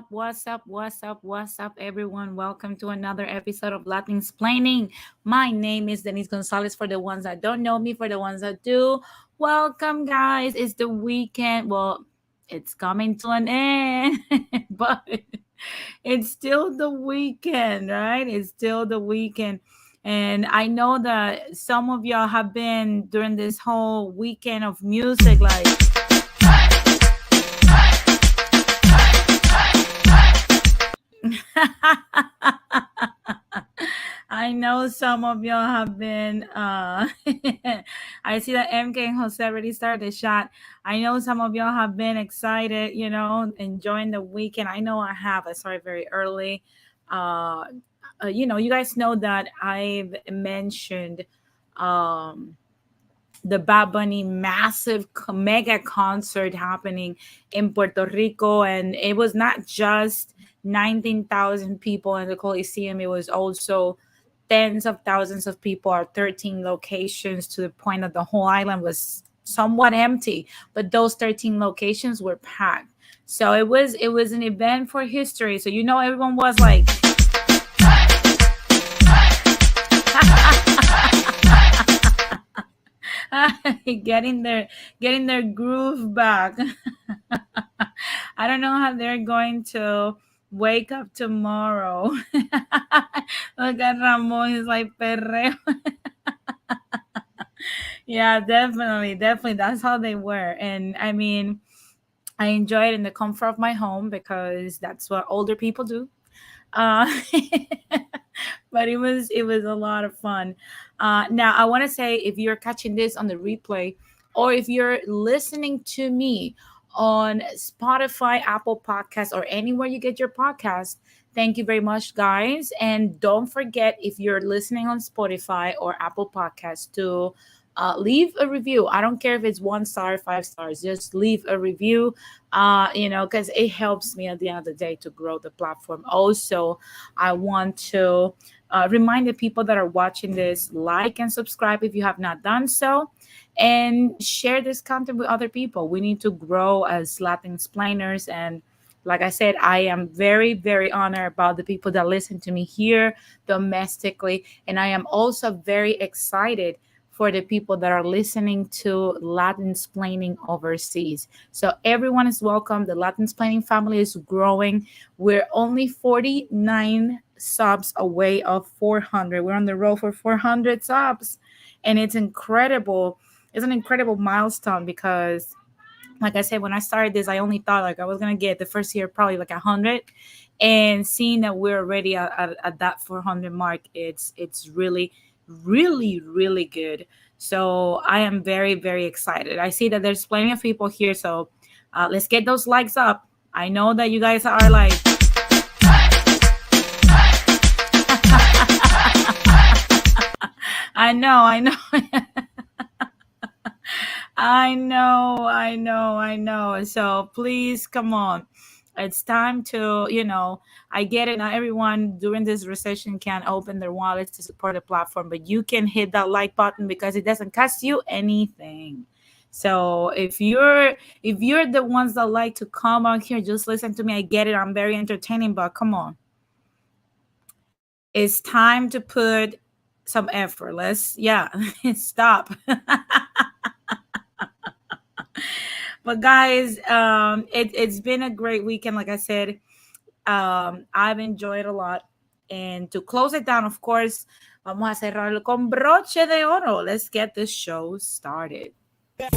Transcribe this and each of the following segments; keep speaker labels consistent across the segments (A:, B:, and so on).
A: What's up, everyone? Welcome to another episode of Latin Explaining. My name is Denise Gonzalez. For the ones that don't know me, for the ones that do, welcome, guys. It's the weekend. Well, it's coming to an end, but it's still the weekend, right? It's still the weekend. And I know that some of y'all have been during this whole weekend of music, like I know some of y'all have been. I see that MK and Jose already started the shot. I know some of y'all have been excited, enjoying the weekend. I know I have. I started very early. Uh, you guys know that I've mentioned um, the Bad Bunny massive mega concert happening in Puerto Rico, and it was not just 19,000 people in the Coliseum. It was also tens of thousands of people at 13 locations, to the point that the whole island was somewhat empty, but those 13 locations were packed. So it was an event for history. So everyone was like getting their groove back. I don't know how they're going to wake up tomorrow. Look at Ramon, he's like perreo. Yeah, definitely. That's how they were. And I mean, I enjoy it in the comfort of my home because that's what older people do. Uh, but it was a lot of fun. Now I want to say, if you're catching this on the replay, or if you're listening to me on Spotify, Apple Podcasts, or anywhere you get your podcast, thank you very much, guys. And don't forget, if you're listening on Spotify or Apple Podcasts, to leave a review. I don't care if it's 1 star, 5 stars, just leave a review, because it helps me at the end of the day to grow the platform. Also, I want to remind the people that are watching this, like and subscribe if you have not done so, and share this content with other people. We need to grow as Latin explainers. And like I said, I am very, very honored about the people that listen to me here domestically. And I am also very excited for the people that are listening to Latin explaining overseas. So everyone is welcome. The Latin explaining family is growing. We're only 49 subs away of 400. We're on the road for 400 subs, and it's incredible. It's an incredible milestone because, like I said, when I started this, I only thought like I was gonna get the first year probably like 100, and seeing that we're already at that 400 mark, it's really, really, really good. So I am very, very excited. I see that there's plenty of people here, so let's get those likes up. I know that you guys are like I know. I know. So please, come on. It's time to, I get it. Not everyone during this recession can open their wallets to support the platform, but you can hit that like button because it doesn't cost you anything. So if you're the ones that like to come out here, just listen to me. I get it. I'm very entertaining, but come on. It's time to put some effort. Let's, yeah, stop. But guys, it's been a great weekend. Like I said, I've enjoyed a lot. And to close it down, of course, vamos a cerrarlo con broche de oro. Let's get this show started.
B: Take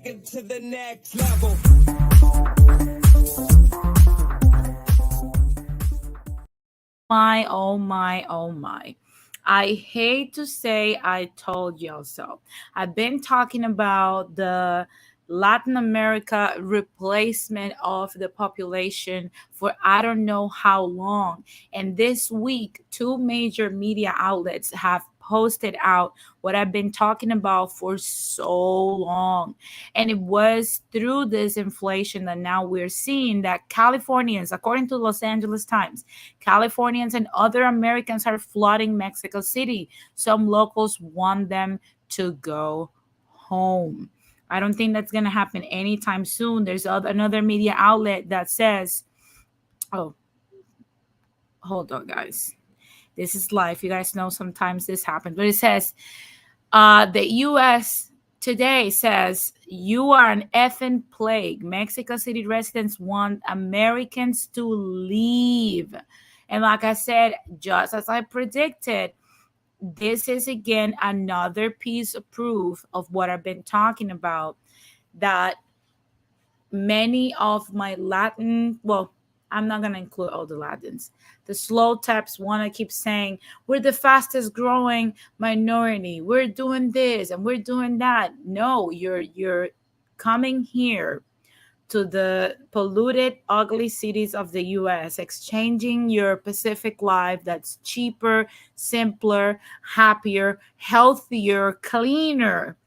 B: it to the next level.
A: My, oh my, oh my. I hate to say I told y'all so. I've been talking about the Latin America replacement of the population for I don't know how long. And this week, two major media outlets have posted out what I've been talking about for so long. And it was through this inflation that now we're seeing that Californians, according to Los Angeles Times, Californians and other Americans are flooding Mexico City. Some locals want them to go home. I don't think that's going to happen anytime soon. There's another media outlet that says, oh, hold on, guys. This is life. You guys know sometimes this happens. But it says, the U.S. today says, you are an effing plague. Mexico City residents want Americans to leave. And like I said, just as I predicted, this is again another piece of proof of what I've been talking about, that many of my Latin, well, I'm not going to include all the Latins. The slow taps want to keep saying, we're the fastest growing minority. We're doing this and we're doing that. No, you're coming here to the polluted, ugly cities of the US, exchanging your Pacific life that's cheaper, simpler, happier, healthier, cleaner,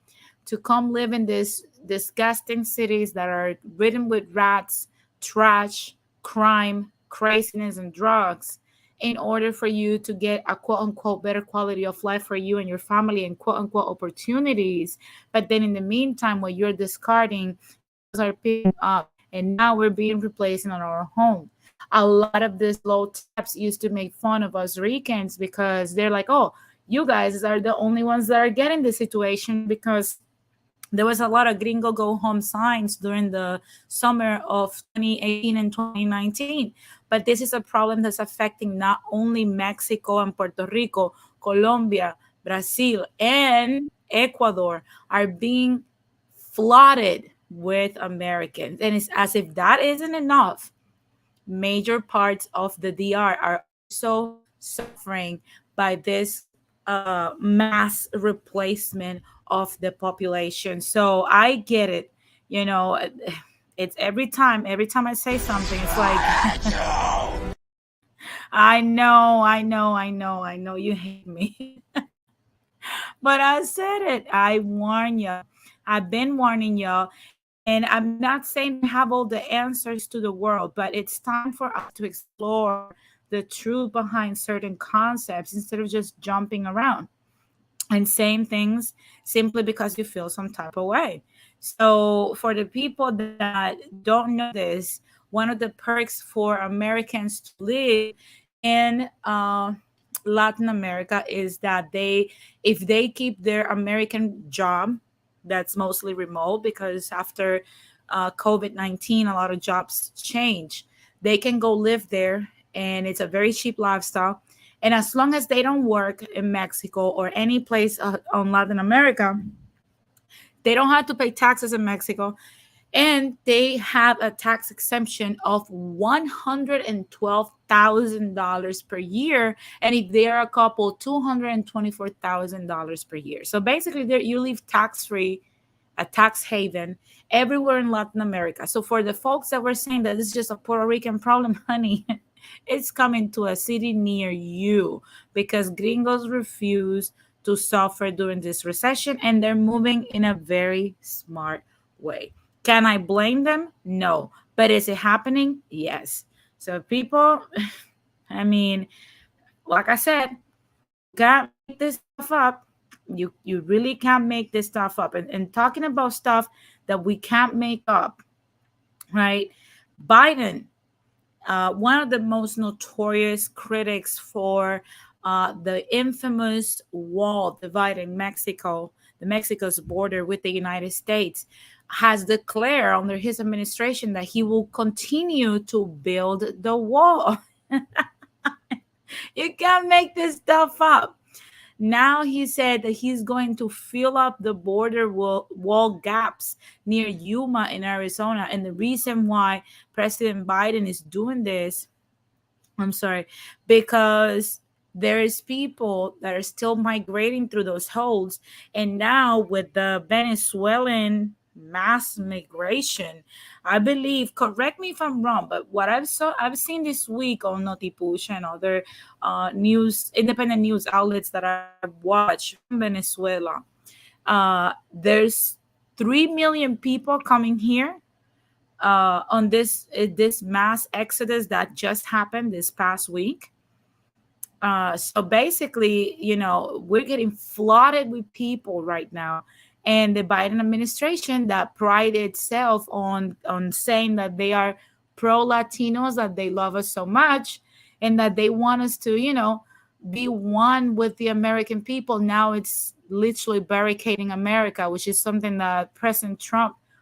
A: to come live in these disgusting cities that are ridden with rats, trash, crime, craziness, and drugs, in order for you to get a quote unquote better quality of life for you and your family and quote unquote opportunities. But then in the meantime, what you're discarding, those are picking up, and now we're being replaced in our home. A lot of these low taps used to make fun of us Ricans because they're like, oh, you guys are the only ones that are getting the situation, because there was a lot of gringo go home signs during the summer of 2018 and 2019. But this is a problem that's affecting not only Mexico and Puerto Rico, Colombia, Brazil, and Ecuador are being flooded with Americans. And it's as if that isn't enough. Major parts of the DR are also suffering by this mass replacement of the population. So I get it. You know, it's every time I say something, it's like, I know you hate me. But I said it. I warn you. I've been warning y'all. And I'm not saying I have all the answers to the world, but it's time for us to explore the truth behind certain concepts instead of just jumping around and saying things simply because you feel some type of way. So, for the people that don't know this, one of the perks for Americans to live in Latin America is that if they keep their American job, that's mostly remote, because after COVID-19, a lot of jobs change. They can go live there, and it's a very cheap lifestyle. And as long as they don't work in Mexico or any place on Latin America, they don't have to pay taxes in Mexico. And they have a tax exemption of $112,000 per year. And if they are a couple, $224,000 per year. So basically, there you live tax free, a tax haven everywhere in Latin America. So for the folks that were saying that this is just a Puerto Rican problem, honey, it's coming to a city near you, because gringos refuse to suffer during this recession, and they're moving in a very smart way. Can I blame them? No. But is it happening? Yes. So people, I mean, like I said, you can't make this stuff up. You really can't make this stuff up. And talking about stuff that we can't make up, right? Biden, one of the most notorious critics for the infamous wall dividing the Mexico's border with the United States, has declared under his administration that he will continue to build the wall. You can't make this stuff up. Now he said that he's going to fill up the border wall gaps near Yuma in Arizona. And the reason why President Biden is doing this, I'm sorry, because there is people that are still migrating through those holes. And now with the Venezuelan mass migration. I believe, correct me if I'm wrong, but what I've seen this week on Notipush and other independent news outlets that I watch from Venezuela, there's 3 million people coming here on this mass exodus that just happened this past week. So basically, we're getting flooded with people right now, and the Biden administration that pride itself on saying that they are pro Latinos, that they love us so much, and that they want us to, be one with the American people. Now it's literally barricading America, which is something that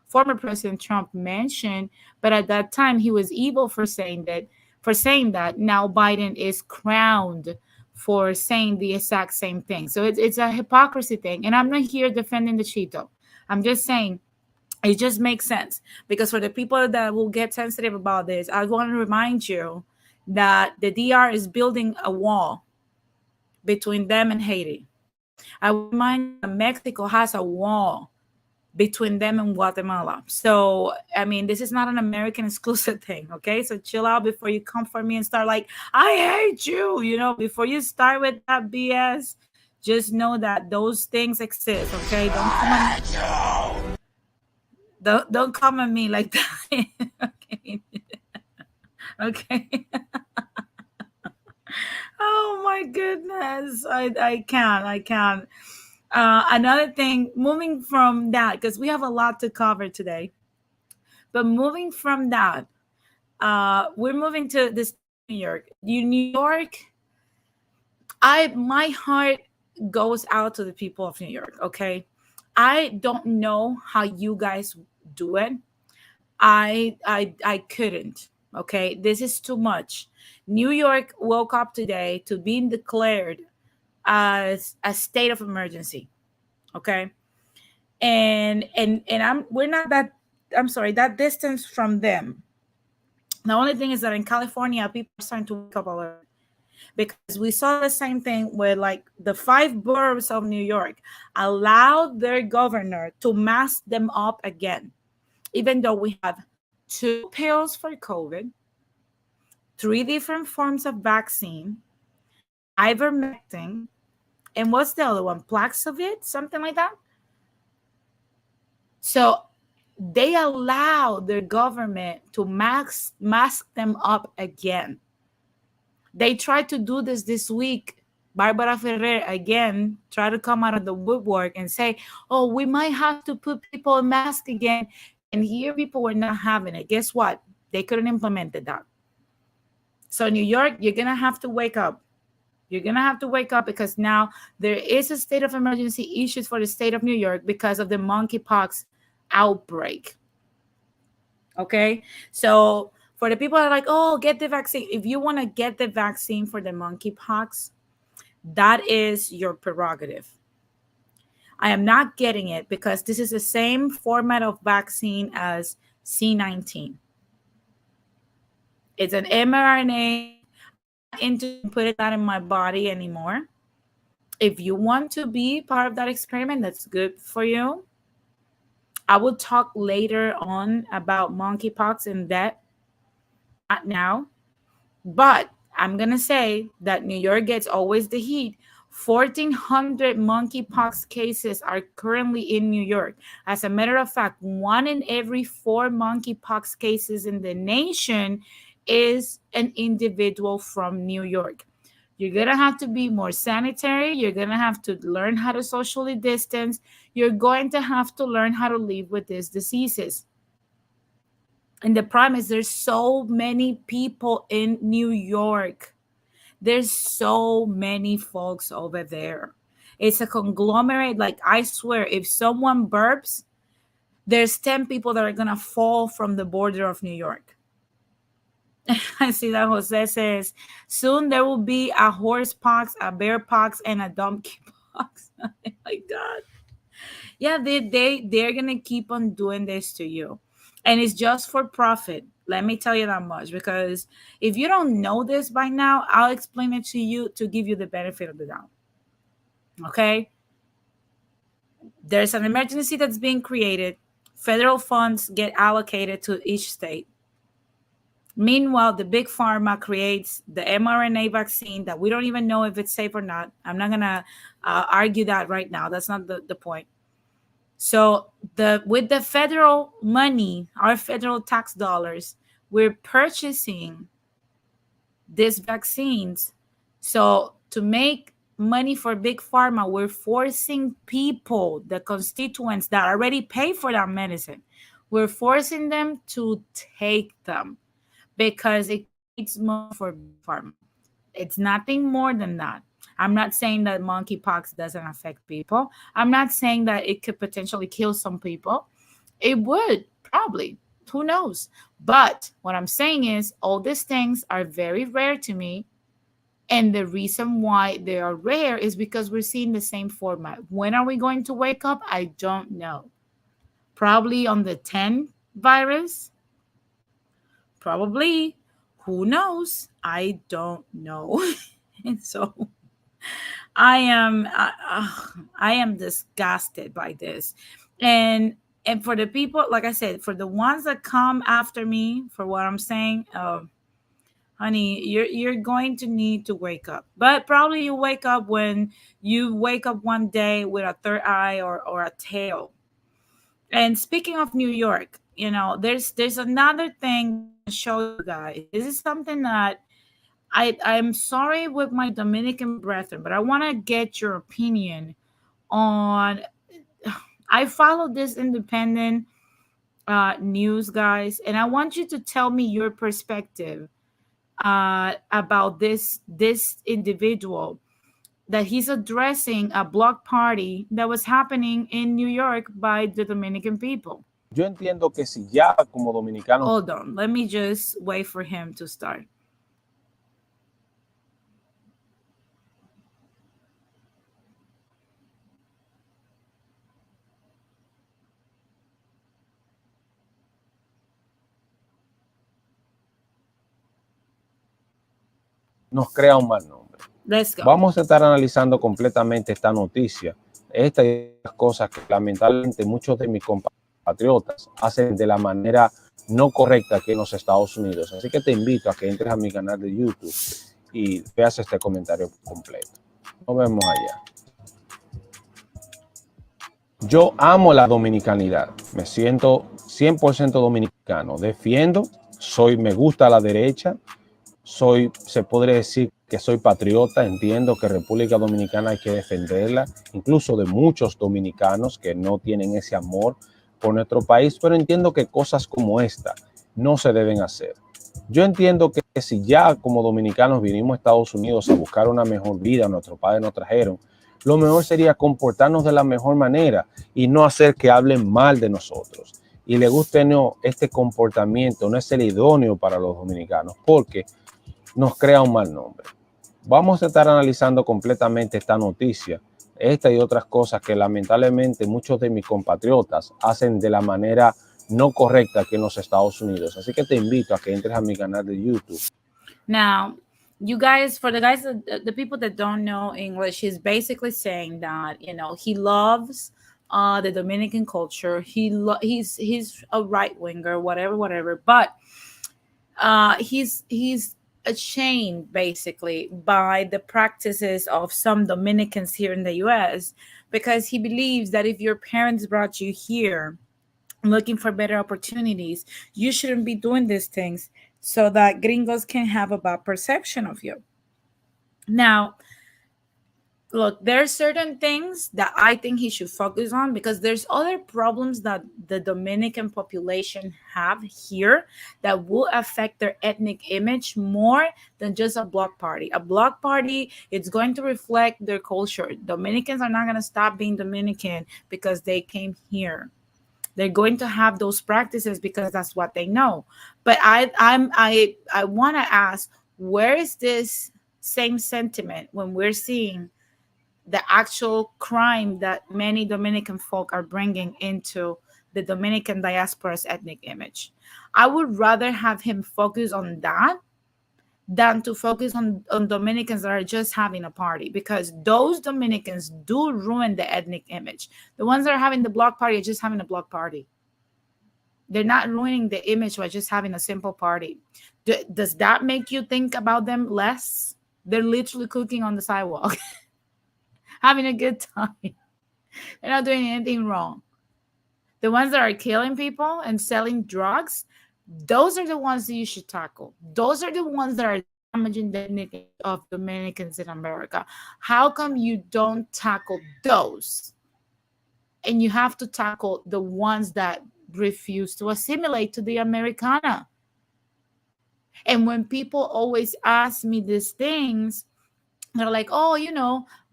A: former President Trump mentioned, but at that time he was evil for saying that. Now Biden is crowned for saying the exact same thing. So it's a hypocrisy thing. And I'm not here defending the Cheeto. I'm just saying it just makes sense, because for the people that will get sensitive about this, I want to remind you that the DR is building a wall between them and Haiti. I will remind you that Mexico has a wall between them and Guatemala. So, I mean, this is not an American exclusive thing, okay? So chill out before you come for me and start like, I hate you, before you start with that BS, just know that those things exist, okay? Don't come at me like that. Okay. Okay. Oh my goodness. I can't. Another thing, moving from that, because we have a lot to cover today, but moving from that, we're moving to the state of New York. New York, my heart goes out to the people of New York. Okay, I don't know how you guys do it. I couldn't. Okay, this is too much. New York woke up today to being declared as a state of emergency. Okay, and we're not that. I'm sorry, that distance from them. The only thing is that in California, people are starting to wake up already, because we saw the same thing where, like, the five boroughs of New York allowed their governor to mask them up again, even though we have two pills for COVID, three different forms of vaccine, ivermectin, and what's the other one? Plaxovit, something like that. So they allow their government to mask them up again. They tried to do this week. Barbara Ferrer again tried to come out of the woodwork and say, oh, we might have to put people in mask again. And here people were not having it. Guess what? They couldn't implement that. So New York, you're going to have to wake up. You're going to have to wake up, because now there is a state of emergency issues for the state of New York because of the monkeypox outbreak. Okay? So for the people that are like, oh, get the vaccine. If you want to get the vaccine for the monkeypox, that is your prerogative. I am not getting it because this is the same format of vaccine as C19. It's an mRNA. I'm not into putting that in my body anymore. If you want to be part of that experiment, that's good for you. I will talk later on about monkeypox in depth. Not now. But I'm going to say that New York gets always the heat. 1,400 monkeypox cases are currently in New York. As a matter of fact, 1 in every 4 monkeypox cases in the nation is an individual from New York. You're going to have to be more sanitary. You're going to have to learn how to socially distance. You're going to have to learn how to live with these diseases. And the problem is there's so many people in New York. There's so many folks over there. It's a conglomerate. Like, I swear, if someone burps, there's 10 people that are going to fall from the border of New York. I see that Jose says, soon there will be a horse pox, a bear pox, and a donkey pox. Oh my God. Yeah, they're going to keep on doing this to you. And it's just for profit. Let me tell you that much, because if you don't know this by now, I'll explain it to you to give you the benefit of the doubt. Okay? There's an emergency that's being created. Federal funds get allocated to each state. Meanwhile, the big pharma creates the mRNA vaccine that we don't even know if it's safe or not. I'm not gonna argue that right now. That's not the point. So the with the federal money, our federal tax dollars, we're purchasing these vaccines. So to make money for big pharma, we're forcing people, the constituents that already pay for that medicine, we're forcing them to take them because it creates money for big pharma. It's nothing more than that. I'm not saying that monkeypox doesn't affect people. I'm not saying that it could potentially kill some people. It would probably. Who knows? But what I'm saying is, all these things are very rare to me. And the reason why they are rare is because we're seeing the same format. When are we going to wake up? I don't know. Probably on the 10 virus. Probably. Who knows? I don't know. And so I am disgusted by this. And and for the people, like I said, for the ones that come after me for what I'm saying, honey, you're going to need to wake up. But probably you wake up when you wake up one day with a third eye or a tail. And speaking of New York, there's another thing that I want to show you guys. This is something that I'm sorry with my Dominican brethren, but I want to get your opinion on. I follow this independent news, guys, and I want you to tell me your perspective about this individual that he's addressing a block party that was happening in New York by the Dominican people.
C: Yo entiendo que si ya como dominicanos.
A: Hold on, let me just wait for him to start.
C: Nos crea un mal nombre.
A: Let's go.
C: Vamos a estar analizando completamente esta noticia, estas y otras cosas que lamentablemente muchos de mis compatriotas hacen de la manera no correcta aquí en los Estados Unidos. Así que te invito a que entres a mi canal de YouTube y veas este comentario completo. Nos vemos allá. Yo amo la dominicanidad, me siento 100% dominicano, defiendo, me gusta la derecha, se podría decir que soy patriota, entiendo que República Dominicana hay que defenderla, incluso de muchos dominicanos que no tienen ese amor por nuestro país, pero entiendo que cosas como esta no se deben hacer. Yo entiendo que si ya como dominicanos vinimos a Estados Unidos a buscar una mejor vida, nuestros padres nos trajeron, lo mejor sería comportarnos de la mejor manera y no hacer que hablen mal de nosotros. Y le guste no, este comportamiento no es el idóneo para los dominicanos porque nos crea un mal nombre. Vamos a estar analizando completamente esta noticia, esta y otras cosas que lamentablemente muchos de mis compatriotas hacen de la manera no correcta aquí en los Estados Unidos. Así que te invito a que entres a mi canal de YouTube.
A: Now, you guys, for the guys, the people that don't know English, he's basically saying that, he loves the Dominican culture. He's a right winger, whatever. But he's ashamed basically by the practices of some Dominicans here in the US because he believes that if your parents brought you here looking for better opportunities, you shouldn't be doing these things so that gringos can have a bad perception of you. Now, look, there are certain things that I think he should focus on because there's other problems that the Dominican population have here that will affect their ethnic image more than just a block party. A block party, it's going to reflect their culture. Dominicans are not going to stop being Dominican because they came here. They're going to have those practices because that's what they know. But I want to ask, where is this same sentiment when we're seeing the actual crime that many Dominican folk are bringing into the Dominican diaspora's ethnic image? I would rather have him focus on that than to focus on Dominicans that are just having a party, because those Dominicans do ruin the ethnic image. The ones that are having the block party are just having a block party. They're not ruining the image by just having a simple party. Does that make you think about them less? They're literally cooking on the sidewalk, having a good time. They're not doing anything wrong. The ones that are killing people and selling drugs, those are the ones that you should tackle. Those are the ones that are damaging the image of Dominicans in America. How come you don't tackle those? And you have to tackle the ones that refuse to assimilate to the Americana. And when people always ask me these things, they're like, oh,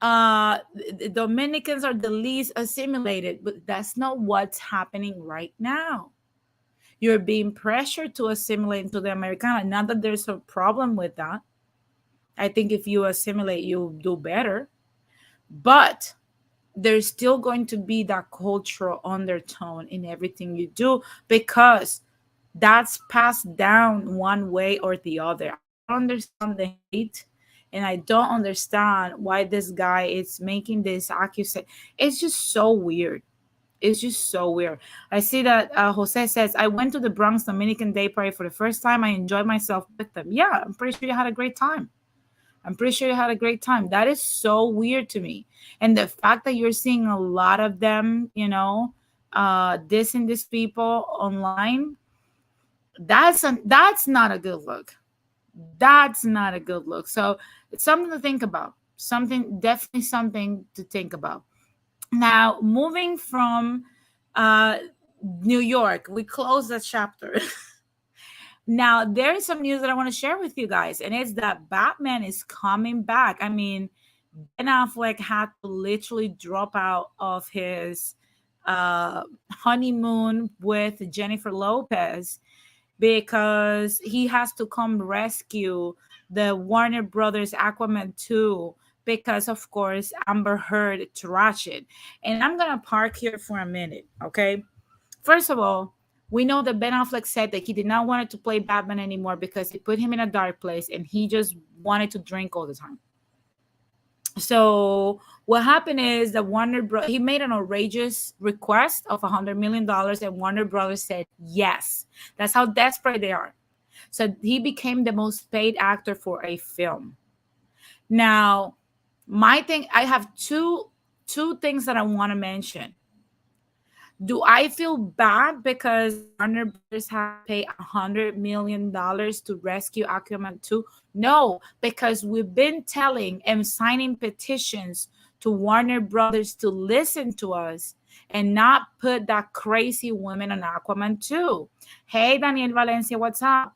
A: the Dominicans are the least assimilated, but that's not what's happening right now. You're being pressured to assimilate into the Americana. Not that there's a problem with that. I think if you assimilate, you'll do better. But there's still going to be that cultural undertone in everything you do, because that's passed down one way or the other. I don't understand the hate, and I don't understand why this guy is making this accusation. It's just so weird. It's just so weird. I see that Jose says, I went to the Bronx Dominican Day Parade for the first time. I enjoyed myself with them. Yeah, I'm pretty sure you had a great time. I'm pretty sure you had a great time. That is so weird to me. And the fact that you're seeing a lot of them, dissing these people online, that's not a good look. That's not a good look. So it's something to think about. Definitely something to think about. Now, moving from uh, New York, we close that chapter. Now, there is some news that I want to share with you guys, and it's that Batman is coming back. I mean, Ben Affleck had to literally drop out of his honeymoon with Jennifer Lopez because he has to come rescue the Warner Brothers Aquaman 2 because, of course, Amber Heard trashed it. And I'm going to park here for a minute, okay? First of all, we know that Ben Affleck said that he did not want to play Batman anymore because it put him in a dark place and he just wanted to drink all the time. So what happened is that he made an outrageous request of $100 million, and Warner Brothers said yes. That's how desperate they are. So he became the most paid actor for a film. Now, I have two things that I want to mention. Do I feel bad because Warner Brothers had to pay $100 million to rescue Aquaman 2? No, because we've been telling and signing petitions to Warner Brothers to listen to us and not put that crazy woman on Aquaman 2. Hey, Daniel Valencia, what's up?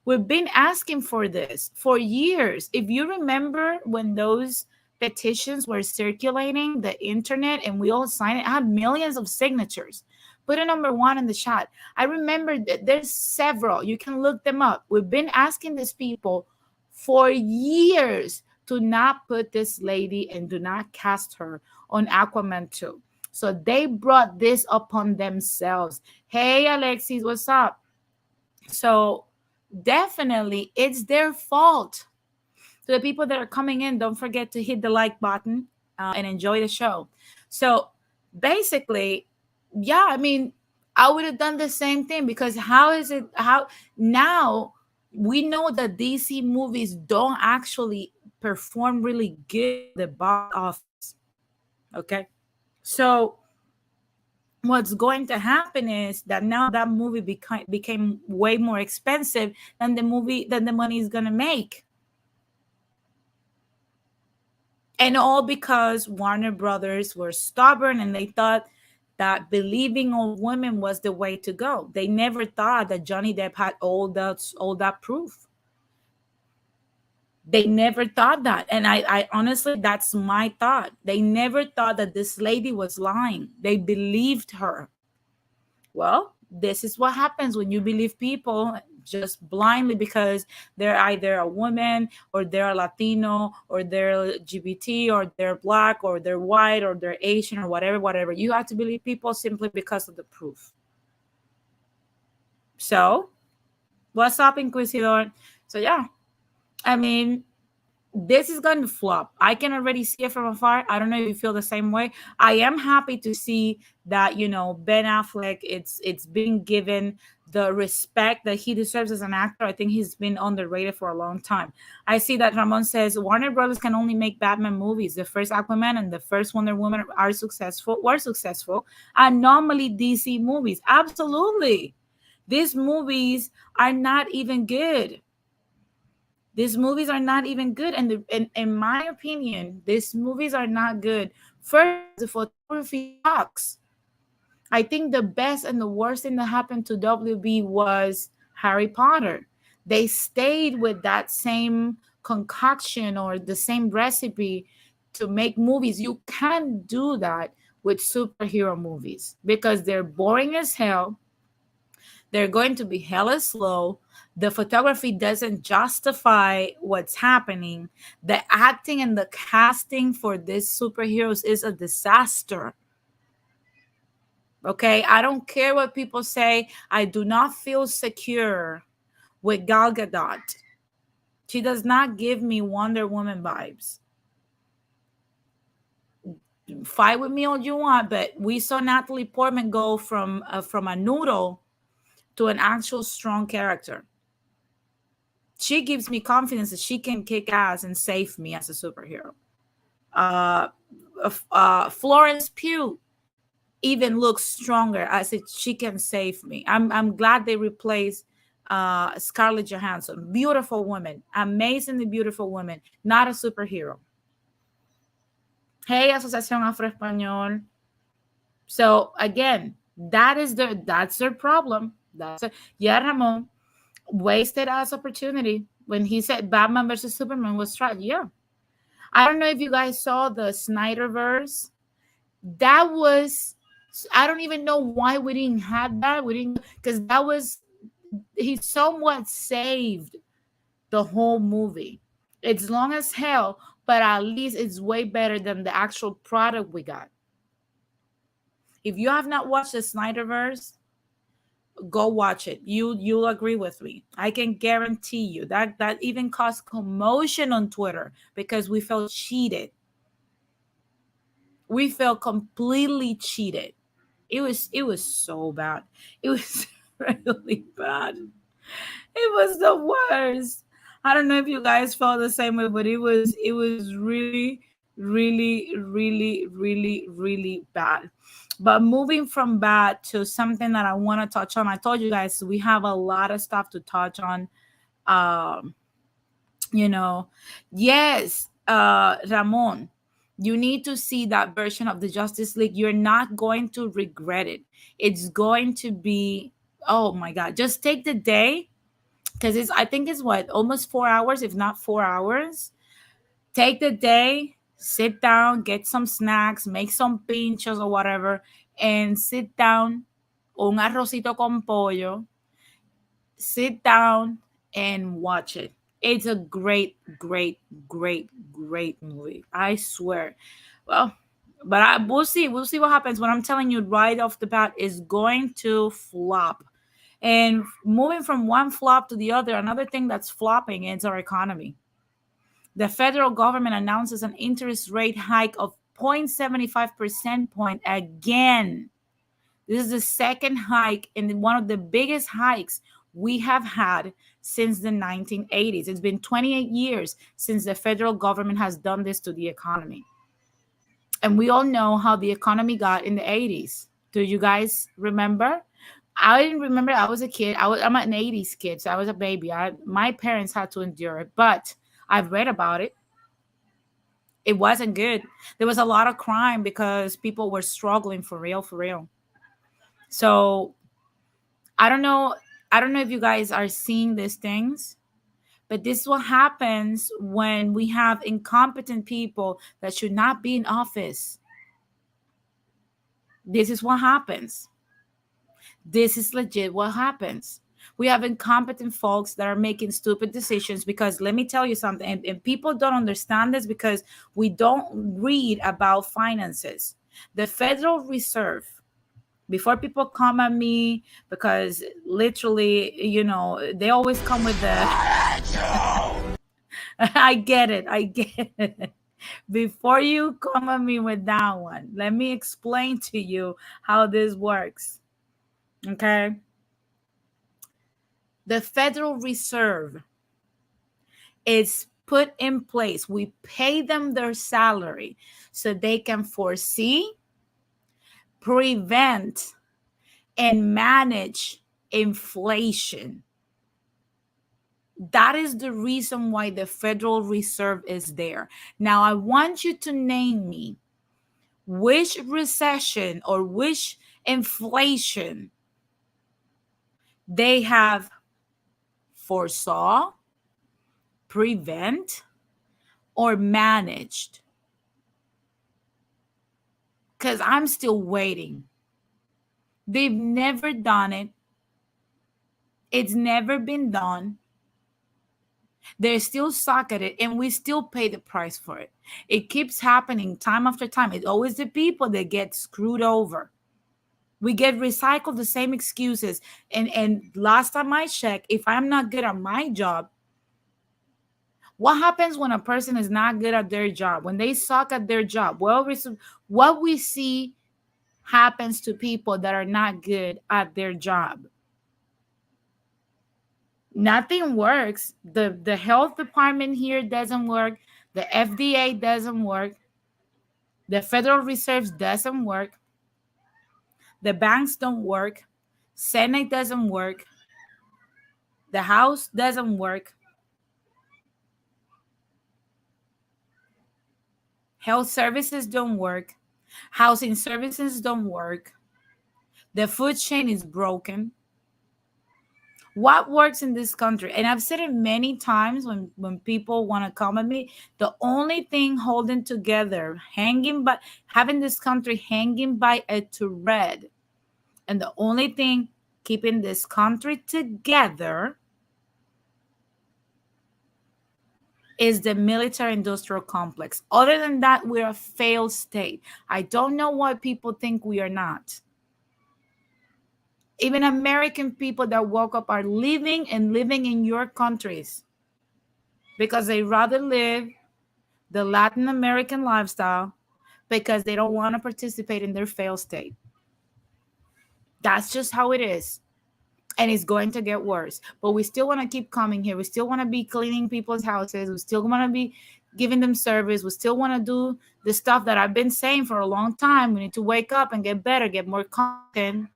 A: We've been asking for this for years. If you remember when those petitions were circulating the internet and we all signed it, I had millions of signatures. Put a number 1 in the chat. I remember that there's several. You can look them up. We've been asking these people for years to not put this lady and do not cast her on Aquaman 2. So they brought this upon themselves. Hey, Alexis, what's up? So definitely it's their fault. To the people that are coming in, don't forget to hit the like button and enjoy the show. So basically, yeah, I mean, I would have done the same thing because how now we know that DC movies don't actually perform really good at the box office. Okay. So what's going to happen is that now that movie became way more expensive than the money is going to make. And all because Warner Brothers were stubborn and they thought that believing all women was the way to go. They never thought that Johnny Depp had all that proof. They never thought that. And I honestly, that's my thought. They never thought that this lady was lying. They believed her. Well, this is what happens when you believe people just blindly because they're either a woman or they're a Latino or they're LGBT or they're black or they're white or they're Asian or whatever. You have to believe people simply because of the proof. So, what's up, Inquisidor? So, yeah, I mean, this is going to flop. I can already see it from afar. I don't know if you feel the same way. I am happy to see that, you know, Ben Affleck, it's being given the respect that he deserves as an actor. I think he's been underrated for a long time. I see that Ramon says Warner Brothers can only make Batman movies. The first Aquaman and the first Wonder Woman were successful. And normally DC movies. Absolutely. These movies are not even good. These movies are not even good. And in my opinion, these movies are not good. First, the photography sucks. I think the best and the worst thing that happened to WB was Harry Potter. They stayed with that same concoction or the same recipe to make movies. You can't do that with superhero movies because they're boring as hell. They're going to be hella slow. The photography doesn't justify what's happening. The acting and the casting for these superheroes is a disaster. Okay, I don't care what people say. I do not feel secure with Gal Gadot. She does not give me Wonder Woman vibes. Fight with me all you want, but we saw Natalie Portman go from a noodle to an actual strong character. She gives me confidence that she can kick ass and save me as a superhero. Florence Pugh even looks stronger as if she can save me. I'm glad they replaced Scarlett Johansson. Beautiful woman, amazingly beautiful woman, not a superhero. Hey, Asociación Afro-Español. So again, that's their problem. Yeah, Ramon wasted us opportunity when he said Batman versus Superman was tried. Yeah. I don't know if you guys saw the Snyderverse. That was, I don't even know why we didn't have that. We didn't, because that was, he somewhat saved the whole movie. It's long as hell, but at least it's way better than the actual product we got. If you have not watched the Snyderverse, go watch it. You'll agree with me. I can guarantee you that even caused commotion on Twitter because we felt cheated. We felt completely cheated. It was so bad. It was really bad. It was the worst. I don't know if you guys felt the same way, but it was really, really, really, really, really bad. But moving from bad to something that I want to touch on, I told you guys we have a lot of stuff to touch on. Yes, Ramon, you need to see that version of the Justice League. You're not going to regret it. It's going to be, oh my God, just take the day, because I think it's what, almost 4 hours, if not 4 hours. Take the day, sit down, get some snacks, make some pinchos or whatever, and sit down, un arrocito con pollo, sit down and watch it. It's a great, great, great, great movie. I swear. Well, but we'll see. We'll see what happens. What I'm telling you right off the bat is going to flop. And moving from one flop to the other, another thing that's flopping is our economy. The federal government announces an interest rate hike of 0.75 percent point again. This is the second hike and one of the biggest hikes we have had since the 1980s. It's been 28 years since the federal government has done this to the economy. And we all know how the economy got in the 80s. Do you guys remember? I didn't remember. I was a kid. I'm an 80s kid, so I was a baby. My parents had to endure it, but I've read about it. It wasn't good. There was a lot of crime because people were struggling for real. So I don't know if you guys are seeing these things, but this is what happens when we have incompetent people that should not be in office. This is what happens. This is legit what happens. We have incompetent folks that are making stupid decisions because let me tell you something, and people don't understand this because we don't read about finances. The Federal Reserve, before people come at me, because literally, they always come with the I get it. I get it. Before you come at me with that one, let me explain to you how this works. Okay. The Federal Reserve is put in place. We pay them their salary so they can foresee, prevent, and manage inflation. That is the reason why the Federal Reserve is there. Now, I want you to name me which recession or which inflation they have foresaw, prevent, or managed. Because I'm still waiting. They've never done it. It's never been done. They still suck at it, and we still pay the price for it. It keeps happening time after time. It's always the people that get screwed over. We get recycled the same excuses. And last time I checked, if I'm not good at my job, what happens when a person is not good at their job? When they suck at their job? Well, what we see happens to people that are not good at their job. Nothing works. The health department here doesn't work. The FDA doesn't work. The Federal Reserve doesn't work. The banks don't work. Senate doesn't work. The House doesn't work. Health services don't work. Housing services don't work. The food chain is broken. What works in this country? And I've said it many times when people want to come at me, the only thing holding together, having this country hanging by a thread, and the only thing keeping this country together is the military industrial complex. Other than that, we're a failed state. I don't know why people think we are not. Even American people that woke up are living in your countries because they rather live the Latin American lifestyle because they don't want to participate in their failed state. That's just how it is. And it's going to get worse. But we still want to keep coming here. We still want to be cleaning people's houses. We still want to be giving them service. We still want to do the stuff that I've been saying for a long time. We need to wake up and get better, get more content,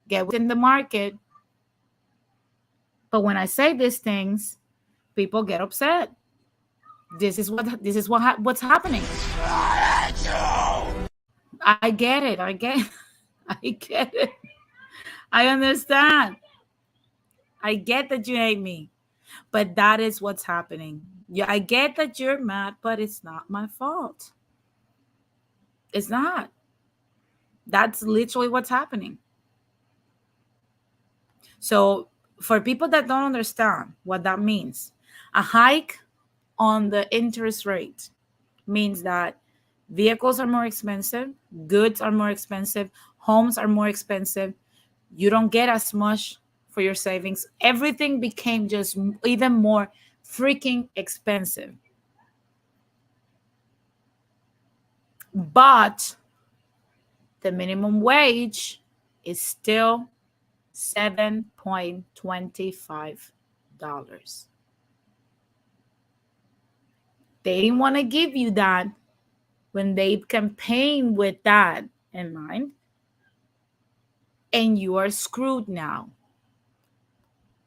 A: get within the market. But when I say these things, people get upset. What's happening. I get it. I get it. I understand. I get that you hate me, but that is what's happening. Yeah, I get that you're mad, but it's not my fault. It's not. That's literally what's happening. So for people that don't understand what that means, a hike on the interest rate means that vehicles are more expensive, goods are more expensive, homes are more expensive. You don't get as much for your savings. Everything became just even more freaking expensive. But the minimum wage is still $7.25. They didn't want to give you that when they campaign with that in mind. And you are screwed now.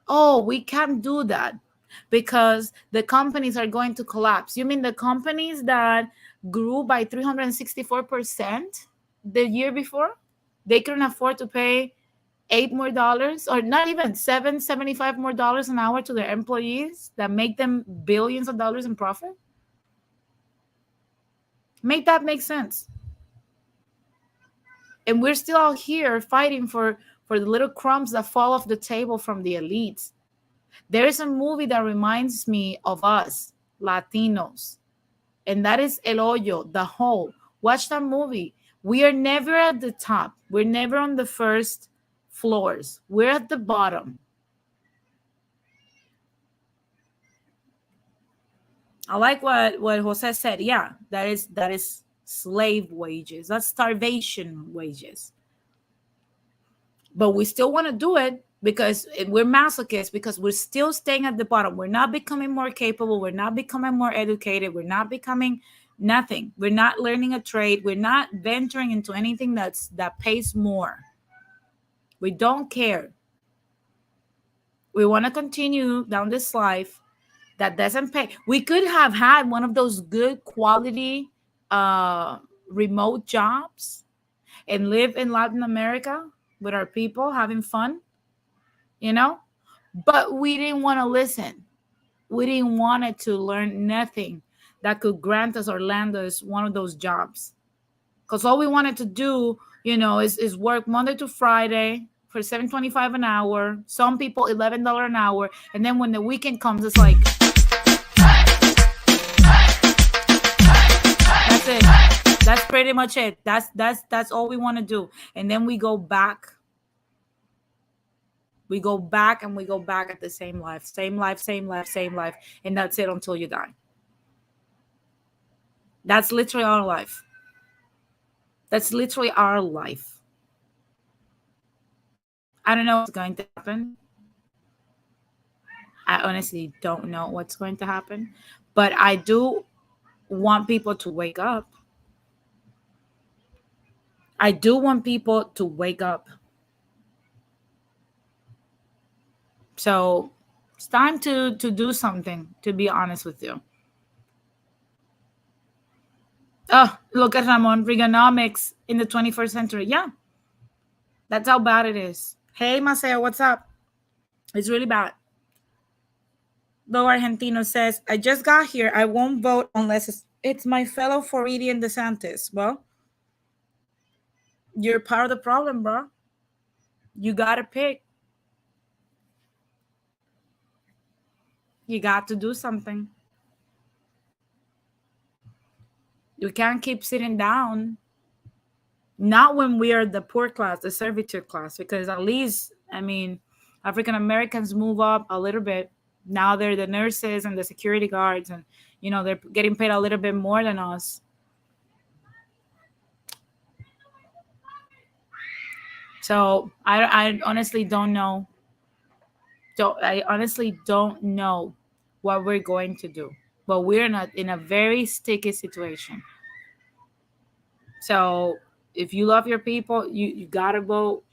A: Oh, we can't do that because the companies are going to collapse. You mean the companies that grew by 364% the year before? They couldn't afford to pay $8 more, or not even $7.75 more an hour to their employees that make them billions of dollars in profit? Make that make sense. And we're still out here fighting for the little crumbs that fall off the table from the elites. There is a movie that reminds me of us, Latinos, and that is El Hoyo, The Hole. Watch that movie. We are never at the top. We're never on the first floors. We're at the bottom. I like what Jose said. Yeah, that is slave wages. That's starvation wages. But we still want to do it because we're masochists, because we're still staying at the bottom. We're not becoming more capable. We're not becoming more educated. We're not becoming nothing. We're not learning a trade. We're not venturing into anything that pays more. We don't care. We want to continue down this life that doesn't pay. We could have had one of those good quality uh, remote jobs and live in Latin America with our people having fun, you know? But we didn't want to listen. We didn't want it to learn nothing that could grant us or land us one of those jobs. Because all we wanted to do, is work Monday to Friday for 7.25 an hour. Some people $11 an hour. And then when the weekend comes, it's like, that's it. That's pretty much it. That's all we want to do. And then we go back. We go back and we go back at the same life, same life, same life, same life. And that's it until you die. That's literally our life. That's literally our life. I don't know what's going to happen. I honestly don't know what's going to happen. But I do want people to wake up. I do want people to wake up. So it's time to do something, to be honest with you. Oh, look at Ramon, Reaganomics in the 21st century. Yeah, that's how bad it is. Hey, Maceo, what's up? It's really bad. Though Argentino says, I just got here. I won't vote unless it's my fellow Floridian DeSantis. Well, you're part of the problem, bro. You got to pick. You got to do something. You can't keep sitting down. Not when we are the poor class, the servitude class, because at least, African Americans move up a little bit. Now they're the nurses and the security guards, and they're getting paid a little bit more than us. So I honestly don't know. I honestly don't know what we're going to do. But we're not in a very sticky situation. So if you love your people, you gotta vote,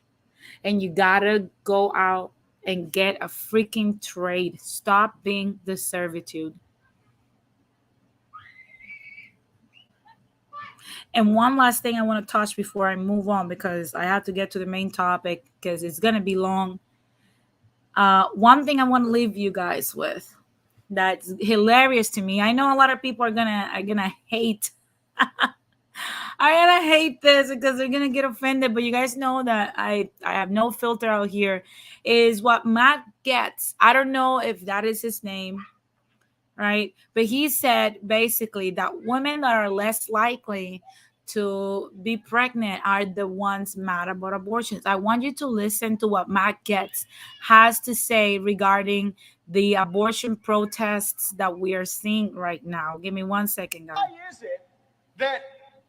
A: and you gotta go out and get a freaking trade. Stop being the servitude. And one last thing I want to touch before I move on, because I have to get to the main topic because it's gonna be long. One thing I want to leave you guys with that's hilarious to me. I know a lot of people are gonna hate. I'm gonna hate this because they're gonna get offended, but you guys know that I have no filter out here. Is what Matt gets. I don't know if that is his name, right? But he said basically that women that are less likely to be pregnant are the ones mad about abortions. I want you to listen to what Matt Getz has to say regarding the abortion protests that we are seeing right now. Give me 1 second, guys.
D: Why is it that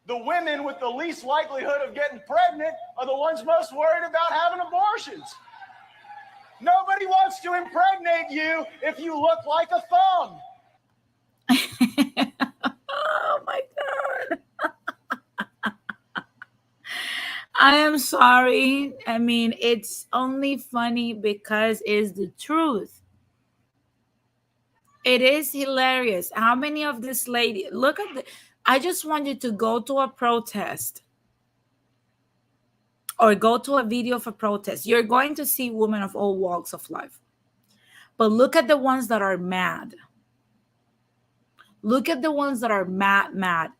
D: the women with the least likelihood of getting pregnant are the ones most worried about having abortions? Nobody wants to impregnate you if you look like a thumb.
A: Oh my God. I am sorry. It's only funny because it's the truth. It is hilarious. How many of this lady look at the I just want you to go to a protest or go to a video of a protest. You're going to see women of all walks of life. But look at the ones that are mad. Look at the ones that are mad.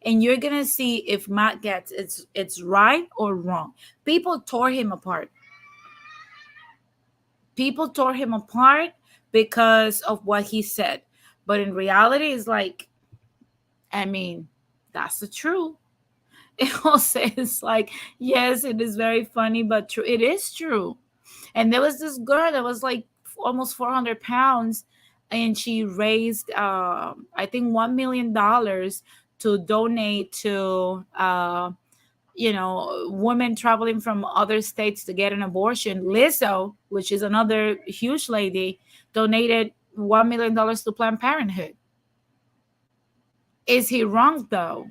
A: And you're going to see if Matt gets it's right or wrong. People tore him apart. People tore him apart because of what he said. But in reality, it's like, that's the truth. It will say it's like, yes, it is very funny, but true. It is true. And there was this girl that was like almost 400 pounds, and she raised I think $1 million to donate to women traveling from other states to get an abortion. Lizzo, which is another huge lady, donated $1 million to Planned Parenthood. Is he wrong though?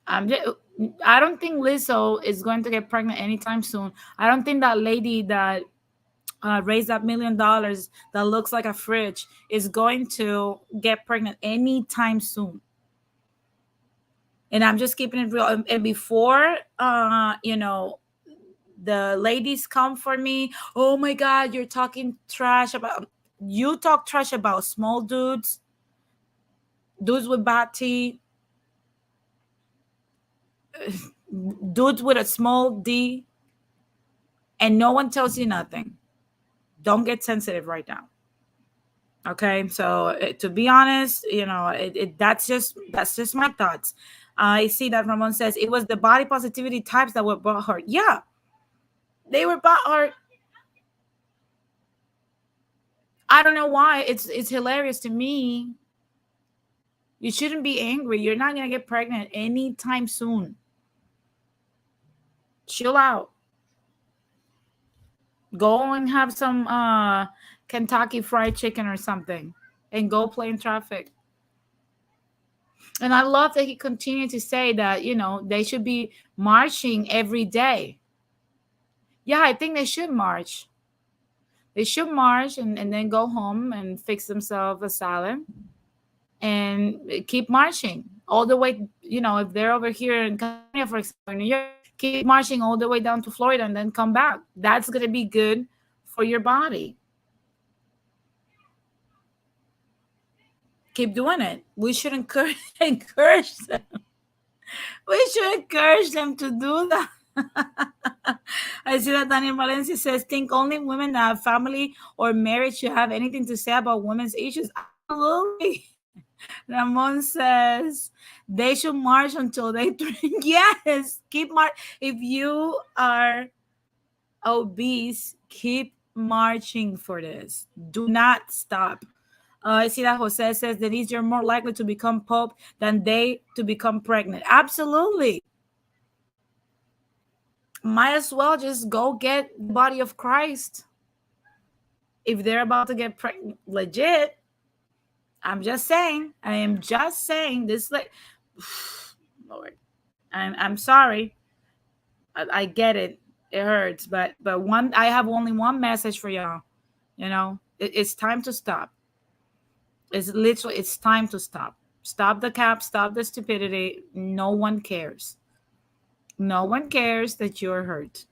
A: I don't think Lizzo is going to get pregnant anytime soon. I don't think that lady that raised that $1 million that looks like a fridge is going to get pregnant anytime soon. And I'm just keeping it real. And before, the ladies come for me, oh my God, you're talking trash about. You talk trash about small dudes, dudes with bad teeth, dudes with a small D, and no one tells you nothing. Don't get sensitive right now. Okay, so to be honest, that's just my thoughts. I see that Ramon says it was the body positivity types that were bought hurt. Yeah, they were bought hurt. I don't know why. It's hilarious to me. You shouldn't be angry. You're not gonna get pregnant anytime soon. Chill out. Go and have some Kentucky Fried Chicken or something, and go play in traffic. And I love that he continued to say that, they should be marching every day. Yeah, I think they should march. They should march and then go home and fix themselves a salad and keep marching all the way. If they're over here in California, for example, New York, keep marching all the way down to Florida and then come back. That's going to be good for your body. Keep doing it. We should encourage them. We should encourage them to do that. I see that Daniel Valencia says, think only women that have family or marriage should have anything to say about women's issues. Absolutely. Ramon says they should march until they drink. Yes, keep march. If you are obese, keep marching for this. Do not stop. I see that Jose says, Denise, you're more likely to become Pope than they to become pregnant. Absolutely. Might as well just go get the body of Christ. If they're about to get pregnant, legit. I'm just saying. I am just saying this. Lord, I'm sorry. I get it. It hurts, but I have only one message for y'all. It's time to stop. It's time to stop. Stop the cap. Stop the stupidity. No one cares. No one cares that you're hurt.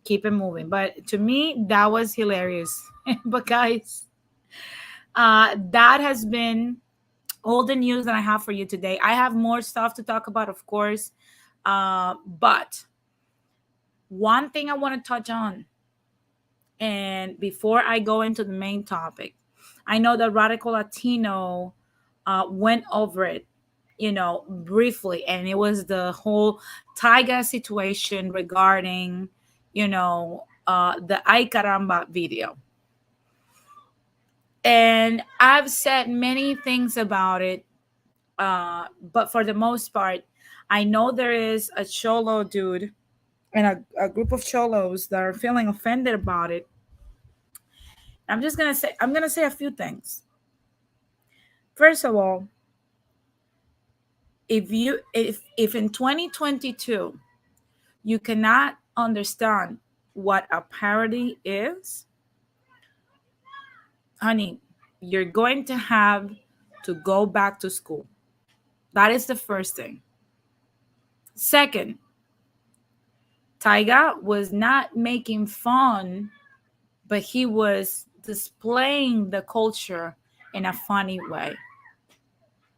A: Keep it moving. But to me, that was hilarious. But guys, that has been all the news that I have for you today. I have more stuff to talk about, of course. But one thing I want to touch on, and before I go into the main topic, I know that Radical Latino went over it, briefly, and it was the whole Tyga situation regarding, the Ay Caramba video. And I've said many things about it, but for the most part, I know there is a cholo dude and a group of cholos that are feeling offended about it. I'm gonna say a few things. First of all, if in 2022 you cannot understand what a parody is, honey, you're going to have to go back to school. That is the first thing. Second, Tyga was not making fun, but he was displaying the culture in a funny way.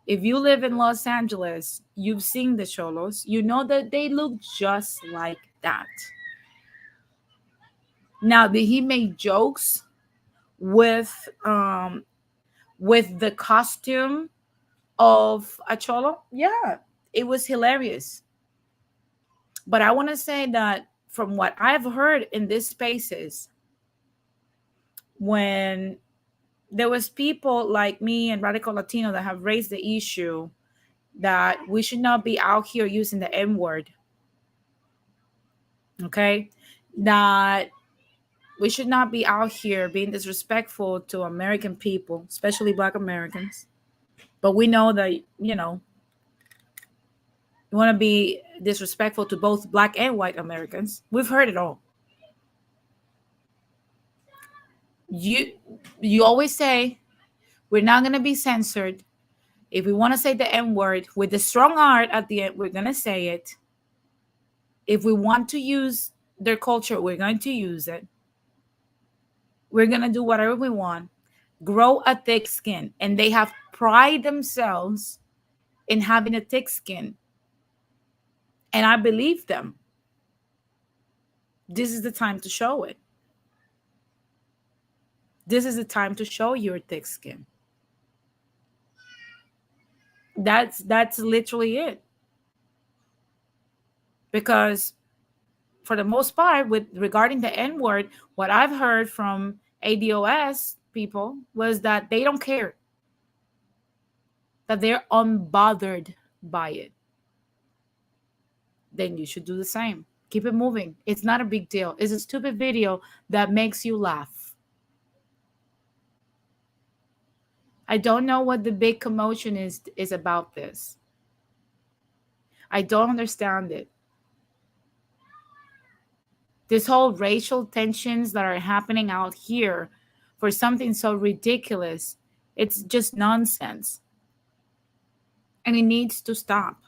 A: If you live in Los Angeles, you've seen the cholos, you know that they look just like that. Now, did he make jokes with the costume of a cholo? Yeah, it was hilarious. But I want to say that from what I've heard in these spaces, when there was people like me and Radical Latino that have raised the issue that we should not be out here using the N word. Okay, that we should not be out here being disrespectful to American people, especially Black Americans. But we know that, you know, you want to be disrespectful to both Black and white Americans. We've heard it all. You always say we're not going to be censored. If we want to say the N word with the strong art at the end, we're going to say it. If we want to use their culture, we're going to use it. We're going to do whatever we want. Grow a thick skin. And they have pride themselves in having a thick skin. And I believe them. This is the time to show it. This is the time to show your thick skin. That's literally it. Because for the most part, with regarding the N-word, what I've heard from ADOS people was that they don't care. That they're unbothered by it. Then you should do the same. Keep it moving. It's not a big deal. It's a stupid video that makes you laugh. I don't know what the big commotion is about this. I don't understand it. This whole racial tensions that are happening out here for something so ridiculous, it's just nonsense. And it needs to stop.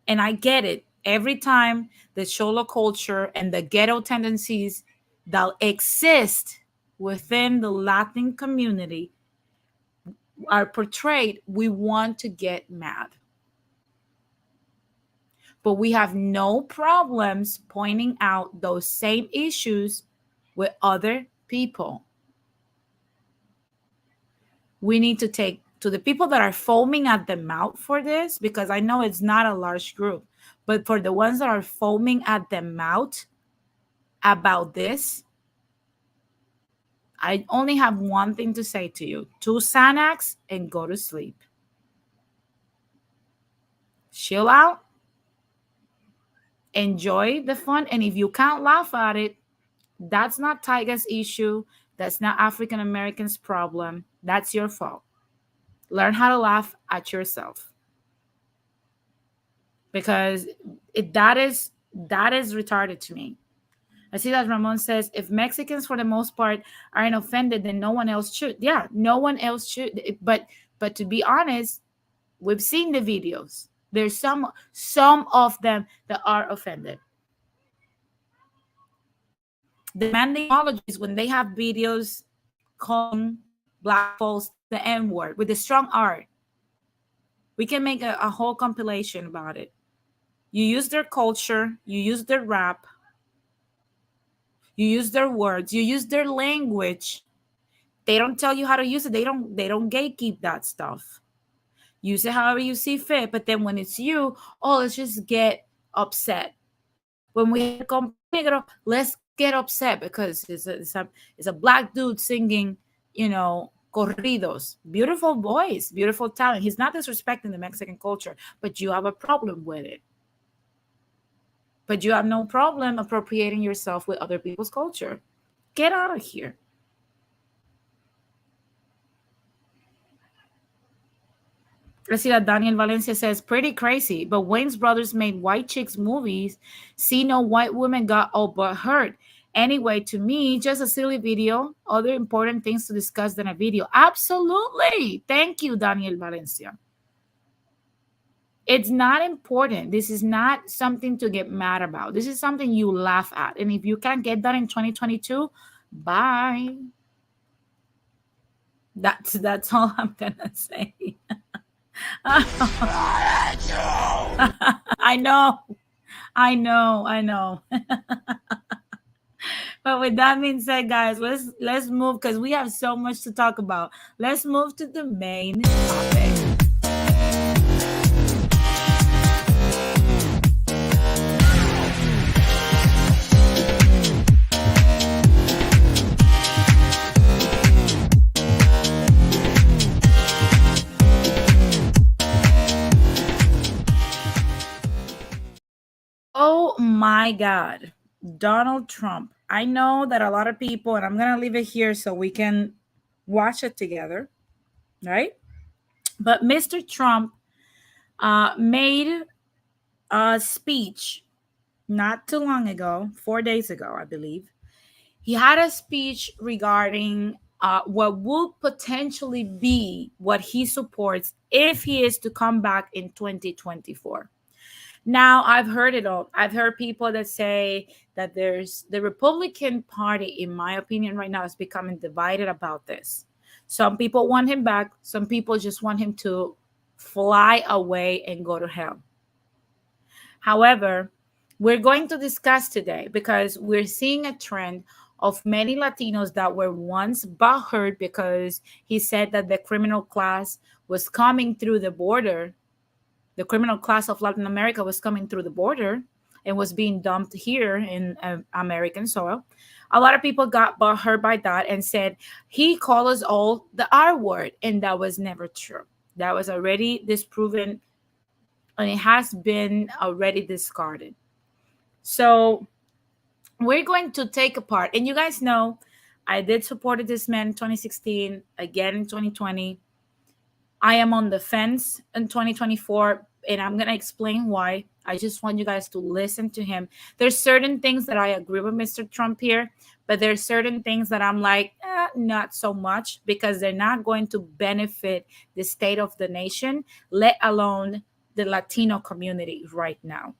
A: And I get it. Every time the Cholo culture and the ghetto tendencies that exist within the Latin community are portrayed, we want to get mad. But we have no problems pointing out those same issues with other people. We need to take to the people that are foaming at the mouth for this, because I know it's not a large group, but for the ones that are foaming at the mouth about this, I only have one thing to say to you. 2 Xanax and go to sleep. Chill out. Enjoy the fun. And if you can't laugh at it, that's not Tyga's issue. That's not African Americans' problem. That's your fault. Learn how to laugh at yourself. Because that is retarded to me. I see that Ramon says, if Mexicans for the most part aren't offended, then no one else should. Yeah, no one else should. But to be honest, we've seen the videos. There's some of them that are offended. Demanding apologies when they have videos calling Black folks the N-word with the strong art. We can make a whole compilation about it. You use their culture, you use their rap, you use their words, you use their language. They don't tell you how to use it. They don't gatekeep that stuff. Use it however you see fit. But then when it's you, let's just get upset. When we come negro, let's get upset because it's a Black dude singing, corridos. Beautiful voice, beautiful talent. He's not disrespecting the Mexican culture, but you have a problem with it. But you have no problem appropriating yourself with other people's culture. Get out of here. Let's see that Daniel Valencia says, pretty crazy, but Wayne's brothers made white chicks movies. See, no white women got all but hurt. Anyway, to me, just a silly video. Other important things to discuss than a video. Absolutely. Thank you, Daniel Valencia. It's not important. This is not something to get mad about. This is something you laugh at. And if you can't get that in 2022, bye. That's all I'm going to say. I know. But with that being said, guys, let's move because we have so much to talk about. Let's move to the main topic. My God, Donald Trump. I know that a lot of people, and I'm going to leave it here so we can watch it together, right? But Mr. Trump made a speech not too long ago, 4 days ago, I believe. He had a speech regarding what would potentially be what he supports if he is to come back in 2024. Now, I've heard it all. I've heard people that say that there's the Republican Party, in my opinion, right now is becoming divided about this. Some people want him back. Some people just want him to fly away and go to hell. However, we're going to discuss today because we're seeing a trend of many Latinos that were once butthurt because he said that the criminal class was coming through the border. The criminal class of Latin America was coming through the border and was being dumped here in American soil. A lot of people got hurt by that and said he called us all the R word, and that was never true. That was already disproven, and it has been already discarded. So we're going to take apart, and you guys know I did support this man in 2016, again in 2020. I am on the fence in 2024, and I'm going to explain why. I just want you guys to listen to him. There's certain things that I agree with Mr. Trump here, but there's certain things that I'm like, not so much, because they're not going to benefit the state of the nation, let alone the Latino community right now.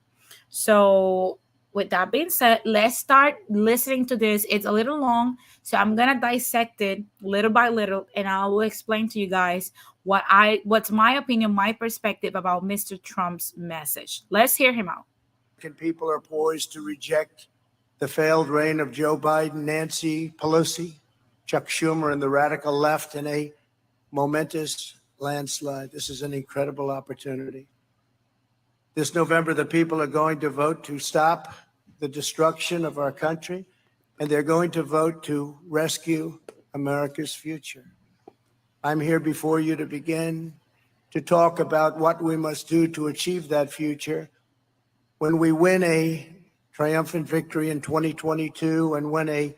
A: So with that being said, let's start listening to this. It's a little long, so I'm going to dissect it little by little, and I will explain to you guys what's my opinion, my perspective about Mr. Trump's message. Let's hear him out.
E: People are poised to reject the failed reign of Joe Biden, Nancy Pelosi, Chuck Schumer, and the radical left in a momentous landslide. This is an incredible opportunity. This November, the people are going to vote to stop the destruction of our country, and they're going to vote to rescue America's future. I'm here before you to begin to talk about what we must do to achieve that future. When we win a triumphant victory in 2022, and when a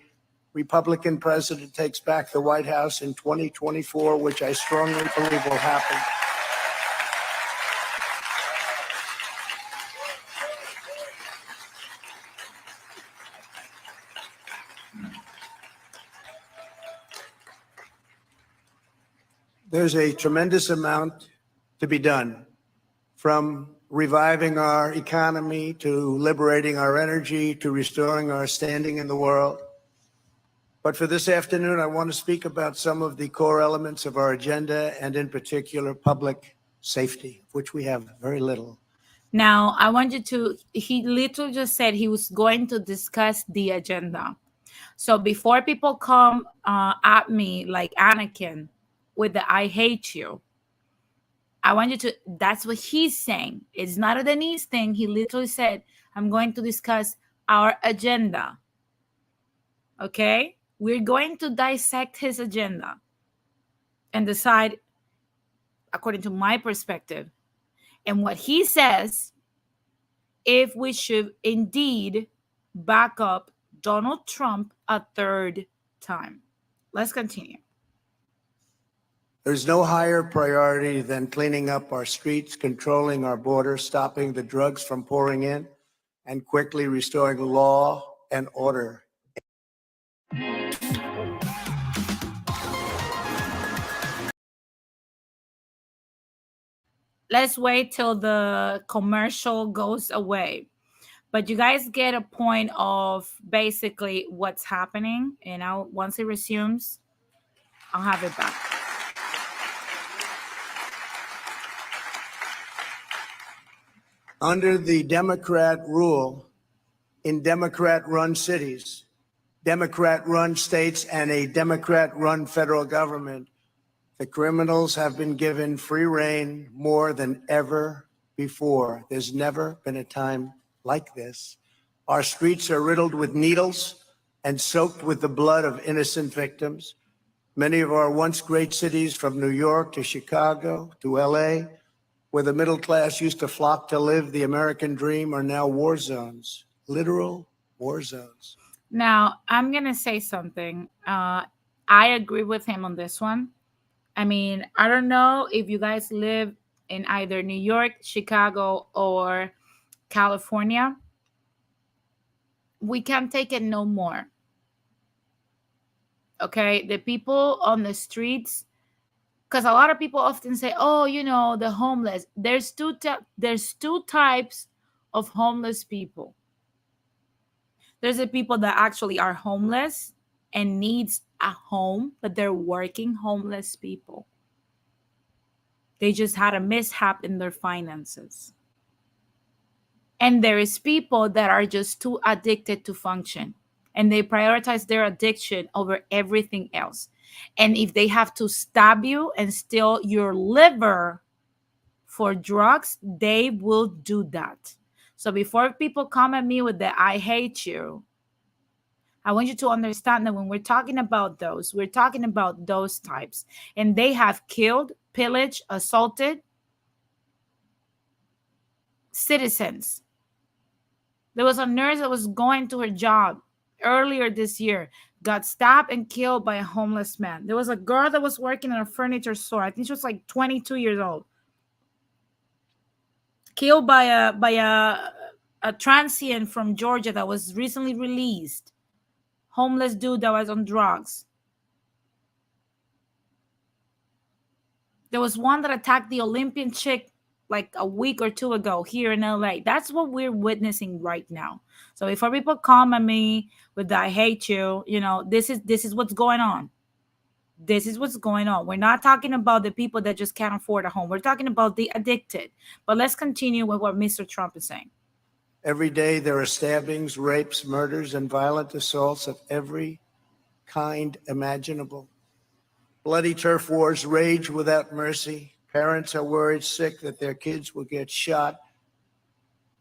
E: Republican president takes back the White House in 2024, which I strongly believe will happen. There's a tremendous amount to be done, from reviving our economy to liberating our energy to restoring our standing in the world. But for this afternoon, I want to speak about some of the core elements of our agenda, and in particular, public safety, of which we have very little.
A: Now, I want you to, he literally just said he was going to discuss the agenda. So before people come at me like Anakin with the I hate you, I want you to, that's what he's saying. It's not a Denise thing. He literally said, I'm going to discuss our agenda. Okay? We're going to dissect his agenda and decide, according to my perspective, and what he says, if we should indeed back up Donald Trump a third time. Let's continue.
E: There's no higher priority than cleaning up our streets, controlling our borders, stopping the drugs from pouring in, and quickly restoring law and order.
A: Let's wait till the commercial goes away. But you guys get a point of basically what's happening. And now once it resumes, I'll have it back.
E: Under the Democrat rule, in Democrat-run cities, Democrat-run states, and a Democrat-run federal government, the criminals have been given free rein more than ever before. There's never been a time like this. Our streets are riddled with needles and soaked with the blood of innocent victims. Many of our once great cities, from New York to Chicago to LA, where the middle class used to flock to live the American dream, are now war zones. literal war zones.
A: Now, I'm going to say something. I agree with him on this one. I mean, I don't know if you guys live in either New York, Chicago, or California. We can't take it no more. Okay? The people on the streets, because a lot of people often say, "Oh, the homeless." There's two types of homeless people. There's the people that actually are homeless and needs a home, but they're working homeless people. They just had a mishap in their finances. And there is people that are just too addicted to function, and they prioritize their addiction over everything else. And if they have to stab you and steal your liver for drugs, they will do that. So before people come at me with the "I hate you," I want you to understand that when we're talking about those, we're talking about those types. And they have killed, pillaged, assaulted citizens. There was a nurse that was going to her job earlier this year, got stabbed and killed by a homeless man. There was a girl that was working in a furniture store. I think she was like 22 years old. Killed by a transient from Georgia that was recently released. Homeless dude that was on drugs. There was one that attacked the Olympian chick like a week or two ago here in LA. That's what we're witnessing right now. So before people come at me with the "I hate you," this is what's going on. This is what's going on. We're not talking about the people that just can't afford a home. We're talking about the addicted. But let's continue with what Mr. Trump is saying.
E: Every day there are stabbings, rapes, murders, and violent assaults of every kind imaginable. Bloody turf wars rage without mercy. Parents are worried sick that their kids will get shot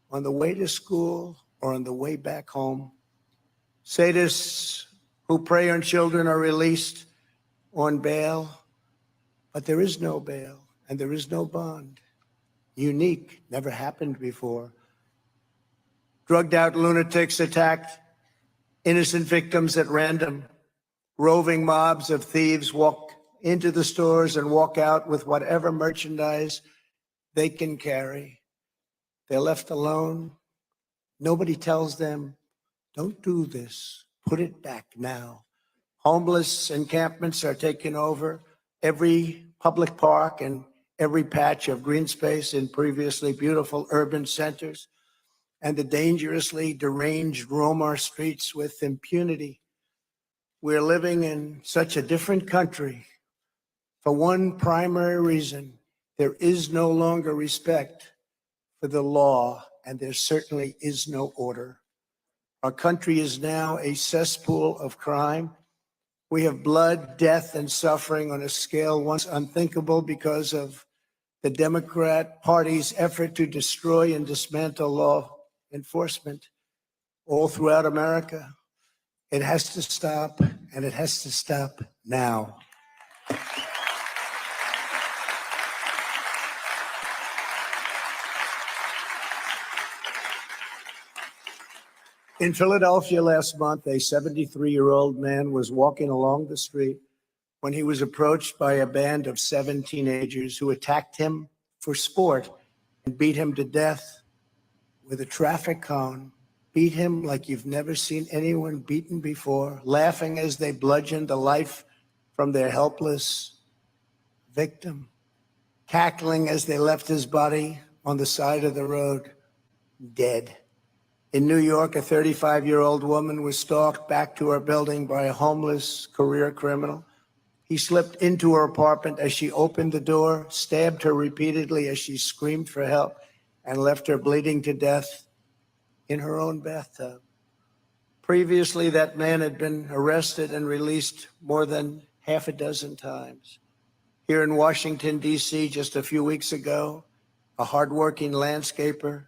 E: on the way to school or on the way back home. Sadists who prey on children are released on bail, but there is no bail and there is no bond. Unique, never happened before. Drugged out lunatics attacked innocent victims at random. Roving mobs of thieves walk into the stores and walk out with whatever merchandise they can carry. They're left alone. Nobody tells them, "Don't do this. Put it back now." Homeless encampments are taking over every public park and every patch of green space in previously beautiful urban centers, and the dangerously deranged roam our streets with impunity. We're living in such a different country for one primary reason: there is no longer respect for the law, and there certainly is no order. Our country is now a cesspool of crime. We have blood, death, and suffering on a scale once unthinkable because of the Democrat Party's effort to destroy and dismantle law enforcement all throughout America. It has to stop, and it has to stop now. In Philadelphia last month, a 73-year-old man was walking along the street when he was approached by a band of 7 teenagers who attacked him for sport and beat him to death with a traffic cone. Beat him like you've never seen anyone beaten before, laughing as they bludgeoned the life from their helpless victim, cackling as they left his body on the side of the road, dead. In New York, a 35-year-old woman was stalked back to her building by a homeless career criminal. He slipped into her apartment as she opened the door, stabbed her repeatedly as she screamed for help, and left her bleeding to death in her own bathtub. Previously, that man had been arrested and released more than half a dozen times. Here in Washington, D.C., just a few weeks ago, a hardworking landscaper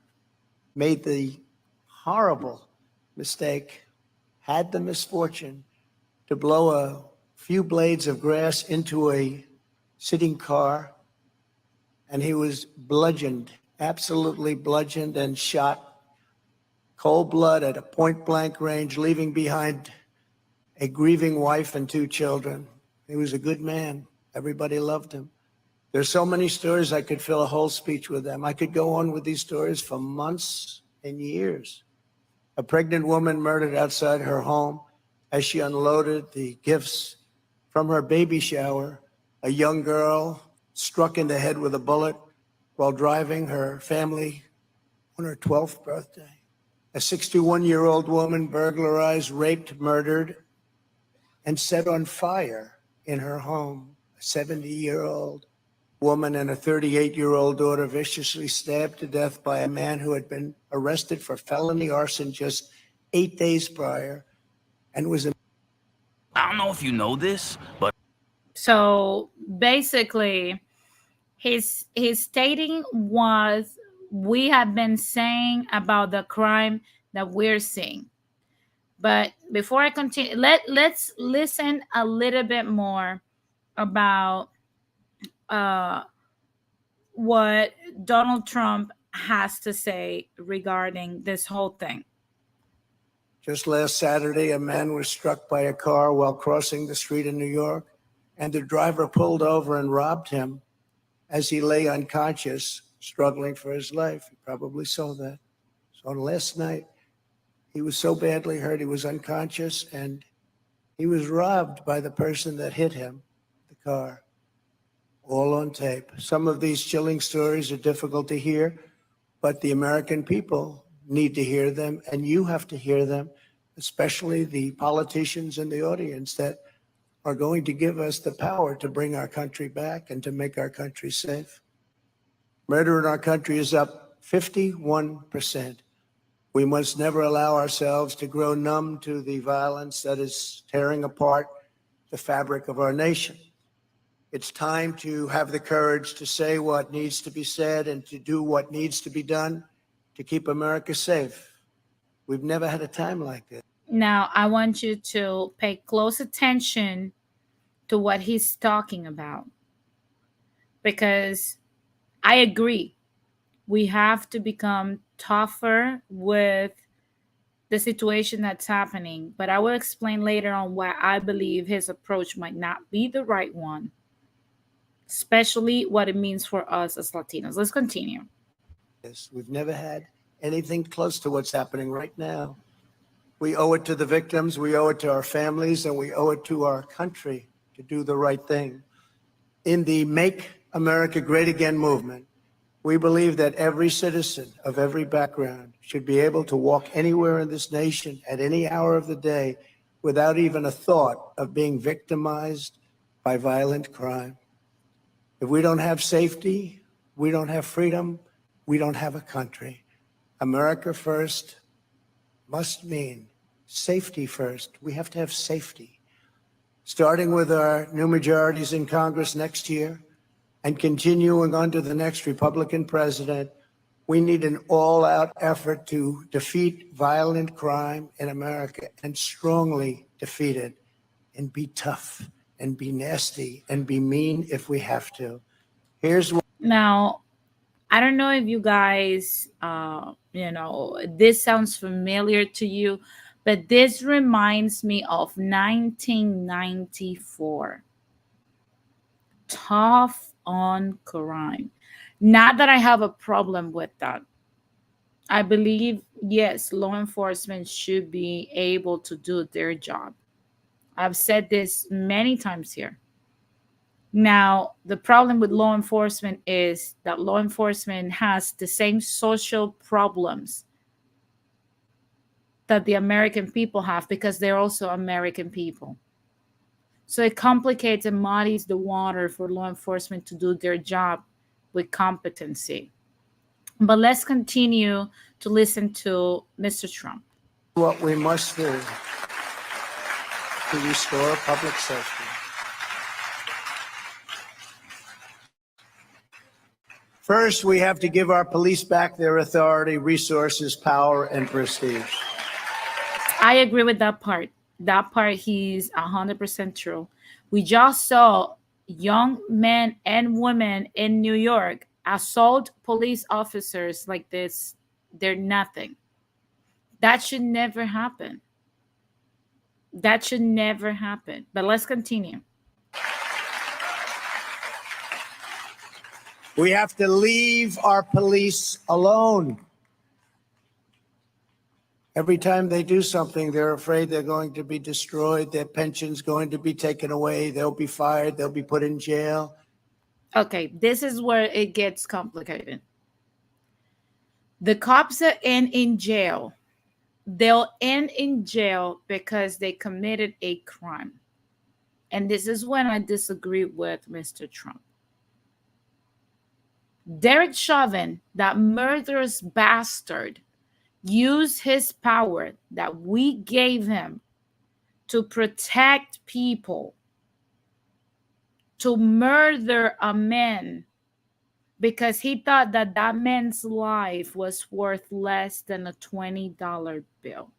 E: made the horrible mistake, had the misfortune to blow a few blades of grass into a sitting car, and he was bludgeoned, absolutely bludgeoned and shot cold blood at a point blank range, leaving behind a grieving wife and 2 children. He was a good man. Everybody loved him. There's so many stories, I could fill a whole speech with them. I could go on with these stories for months and years. A pregnant woman murdered outside her home as she unloaded the gifts from her baby shower. A young girl struck in the head with a bullet while driving her family on her 12th birthday. A 61-year-old woman burglarized, raped, murdered, and set on fire in her home. A 70-year-old woman and a 38-year-old daughter viciously stabbed to death by a man who had been arrested for felony arson just 8 days prior and was.
F: I don't know if you know this, but
A: So basically, he's stating what we have been saying about the crime that we're seeing. But before I continue, let's listen a little bit more about uh, what Donald Trump has to say regarding this whole thing.
E: Just last Saturday, a man was struck by a car while crossing the street in New York, and the driver pulled over and robbed him as he lay unconscious, struggling for his life. You probably saw that. So last night, he was so badly hurt, he was unconscious, and he was robbed by the person that hit him, the car, all on tape. Some of these chilling stories are difficult to hear, but the American people need to hear them, and you have to hear them, especially the politicians in the audience that are going to give us the power to bring our country back and to make our country safe. Murder in our country is up 51%. We must never allow ourselves to grow numb to the violence that is tearing apart the fabric of our nation. It's time to have the courage to say what needs to be said and to do what needs to be done to keep America safe. We've never had a time like this.
A: Now, I want you to pay close attention to what he's talking about, because I agree. We have to become tougher with the situation that's happening, but I will explain later on why I believe his approach might not be the right one, especially what it means for us as Latinos. Let's continue.
E: We've never had anything close to what's happening right now. We owe it to the victims, we owe it to our families, and we owe it to our country to do the right thing. In the Make America Great Again movement, we believe that every citizen of every background should be able to walk anywhere in this nation at any hour of the day without even a thought of being victimized by violent crime. If we don't have safety, we don't have freedom, we don't have a country. America first must mean safety first. We have to have safety. Starting with our new majorities in Congress next year and continuing under the next Republican president, we need an all-out effort to defeat violent crime in America and strongly defeat it, and be tough and be nasty and be mean if we have to. Here's what.
A: Now, I don't know if you guys, this sounds familiar to you, but this reminds me of 1994. Tough on crime. Not that I have a problem with that. I believe, yes, law enforcement should be able to do their job. I've said this many times here. Now, the problem with law enforcement is that law enforcement has the same social problems that the American people have, because they're also American people. So it complicates and muddies the water for law enforcement to do their job with competency. But let's continue to listen to Mr. Trump.
E: What we must do to restore public safety. First, we have to give our police back their authority, resources, power, and prestige.
A: I agree with that part. That part, he's 100% true. We just saw young men and women in New York assault police officers like this. They're nothing. That should never happen. That should never happen. But let's continue.
E: We have to leave our police alone. Every time they do something, they're afraid they're going to be destroyed, their pension's going to be taken away, they'll be fired, they'll be put in jail.
A: Okay, this is where it gets complicated. The cops are in jail. They'll end in jail because they committed a crime. And this is when I disagree with Mr. Trump. Derek Chauvin, that murderous bastard, used his power that we gave him to protect people, to murder a man because he thought that that man's life was worth less than a $20 bill.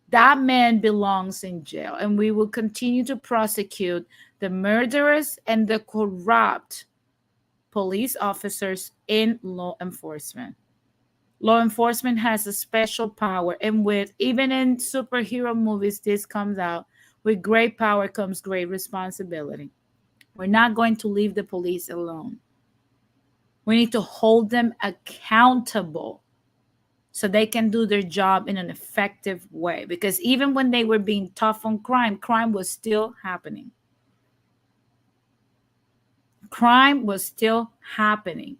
A: That man belongs in jail, and we will continue to prosecute the murderers and the corrupt police officers in law enforcement. Law enforcement has a special power, and with even in superhero movies, this comes out. With great power comes great responsibility. We're not going to leave the police alone. We need to hold them accountable so they can do their job in an effective way. Because even when they were being tough on crime, crime was still happening. Crime was still happening.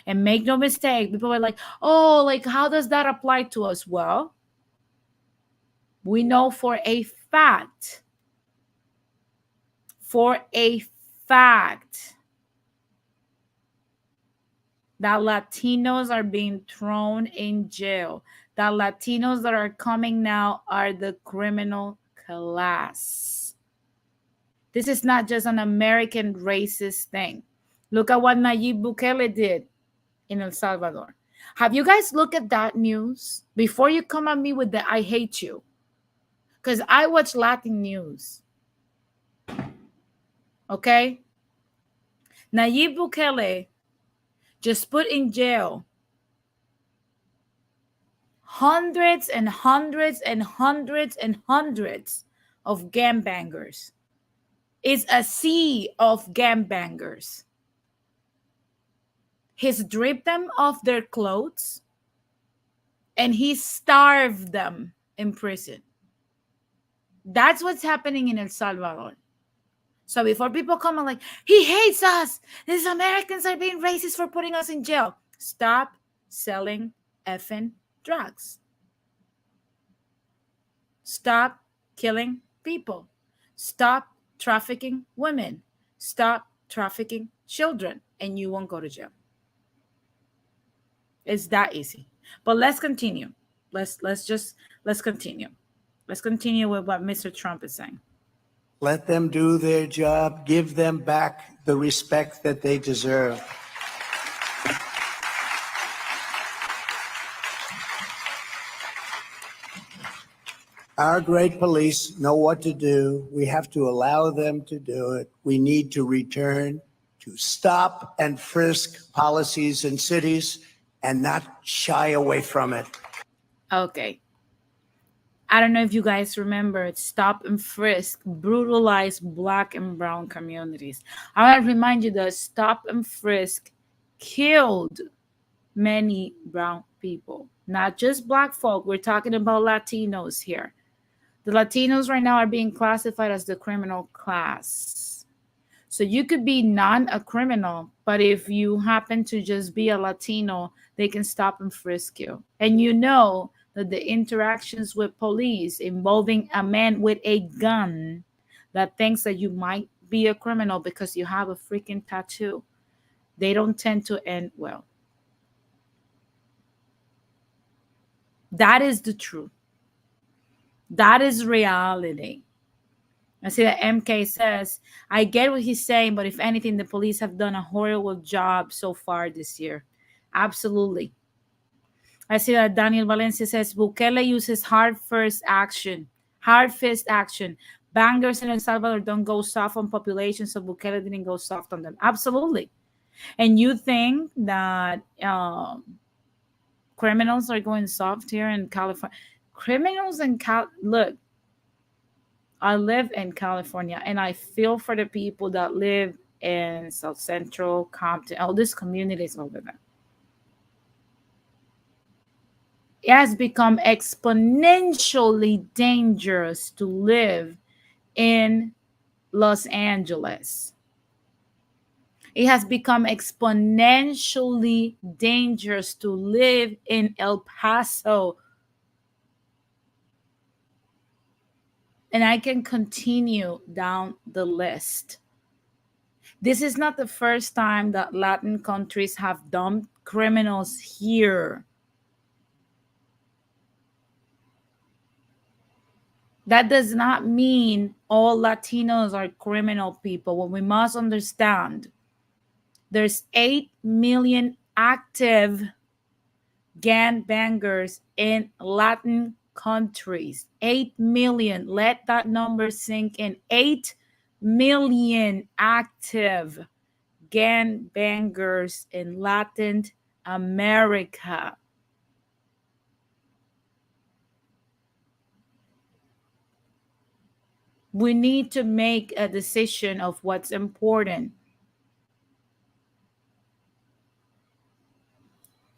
A: And make no mistake, people are like, oh, like, how does that apply to us? Well, we know for a fact, that Latinos are being thrown in jail. That Latinos that are coming now are the criminal class. This is not just an American racist thing. Look at what Nayib Bukele did in El Salvador. Have you guys looked at that news? Before you come at me with the I hate you. Because I watch Latin news. Okay? Nayib Bukele just put in jail hundreds and hundreds and hundreds and hundreds of gangbangers. It's a sea of gangbangers. He stripped them of their clothes and he starved them in prison. That's what's happening in El Salvador. So before people come and like, he hates us. These Americans are being racist for putting us in jail. Stop selling effing drugs. Stop killing people. Stop trafficking women. Stop trafficking children, and you won't go to jail. It's that easy. But let's continue. Let's continue. Let's continue with what Mr. Trump is saying.
E: Let them do their job. Give them back the respect that they deserve. Our great police know what to do. We have to allow them to do it. We need to return to stop and frisk policies in cities and not shy away from it.
A: Okay. I don't know if you guys remember, stop and frisk brutalized Black and brown communities. I want to remind you that stop and frisk killed many brown people, not just Black folk. We're talking about Latinos here. The Latinos right now are being classified as the criminal class. So you could be not a criminal, but if you happen to just be a Latino, they can stop and frisk you. And you know that the interactions with police involving a man with a gun that thinks that you might be a criminal because you have a freaking tattoo, they don't tend to end well. That is the truth. That is reality. I see that MK says, I get what he's saying, but if anything, the police have done a horrible job so far this year. Absolutely. I see that Daniel Valencia says, Bukele uses hard fist action. Bangers in El Salvador don't go soft on population, so Bukele didn't go soft on them. Absolutely. And you think that criminals are going soft here in California. Criminals in look, I live in California, and I feel for the people that live in South Central, Compton, all these communities over there. It has become exponentially dangerous to live in Los Angeles. It has become exponentially dangerous to live in El Paso. And I can continue down the list. This is not the first time that Latin countries have dumped criminals here. That does not mean all Latinos are criminal people. What we must understand, there's 8 million active gangbangers in Latin countries. 8 million. Let that number sink in. 8 million active gangbangers in Latin America. We need to make a decision of what's important.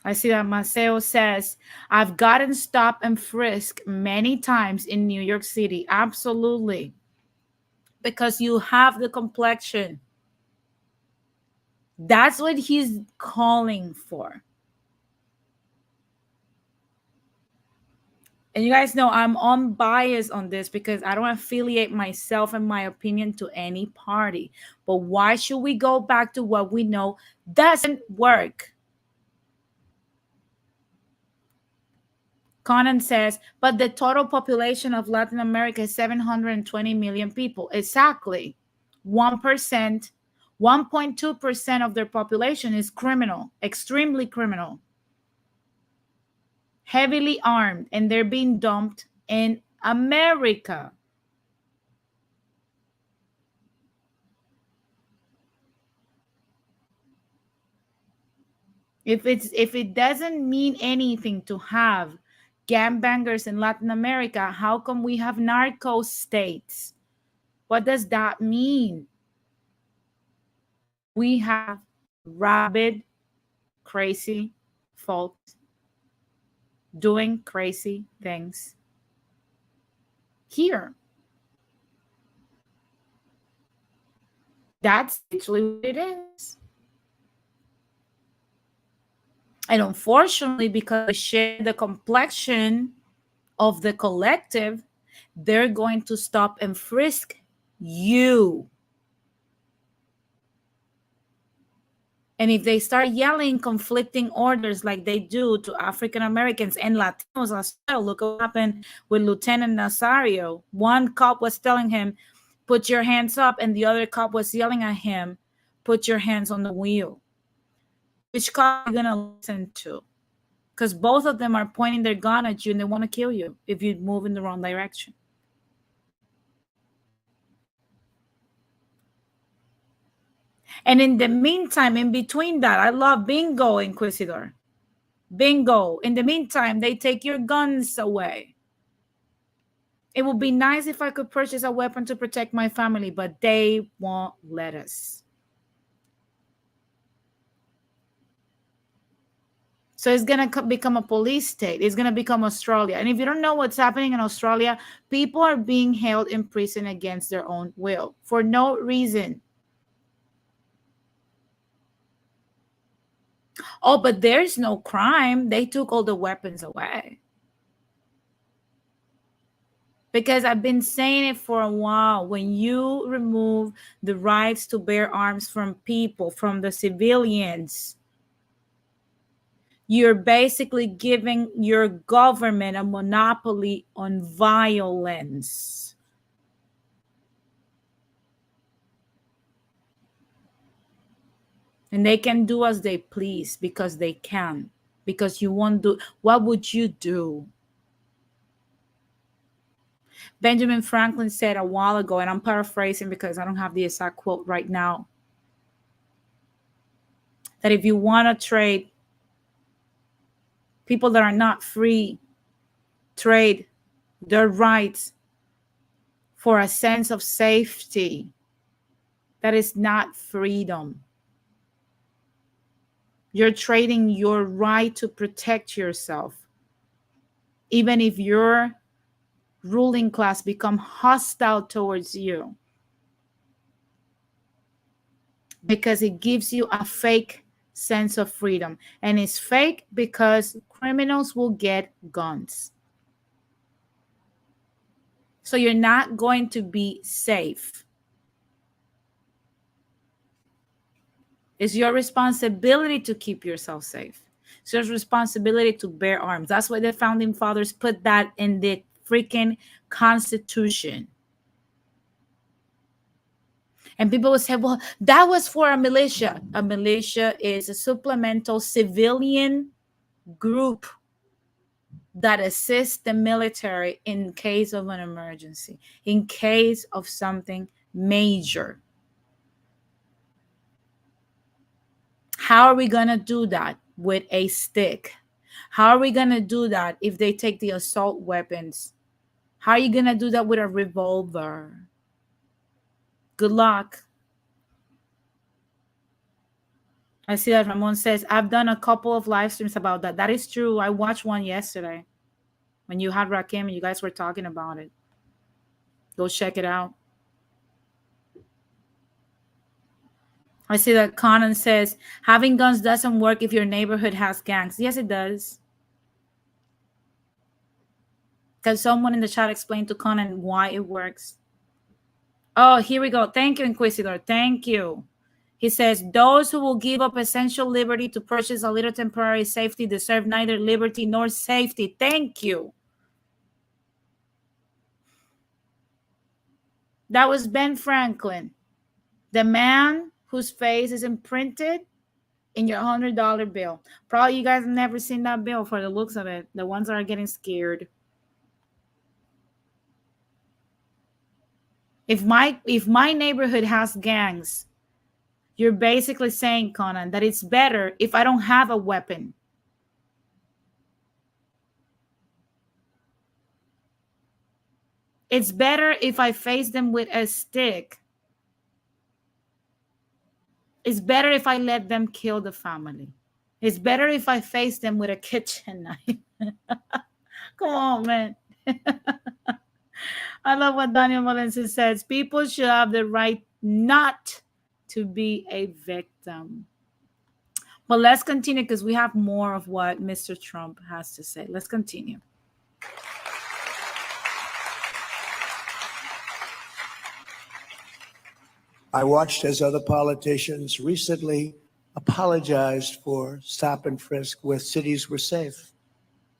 A: I see that Maceo says, I've gotten stop and frisk many times in New York City. Absolutely. Because you have the complexion. That's what he's calling for. And you guys know I'm unbiased on this because I don't affiliate myself and my opinion to any party. But why should we go back to what we know doesn't work? Conan says, but the total population of Latin America is 720 million people. Exactly. 1%, 1.2% of their population is criminal, extremely criminal, heavily armed, and they're being dumped in America. If it doesn't mean anything to have gangbangers in Latin America, how come we have narco states? What does that mean? We have rabid, crazy folks doing crazy things here. That's literally what it is. And unfortunately, because we share the complexion of the collective, they're going to stop and frisk you. And if they start yelling conflicting orders like they do to African Americans and Latinos as well, look what happened with Lieutenant Nazario. One cop was telling him, put your hands up, and the other cop was yelling at him, put your hands on the wheel. Which cop are you going to listen to? Because both of them are pointing their gun at you and they want to kill you if you move in the wrong direction. And in the meantime, in between that, I love bingo, Inquisitor. Bingo. In the meantime, they take your guns away. It would be nice if I could purchase a weapon to protect my family, but they won't let us. So it's going to become a police state. It's going to become Australia. And if you don't know what's happening in Australia, people are being held in prison against their own will for no reason. Oh, but there's no crime. They took all the weapons away. Because I've been saying it for a while. When you remove the rights to bear arms from people, from the civilians, you're basically giving your government a monopoly on violence. And they can do as they please because they can. Because you won't do. What would you do? Benjamin Franklin said a while ago, and I'm paraphrasing because I don't have the exact quote right now, that if you want to trade people that are not free trade their rights for a sense of safety. That is not freedom. You're trading your right to protect yourself, even if your ruling class become hostile towards you, because it gives you a fake sense of freedom. And it's fake because criminals will get guns. So you're not going to be safe. It's your responsibility to keep yourself safe. It's your responsibility to bear arms. That's why the founding fathers put that in the freaking Constitution. And people will say, well, that was for a militia. A militia is a supplemental civilian group that assists the military in case of an emergency, in case of something major. How are we going to do that? With a stick. How are we going to do that if they take the assault weapons? How are you going to do that with a revolver? Good luck. I see that Ramon says, I've done a couple of live streams about that. That is true. I watched one yesterday when you had Rakim and you guys were talking about it. Go check it out. I see that Conan says, having guns doesn't work if your neighborhood has gangs. Yes, it does. Because someone in the chat explained to Conan why it works. Oh, here we go. Thank you, Inquisitor. Thank you. He says, those who will give up essential liberty to purchase a little temporary safety deserve neither liberty nor safety. Thank you. That was Ben Franklin, the man whose face is imprinted in your $100 bill. Probably you guys have never seen that bill for the looks of it. The ones that are getting scared. If my neighborhood has gangs, you're basically saying, Conan, that it's better if I don't have a weapon. It's better if I face them with a stick. It's better if I let them kill the family. It's better if I face them with a kitchen knife. Come on, man. I love what Daniel Valencia says. People should have the right not to be a victim. But let's continue because we have more of what Mr. Trump has to say. Let's continue.
E: I watched as other politicians recently apologized for stop and frisk where cities were safe.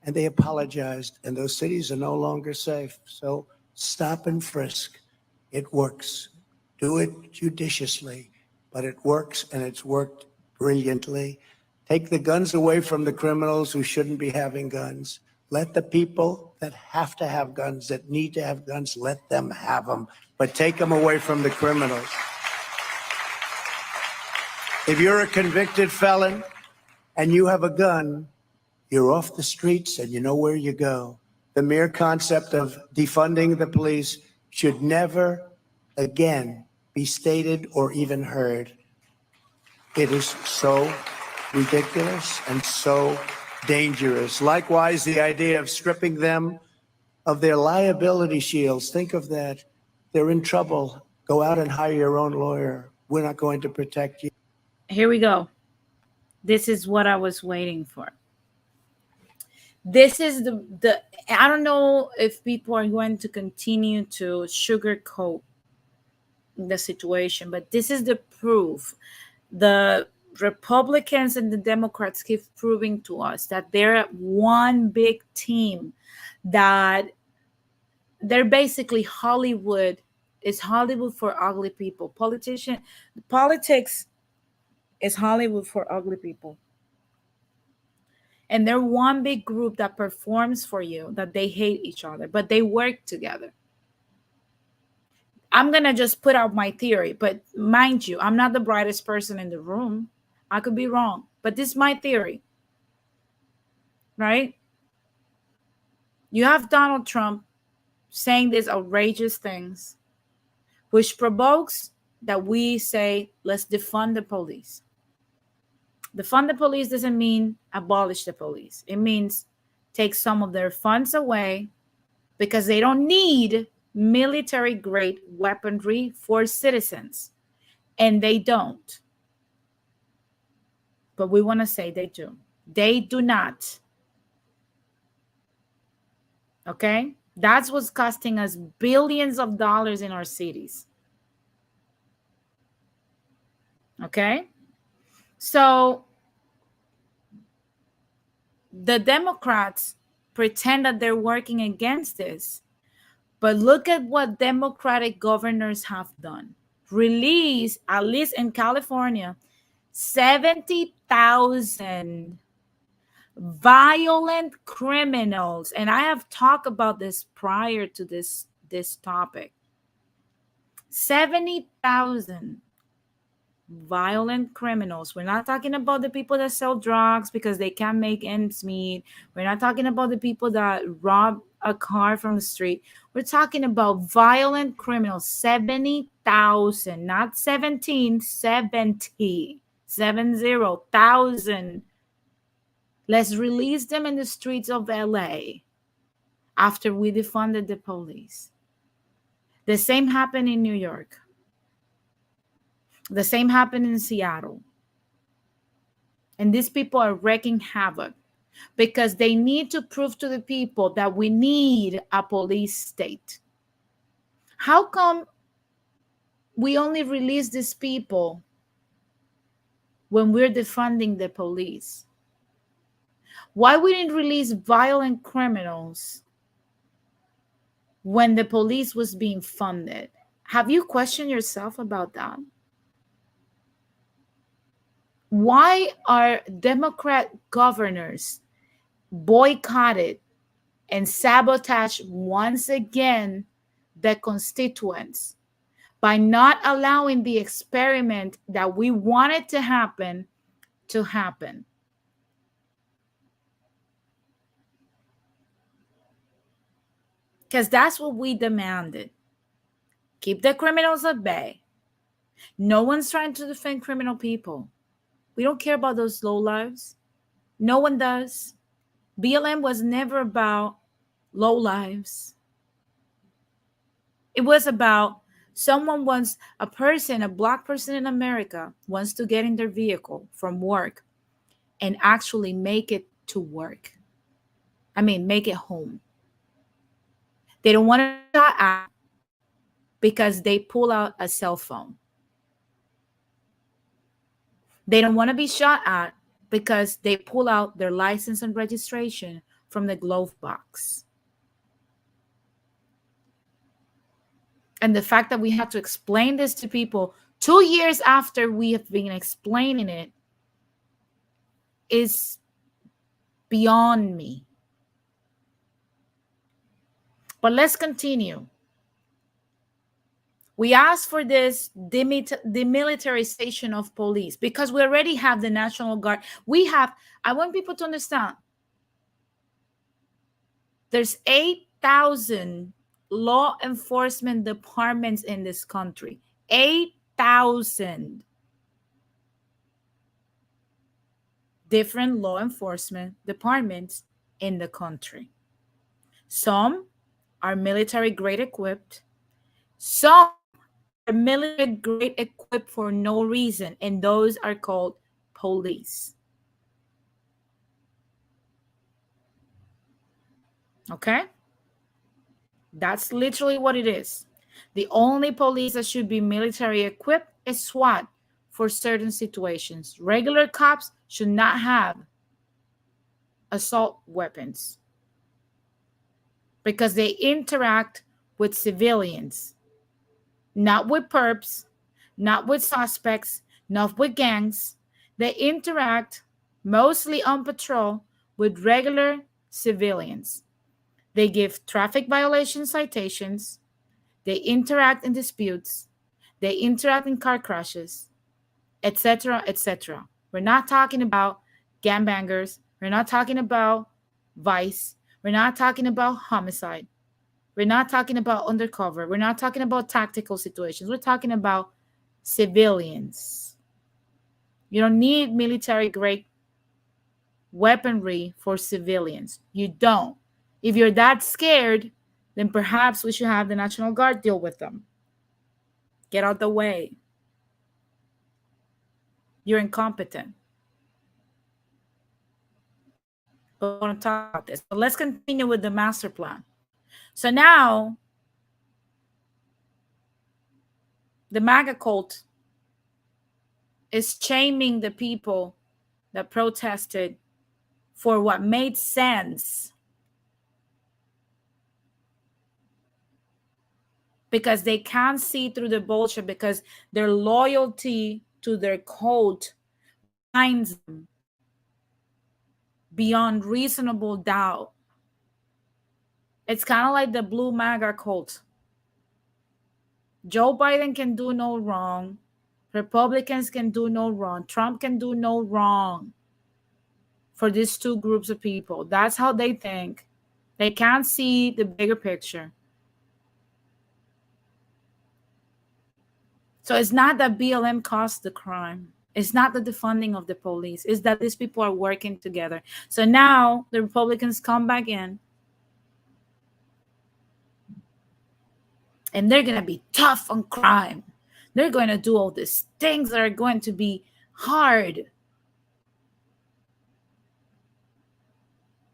E: And they apologized, and those cities are no longer safe. So stop and frisk. It works. Do it judiciously, but it works, and it's worked brilliantly. Take the guns away from the criminals who shouldn't be having guns. Let the people that have to have guns, that need to have guns, let them have them, but take them away from the criminals. If you're a convicted felon and you have a gun, you're off the streets and you know where you go. The mere concept of defunding the police should never again be stated or even heard. It is so ridiculous and so dangerous. Likewise, the idea of stripping them of their liability shields. Think of that. They're in trouble. Go out and hire your own lawyer. We're not going to protect you.
A: Here we go. This is what I was waiting for. This is the I don't know if people are going to continue to sugarcoat the situation, but this is the proof. The Republicans and the Democrats keep proving to us that they're one big team, that they're basically Hollywood. It's Hollywood for ugly people. Politics is Hollywood for ugly people. And they're one big group that performs for you, that they hate each other, but they work together. I'm going to just put out my theory, but mind you, I'm not the brightest person in the room. I could be wrong, but this is my theory. right? You have Donald Trump saying these outrageous things, which provokes that we say, let's defund the police. Defund the police doesn't mean abolish the police. It means take some of their funds away because they don't need military grade weaponry for citizens. And they don't. But we want to say they do. They do not. Okay? That's what's costing us billions of dollars in our cities. Okay? So the Democrats pretend that they're working against this. But look at what Democratic governors have done. Release, at least in California, 70,000 violent criminals. And I have talked about this prior to this topic. 70,000 violent criminals. We're not talking about the people that sell drugs because they can't make ends meet. We're not talking about the people that rob a car from the street. We're talking about violent criminals. 70,000, not 17, 70,000. Let's release them in the streets of LA after we defunded the police. The same happened in New York. The same happened in Seattle. And these people are wreaking havoc because they need to prove to the people that we need a police state. How come we only release these people when we're defunding the police? Why we didn't release violent criminals when the police was being funded? Have you questioned yourself about that? Why are Democrat governors boycotted and sabotaged once again the constituents by not allowing the experiment that we wanted to happen to happen? Because that's what we demanded. Keep the criminals at bay. No one's trying to defend criminal people. We don't care about those lowlives. No one does. BLM was never about lowlives. It was about someone wants, a person, a Black person in America wants to get in their vehicle from work and actually make it to work. Make it home. They don't want to shot at because they pull out a cell phone. They don't want to be shot at because they pull out their license and registration from the glove box. And the fact that we have to explain this to people 2 years after we have been explaining it is beyond me. But let's continue. We asked for this demilitarization of police because we already have the National Guard. I want people to understand, there's 8,000 law enforcement departments in this country. 8,000 different law enforcement departments in the country. Some are military grade equipped. Some are military grade equipped for no reason, and those are called police. Okay? That's literally what it is. The only police that should be military equipped is SWAT for certain situations. Regular cops should not have assault weapons because they interact with civilians, not with perps, not with suspects, not with gangs. They interact mostly on patrol with regular civilians. They give traffic violation citations. They interact in disputes. They interact in car crashes, etc., etc. We're not talking about gangbangers. We're not talking about vice. We're not talking about homicide. We're not talking about undercover. We're not talking about tactical situations. We're talking about civilians. You don't need military grade weaponry for civilians. You don't. If you're that scared, then perhaps we should have the National Guard deal with them. Get out the way. You're incompetent. But I want to talk about this. So let's continue with the master plan. So now, the MAGA cult is shaming the people that protested for what made sense, because they can't see through the bullshit, because their loyalty to their cult binds them beyond reasonable doubt. It's kind of like the blue MAGA cult. Joe Biden can do no wrong. Republicans can do no wrong. Trump can do no wrong for these two groups of people. That's how they think. They can't see the bigger picture. So it's not that BLM caused the crime. It's not the defunding of the police. It's that these people are working together. So now the Republicans come back in, and they're going to be tough on crime. They're going to do all these things that are going to be hard.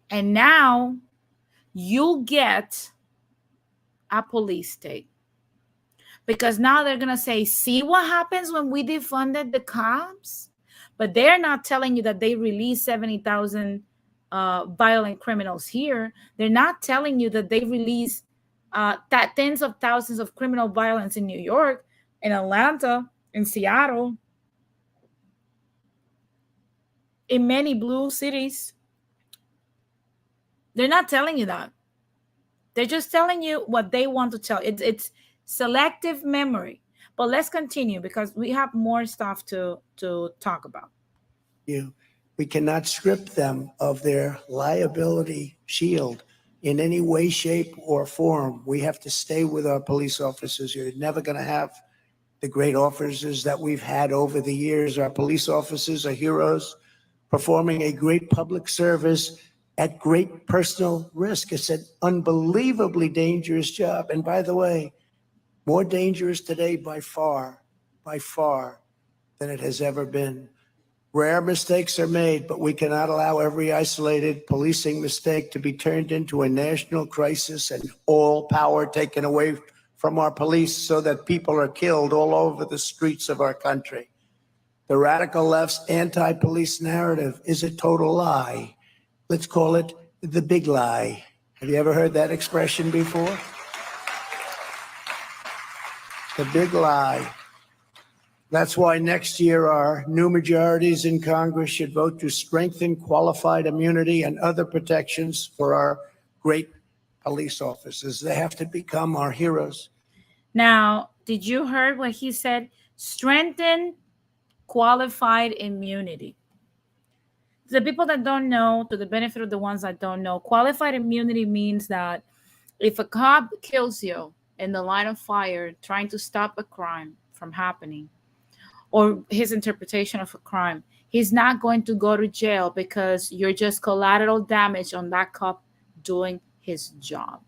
A: And now you get a police state. Because now they're going to say, see what happens when we defunded the cops? But they're not telling you that they released 70,000 violent criminals here. They're not telling you that they released tens of thousands of criminal violence in New York, in Atlanta, in Seattle, in many blue cities. They're not telling you that. They're just telling you what they want to tell. It's selective memory. But let's continue, because we have more stuff to talk about.
E: We cannot strip them of their liability shield in any way, shape, or form. We have to stay with our police officers. You're never going to have the great officers that we've had over the years. Our police officers are heroes, performing a great public service at great personal risk. It's an unbelievably dangerous job. And by the way, more dangerous today by far, than it has ever been. Rare mistakes are made, but we cannot allow every isolated policing mistake to be turned into a national crisis and all power taken away from our police so that people are killed all over the streets of our country. The radical left's anti-police narrative is a total lie. Let's call it the big lie. Have you ever heard that expression before? The big lie. That's why next year our new majorities in Congress should vote to strengthen qualified immunity and other protections for our great police officers. They have to become our heroes.
A: Now, did you hear what he said? Strengthen qualified immunity. The people that don't know, to the benefit of the ones that don't know, qualified immunity means that if a cop kills you in the line of fire trying to stop a crime from happening, or his interpretation of a crime, he's not going to go to jail because you're just collateral damage on that cop doing his job.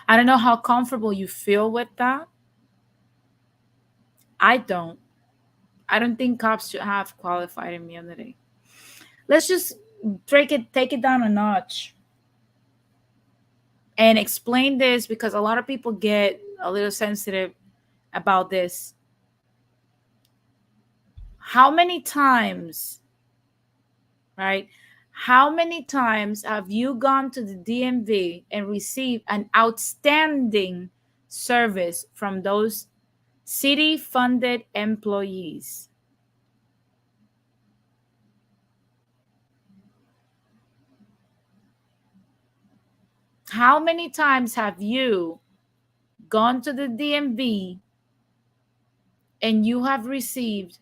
A: I don't know how comfortable you feel with that. I don't think cops should have qualified immunity. Let's just take it down a notch and explain this, because a lot of people get a little sensitive about this. How many times, right? How many times have you gone to the DMV and received an outstanding service from those city-funded employees? How many times have you gone to the DMV and you have received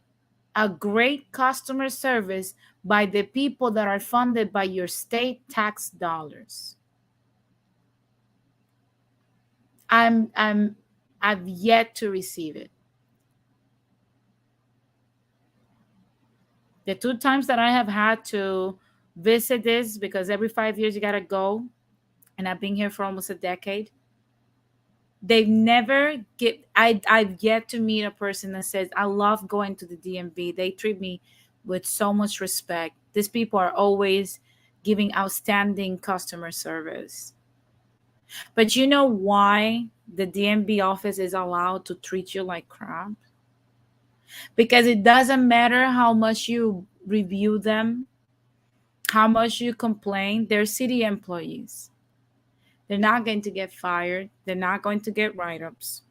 A: a great customer service by the people that are funded by your state tax dollars. I've yet to receive it. The 2 times that I have had to visit this, because every 5 years you gotta go, and I've been here for almost a decade. They've never get. I've yet to meet a person that says I love going to the DMV. They treat me with so much respect. These people are always giving outstanding customer service. But you know why the DMV office is allowed to treat you like crap? Because it doesn't matter how much you review them, how much you complain, they're city employees. They're not going to get fired. They're not going to get write-ups.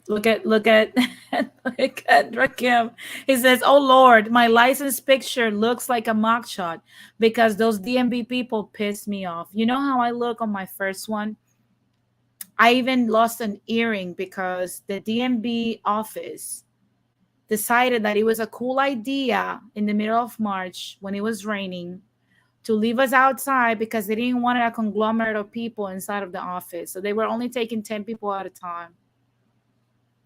A: Look at look at Rakim. He says, "Oh Lord, my license picture looks like a mugshot because those DMV people pissed me off. You know how I look on my first one? I even lost an earring because the DMV office decided that it was a cool idea in the middle of March when it was raining to leave us outside because they didn't want a conglomerate of people inside of the office. So they were only taking 10 people at a time.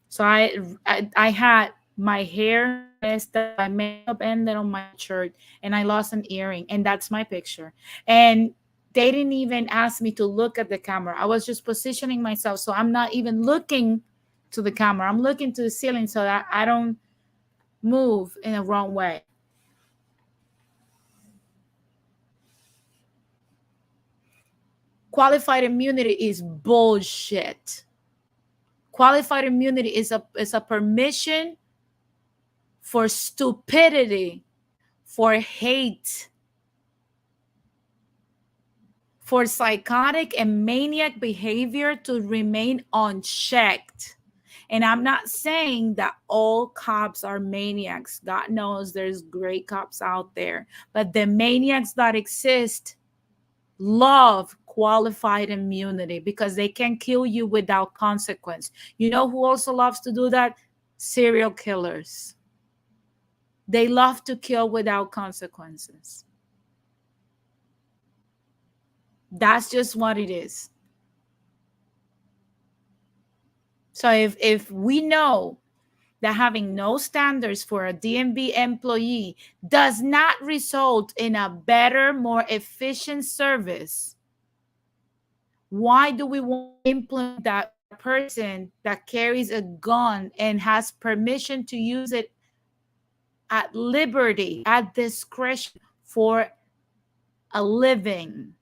A: So I had my hair messed up, my makeup ended on my shirt, and I lost an earring. And that's my picture. And they didn't even ask me to look at the camera. I was just positioning myself. So I'm not even looking to the camera. I'm looking to the ceiling so that I don't move in the wrong way. Qualified immunity is bullshit. Qualified immunity is a permission for stupidity, for hate, for psychotic and maniac behavior to remain unchecked. And I'm not saying that all cops are maniacs. God knows there's great cops out there. But the maniacs that exist love qualified immunity because they can kill you without consequence. You know who also loves to do that? Serial killers. They love to kill without consequences. That's just what it is. So if we know that having no standards for a DMV employee does not result in a better, more efficient service, why do we want to implement that person that carries a gun and has permission to use it at liberty, at discretion for a living?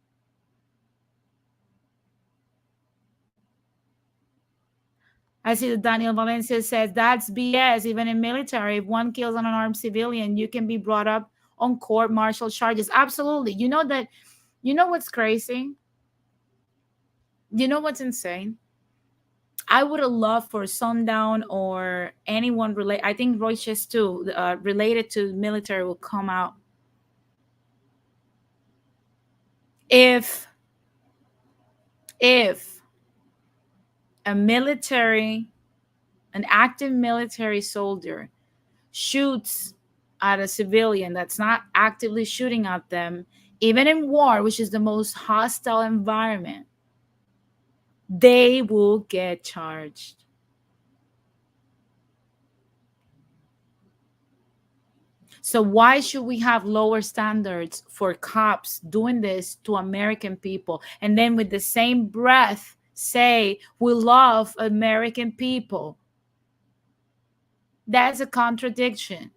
A: I see that Daniel Valencia says that's BS. Even in military, if one kills an unarmed civilian, you can be brought up on court-martial charges. Absolutely. You know that. You know what's crazy? You know what's insane? I would have loved for Sundown or anyone related. I think Royces too, related to military, will come out. If a military, an active military soldier shoots at a civilian that's not actively shooting at them, even in war, which is the most hostile environment, they will get charged. So why should we have lower standards for cops doing this to American people and then with the same breath say we love American people? That's a contradiction.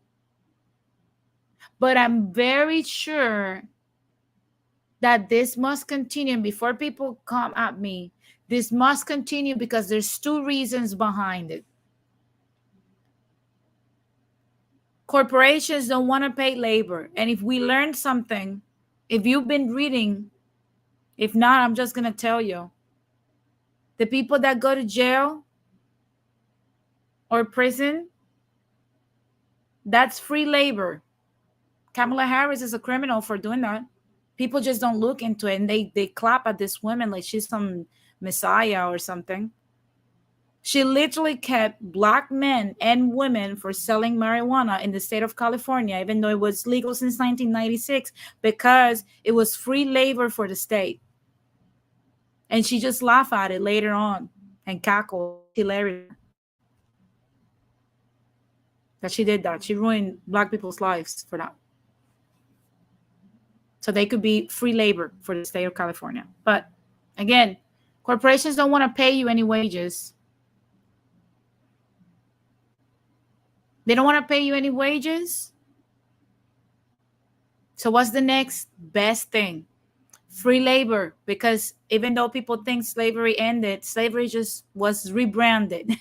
A: But I'm very sure that this must continue. And before people come at me, this must continue because there's two reasons behind it. Corporations don't want to pay labor. And if we learn something, if you've been reading, if not, I'm just going to tell you. The people that go to jail or prison, that's free labor. Kamala Harris is a criminal for doing that. People just don't look into it, and they clap at this woman like she's some messiah or something. She literally kept black men and women for selling marijuana in the state of California, even though it was legal since 1996, because it was free labor for the state. And she just laughed at it later on and cackled. Hilarious that she did that. She ruined black people's lives for that. So they could be free labor for the state of California. But again, corporations don't want to pay you any wages. They don't want to pay you any wages. So what's the next best thing? Free labor. Because even though people think slavery ended, slavery just was rebranded.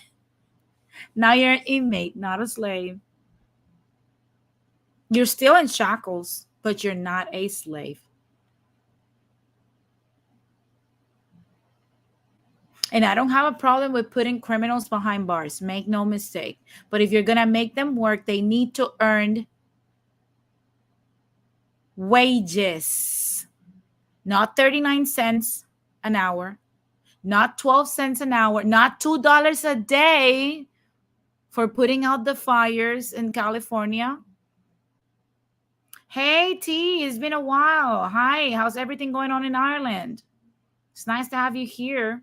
A: Now you're an inmate, not a slave. You're still in shackles, but you're not a slave. And I don't have a problem with putting criminals behind bars. Make no mistake. But if you're going to make them work, they need to earn wages. Not 39 cents an hour. Not 12 cents an hour. Not $2 a day for putting out the fires in California. Hey, T, it's been a while. Hi, how's everything going on in Ireland? It's nice to have you here.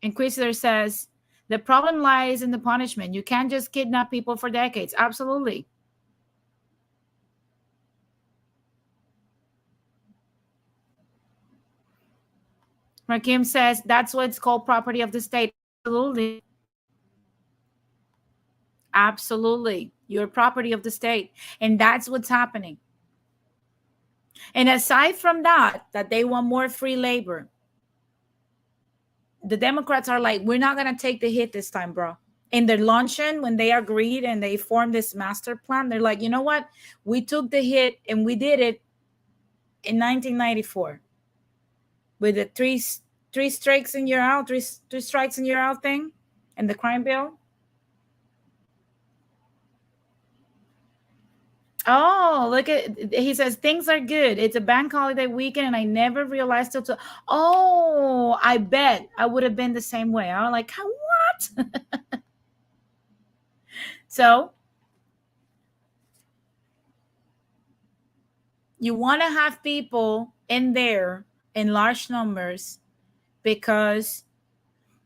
A: Inquisitor says, the problem lies in the punishment. You can't just kidnap people for decades. Absolutely. Rakim says, that's what's called property of the state. Absolutely. Absolutely. You're property of the state. And that's what's happening. And aside from that they want more free labor, the Democrats are like, we're not going to take the hit this time, bro. In their luncheon, when they agreed and they formed this master plan, they're like, you know what? We took the hit and we did it in 1994 with the three strikes and you're out, three strikes and you're out thing and the crime bill. Oh, look at, he says, things are good. It's a bank holiday weekend and I never realized till oh, I bet I would have been the same way. I was like, what? So you want to have people in there in large numbers because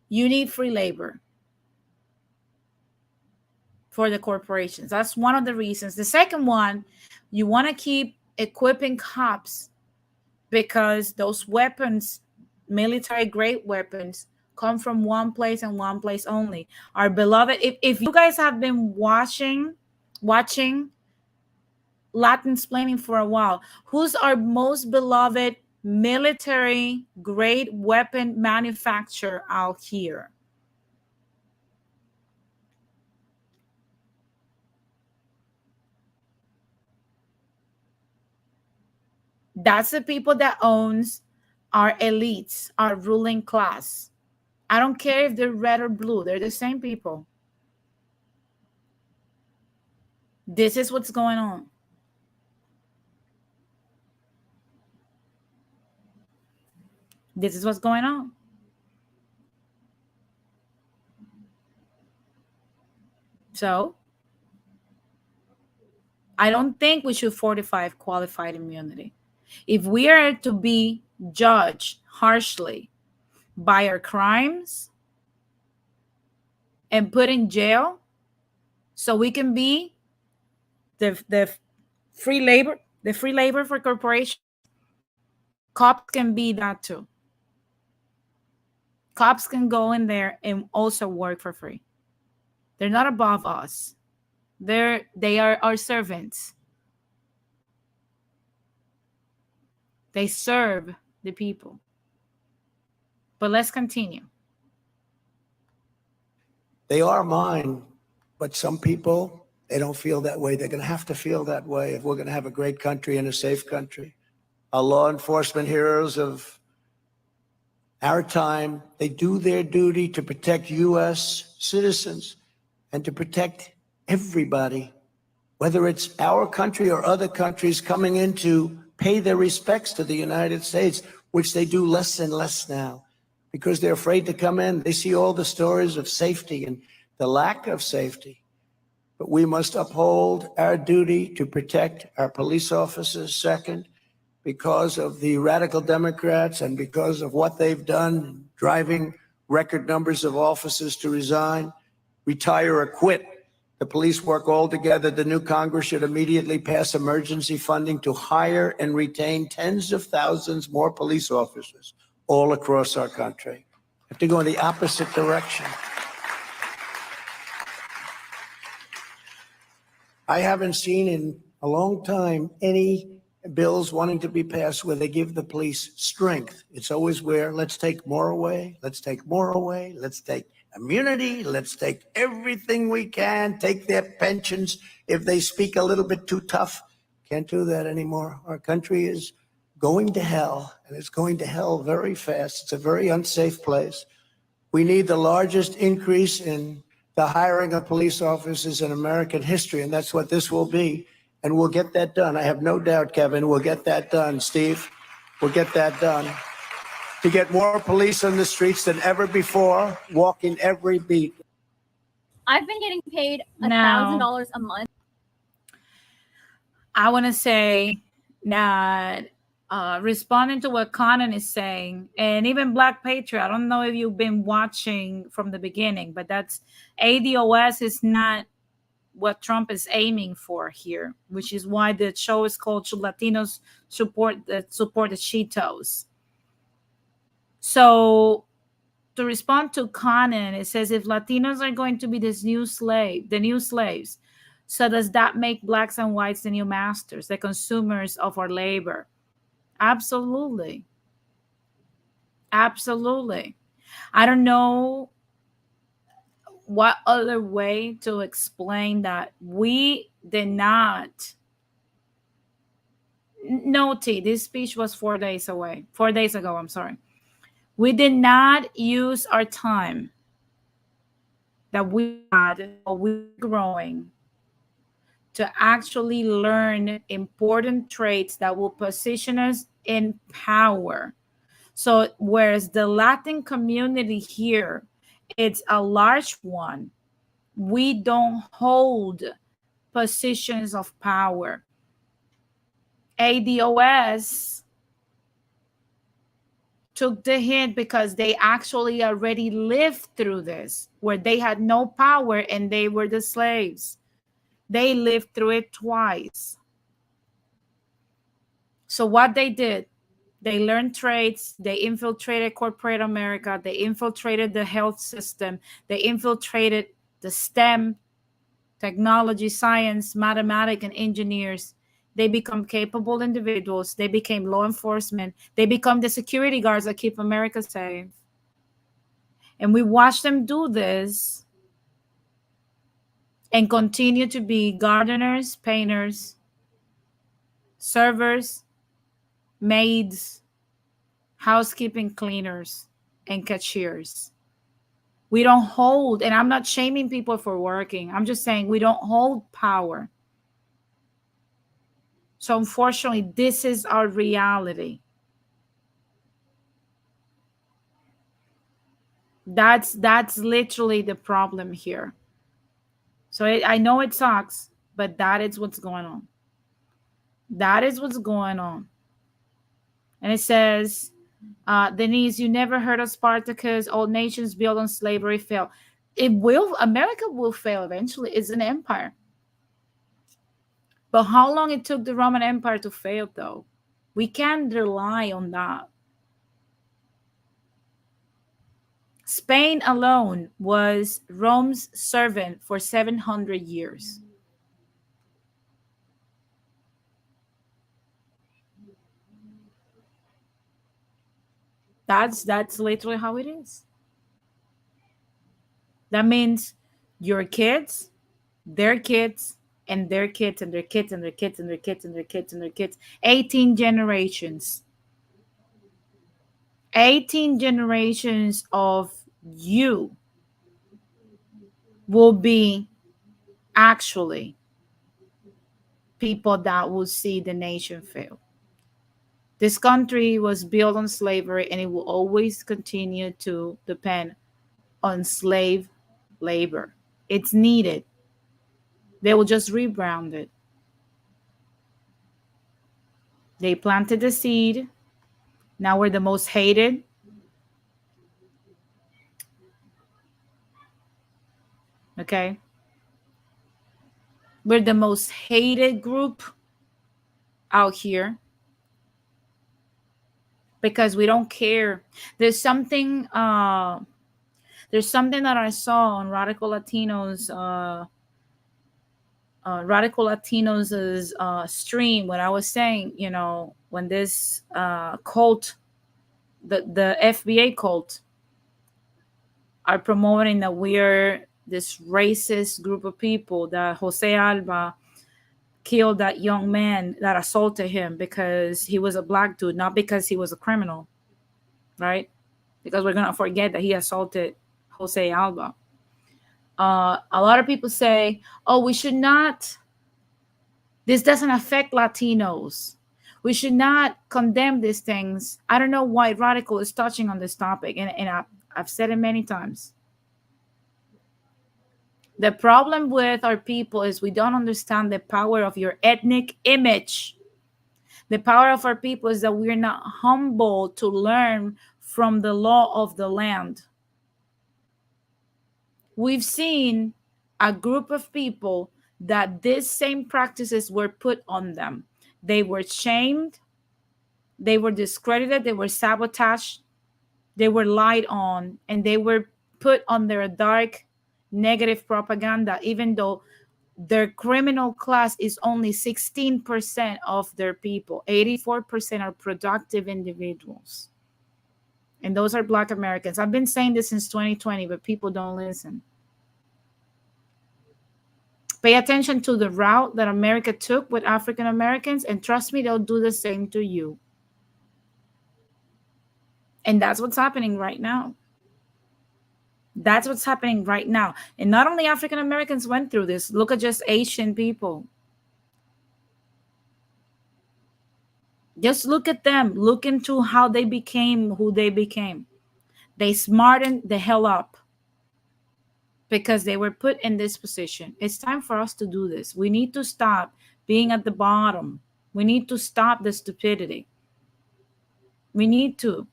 A: you need free labor for the corporations. That's one of the reasons. The second one, you want to keep equipping cops because those weapons, military grade weapons, come from one place and one place only. Our beloved, if you guys have been watching Latinsplaining for a while, who's our most beloved military grade weapon manufacturer out here? That's the people that owns our elites, our ruling class. I don't care if they're red or blue. They're the same people. This is what's going on. This is what's going on. So I don't think we should fortify qualified immunity. If we are to be judged harshly by our crimes and put in jail so we can be the free labor for corporations, cops can be that too. Cops can go in there and also work for free. They're not above us. They are our servants. They serve the people. But let's continue.
E: They are mine, but some people, they don't feel that way. They're going to have to feel that way if we're going to have a great country and a safe country. Our law enforcement heroes of our time, they do their duty to protect U.S. citizens and to protect everybody, whether it's our country or other countries coming in to pay their respects to the United States, which they do less and less now because they're afraid to come in. They see all the stories of safety and the lack of safety. But we must uphold our duty to protect our police officers. Second, because of the radical Democrats and because of what they've done, driving record numbers of officers to resign, retire, or quit. The police work all together. The new Congress should immediately pass emergency funding to hire and retain tens of thousands more police officers all across our country. Have to go in the opposite direction. I haven't seen in a long time any bills wanting to be passed where they give the police strength. It's always where let's take more away, let's take more away, let's take immunity, let's take everything we can, take their pensions if they speak a little bit too tough. Can't do that anymore. Our country is going to hell, and it's going to hell very fast. It's a very unsafe place. We need the largest increase in the hiring of police officers in American history, and that's what this will be. And we'll get that done. I have no doubt, Kevin, we'll get that done. Steve, we'll get that done. To get more police on the streets than ever before, walking every beat.
G: I've been getting paid
A: Now-
G: $1,000 a month.
A: I want to say that responding to what Conan is saying, and even Black Patriot, I don't know if you've been watching from the beginning, but that's ADOS is not what Trump is aiming for here, which is why the show is called Latinos Support the Cheetos. So to respond to Conan, it says if Latinos are going to be the new slaves, so does that make blacks and whites the new masters, the consumers of our labor? Absolutely. Absolutely. I don't know what other way to explain that. We did not. No, T, this speech was 4 days away. 4 days ago, I'm sorry. We did not use our time that we had while we were growing to actually learn important traits that will position us in power. So whereas the Latin community here, it's a large one, we don't hold positions of power. ADOS took the hint because they actually already lived through this, where they had no power and they were the slaves. They lived through it twice. So what they did, they learned trades, they infiltrated corporate America, they infiltrated the health system, they infiltrated the STEM, technology, science, mathematics, and engineers. They become capable individuals. They became law enforcement. They become the security guards that keep America safe. And we watch them do this and continue to be gardeners, painters, servers, maids, housekeeping cleaners, and cashiers. We don't hold, and I'm not shaming people for working. I'm just saying we don't hold power. So unfortunately, this is our reality. That's literally the problem here. So I know it sucks, but that is what's going on. That is what's going on. And it says, Denise, you never heard of Spartacus. All nations built on slavery fail. America will fail eventually. It's an empire. But how long it took the Roman Empire to fail, though? We can't rely on that. Spain alone was Rome's servant for 700 years. That's literally how it is. That means your kids, their kids, and their kids, and their kids, and their kids, and their kids, and their kids, and their kids. 18 generations. 18 generations of you will be actually people that will see the nation fail. This country was built on slavery, and it will always continue to depend on slave labor. It's needed. They will just rebrand it. They planted the seed. Now we're the most hated. Okay. We're the most hated group out here because we don't care. There's something that I saw on Radical Latinos' stream when I was saying, when this cult, the FBA cult, are promoting that we're this racist group of people, that Jose Alba killed that young man that assaulted him because he was a black dude, not because he was a criminal, right? Because we're going to forget that he assaulted Jose Alba. A lot of people say, oh, we should not, this doesn't affect Latinos. We should not condemn these things. I don't know why Radical is touching on this topic, and I've said it many times. The problem with our people is we don't understand the power of your ethnic image. The power of our people is that we're not humble to learn from the law of the land. We've seen a group of people that these same practices were put on them. They were shamed, they were discredited, they were sabotaged, they were lied on, and they were put on their dark, negative propaganda, even though their criminal class is only 16% of their people. 84% are productive individuals. And those are Black Americans. I've been saying this since 2020, but people don't listen. Pay attention to the route that America took with African Americans, and trust me, they'll do the same to you. And that's what's happening right now. That's what's happening right now. And not only African Americans went through this. Look at just Asian people. Just look at them. Look into how they became who they became. They smartened the hell up because they were put in this position. It's time for us to do this. We need to stop being at the bottom. We need to stop the stupidity. We need to.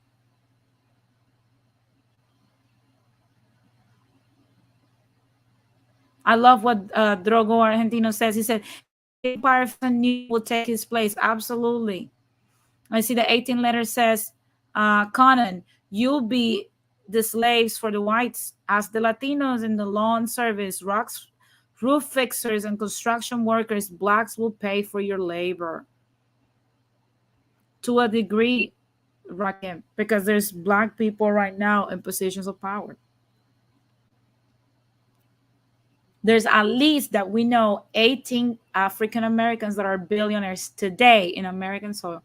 A: I love what Drogo Argentino says. He said, empire will take his place. Absolutely. I see the 18 letter says, Conan, you'll be the slaves for the whites. As the Latinos in the lawn service, roof fixers, and construction workers, Blacks will pay for your labor. To a degree, Rakim, because there's Black people right now in positions of power. There's at least that we know 18 African Americans that are billionaires today in American soil.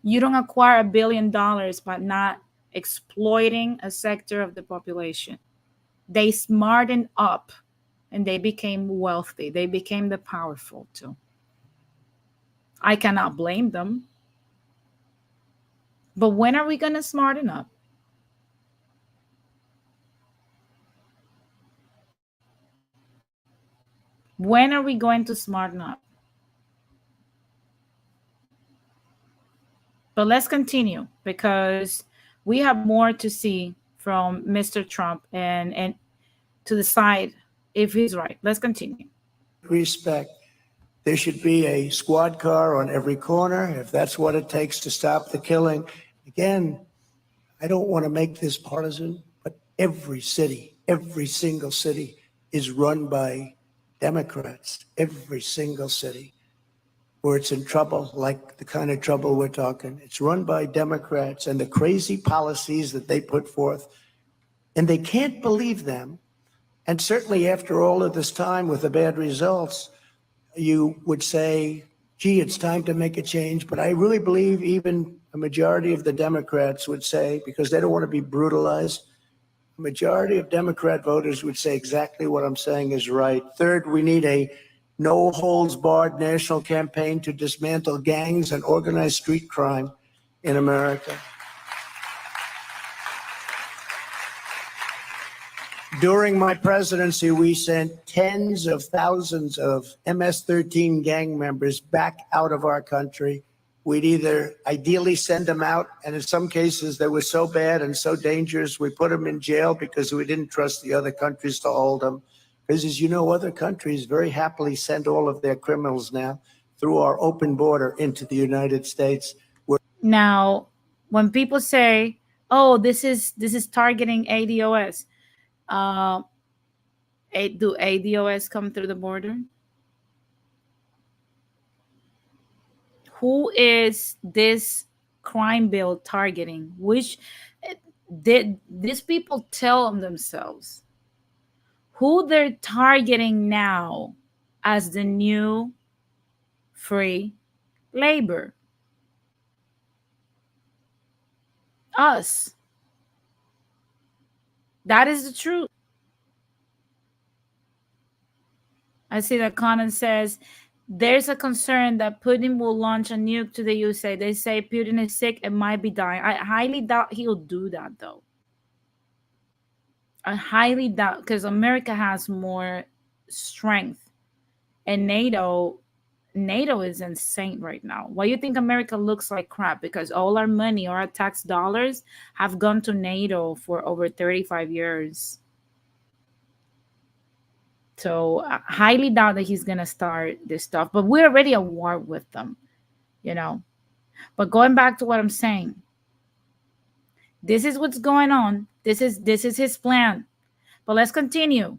A: You don't acquire $1 billion by not exploiting a sector of the population. They smartened up and they became wealthy. They became the powerful too. I cannot blame them. But when are we going to smarten up? When are we going to smarten up? But let's continue because we have more to see from Mr. Trump and to decide if he's right. Let's continue.
E: Respect. There should be a squad car on every corner if that's what it takes to stop the killing. Again, I don't want to make this partisan, but every city, every single city is run by Democrats, every single city where it's in trouble, like the kind of trouble we're talking. It's run by Democrats and the crazy policies that they put forth, and they can't believe them. And certainly after all of this time with the bad results, you would say, gee, it's time to make a change. But I really believe even a majority of the Democrats would say, because they don't want to be brutalized, majority of Democrat voters would say exactly what I'm saying is right. Third, we need a no holds barred national campaign to dismantle gangs and organized street crime in America. During my presidency, we sent tens of thousands of MS-13 gang members back out of our country. We'd either ideally send them out, and in some cases they were so bad and so dangerous, we put them in jail because we didn't trust the other countries to hold them. Because as you know, other countries very happily send all of their criminals now through our open border into the United States.
A: Now, when people say, "Oh, this is targeting ADOS," do ADOS come through the border? Who is this crime bill targeting? Which did these people tell themselves who they're targeting now as the new free labor? Us. That is the truth. I see that Conan says there's a concern that Putin will launch a nuke to the USA. They say Putin is sick and might be dying. I highly doubt he'll do that, though. I highly doubt, because America has more strength, and NATO is insane right now. Why do you think America looks like crap? Because all our money, our tax dollars, have gone to NATO for over 35 years. So I highly doubt that he's going to start this stuff. But we're already at war with them, you know. But going back to what I'm saying, this is what's going on. This is his plan. But let's continue.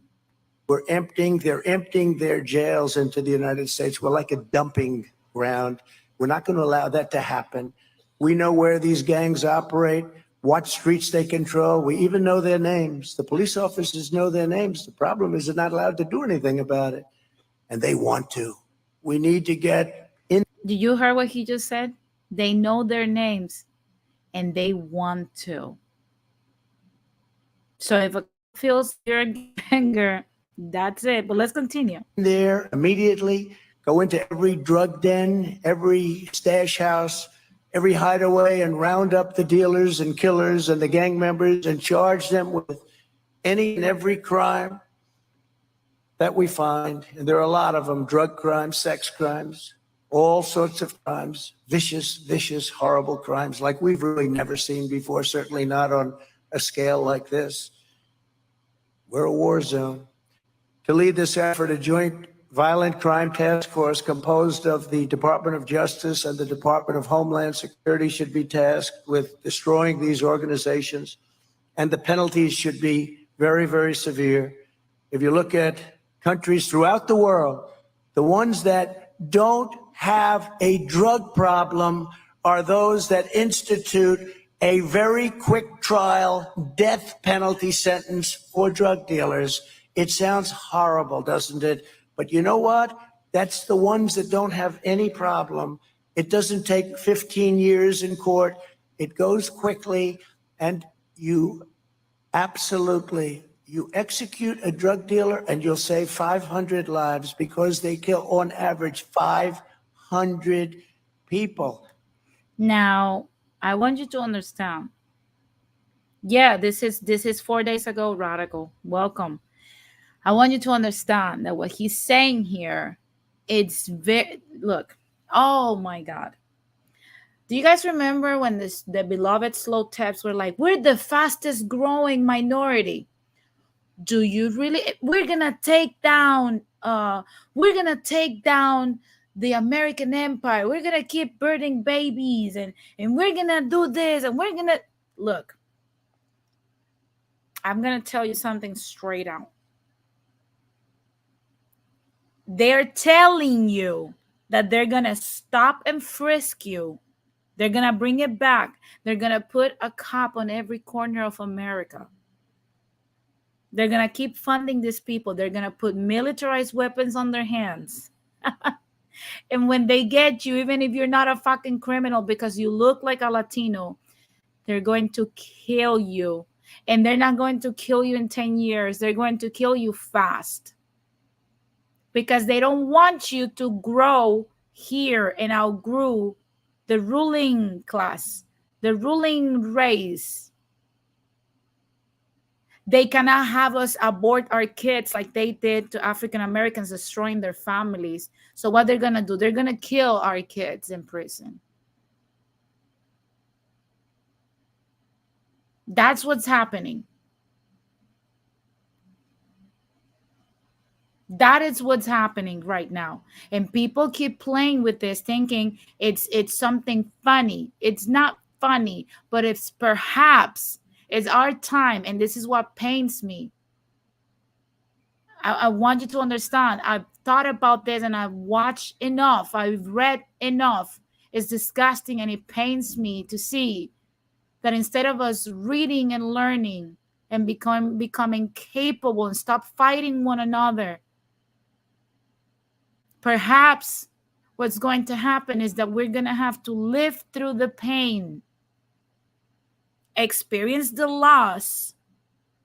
E: They're emptying their jails into the United States. We're like a dumping ground. We're not going to allow that to happen. We know where these gangs operate, what streets they control. We even know their names. The police officers know their names. The problem is they're not allowed to do anything about it. And they want to. We need to get in.
A: Did you hear what he just said? They know their names and they want to. So if a feels you're a ganger, that's it. But let's continue.
E: There immediately, go into every drug den, every stash house, every hideaway, and round up the dealers and killers and the gang members and charge them with any and every crime that we find. And there are a lot of them: drug crimes, sex crimes, all sorts of crimes, vicious, horrible crimes like we've really never seen before, certainly not on a scale like this. We're a war zone. To lead this effort, a joint violent crime task force composed of the Department of Justice and the Department of Homeland Security should be tasked with destroying these organizations, and the penalties should be very, very severe. If you look at countries throughout the world, the ones that don't have a drug problem are those that institute a very quick trial death penalty sentence for drug dealers. It sounds horrible, doesn't it? But you know what? That's the ones that don't have any problem. It doesn't take 15 years in court. It goes quickly, and you execute a drug dealer and you'll save 500 lives because they kill on average 500 people.
A: Now, I want you to understand. Yeah, this is 4 days ago, Radical. Welcome. I want you to understand that what he's saying here, it's very, look, oh my God. Do you guys remember when the beloved slow taps were like, we're the fastest growing minority? Do you really? We're gonna take down the American empire. We're gonna keep birthing babies, and we're gonna do this, and we're gonna look. I'm gonna tell you something straight out. They're telling you that they're gonna stop and frisk you. They're gonna bring it back. They're gonna put a cop on every corner of America. They're gonna keep funding these people. They're gonna put militarized weapons on their hands. And when they get you, even if you're not a fucking criminal because you look like a Latino, they're going to kill you. And they're not going to kill you in 10 years. They're going to kill you fast. because they don't want you to grow here and outgrow the ruling class, the ruling race. They cannot have us abort our kids like they did to African Americans, destroying their families. So what they're going to do, they're going to kill our kids in prison. That's what's happening. That is what's happening right now. And people keep playing with this, thinking it's something funny. It's not funny, but it's perhaps it's our time. And this is what pains me. I want you to understand. I've thought about this and I've watched enough. I've read enough. It's disgusting and it pains me to see that instead of us reading and learning and becoming capable and stop fighting one another, perhaps what's going to happen is that we're going to have to live through the pain, experience the loss,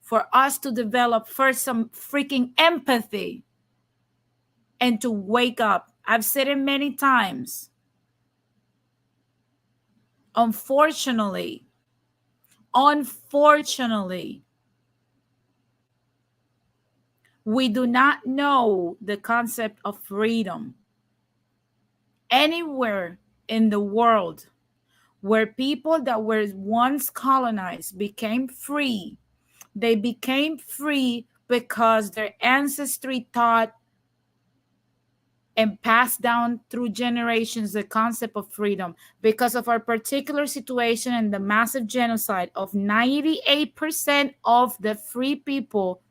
A: for us to develop first some freaking empathy and to wake up. I've said it many times. Unfortunately, we do not know the concept of freedom. Anywhere in the world where people that were once colonized became free, they became free because their ancestry taught and passed down through generations the concept of freedom. Because of our particular situation and the massive genocide of 98% of the free people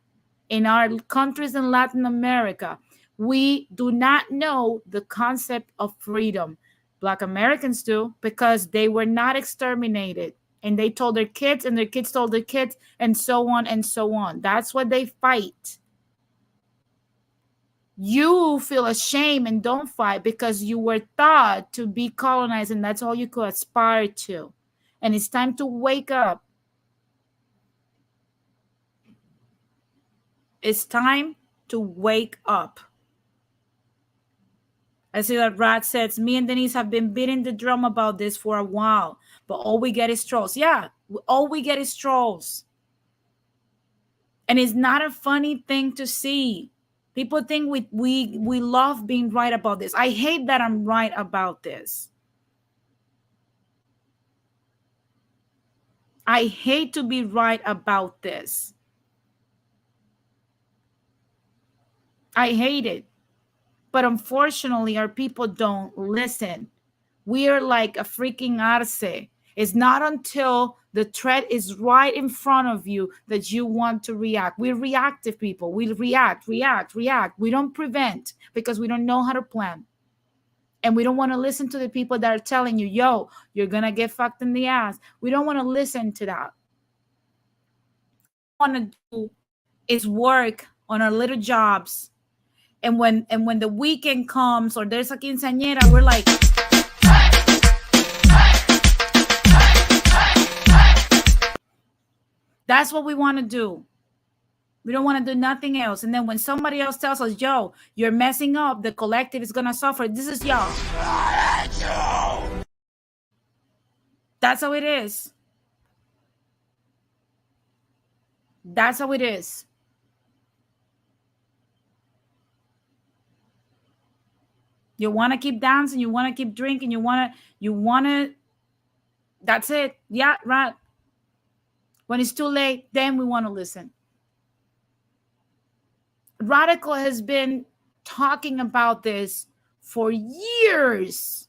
A: in our countries in Latin America, we do not know the concept of freedom. Black Americans do, because they were not exterminated. And they told their kids, and their kids told their kids, and so on and so on. That's what they fight. You feel ashamed and don't fight because you were taught to be colonized, and that's all you could aspire to. And it's time to wake up. It's time to wake up. I see that Rad says, me and Denise have been beating the drum about this for a while, but all we get is trolls. Yeah, all we get is trolls. And it's not a funny thing to see. People think we love being right about this. I hate that I'm right about this. I hate to be right about this. I hate it. But unfortunately, our people don't listen. We are like a freaking arce. It's not until the threat is right in front of you that you want to react. We're reactive people. We react. We don't prevent because we don't know how to plan. And we don't want to listen to the people that are telling you, yo, you're going to get fucked in the ass. We don't want to listen to that. What we want to do is work on our little jobs. And when the weekend comes or there's a quinceañera, we're like, that's what we want to do. We don't want to do nothing else. And then when somebody else tells us, yo, you're messing up, the collective is going to suffer. This is y'all. That's how it is. That's how it is. You want to keep dancing, you want to keep drinking, you want to, that's it. Yeah, right. When it's too late, then we want to listen. Radical has been talking about this for years,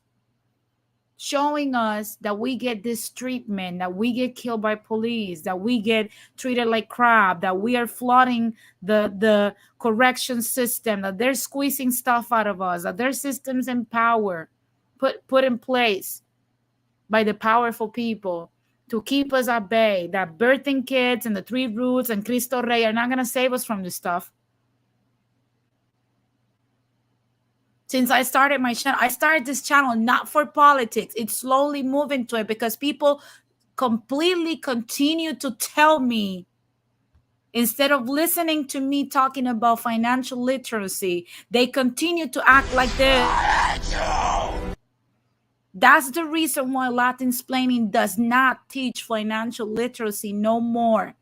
A: showing us that we get this treatment, that we get killed by police, that we get treated like crap, that we are flooding the correction system, that they're squeezing stuff out of us, that there's systems in power put in place by the powerful people to keep us at bay, that birthing kids and the 3 roots and Cristo Rey are not going to save us from this stuff. Since I started my channel, I started this channel not for politics. It's slowly moving to it because people completely continue to tell me Instead of listening to me talking about financial literacy, they continue to act like this. That's the reason why Latinsplaining does not teach financial literacy no more.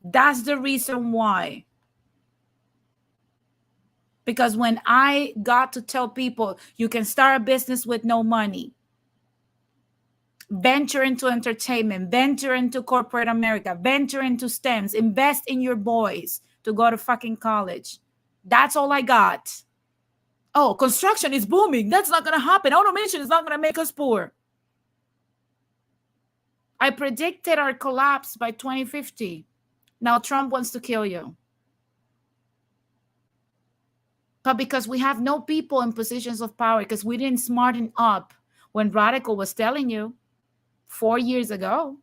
A: That's the reason why. Because when I got to tell people you can start a business with no money, venture into entertainment, venture into corporate America, venture into STEMs, invest in your boys to go to fucking college. That's all I got. Oh, construction is booming. That's not going to happen. Automation is not going to make us poor. I predicted our collapse by 2050. Now Trump wants to kill you. But because we have no people in positions of power, because we didn't smarten up when Radical was telling you 4 years ago.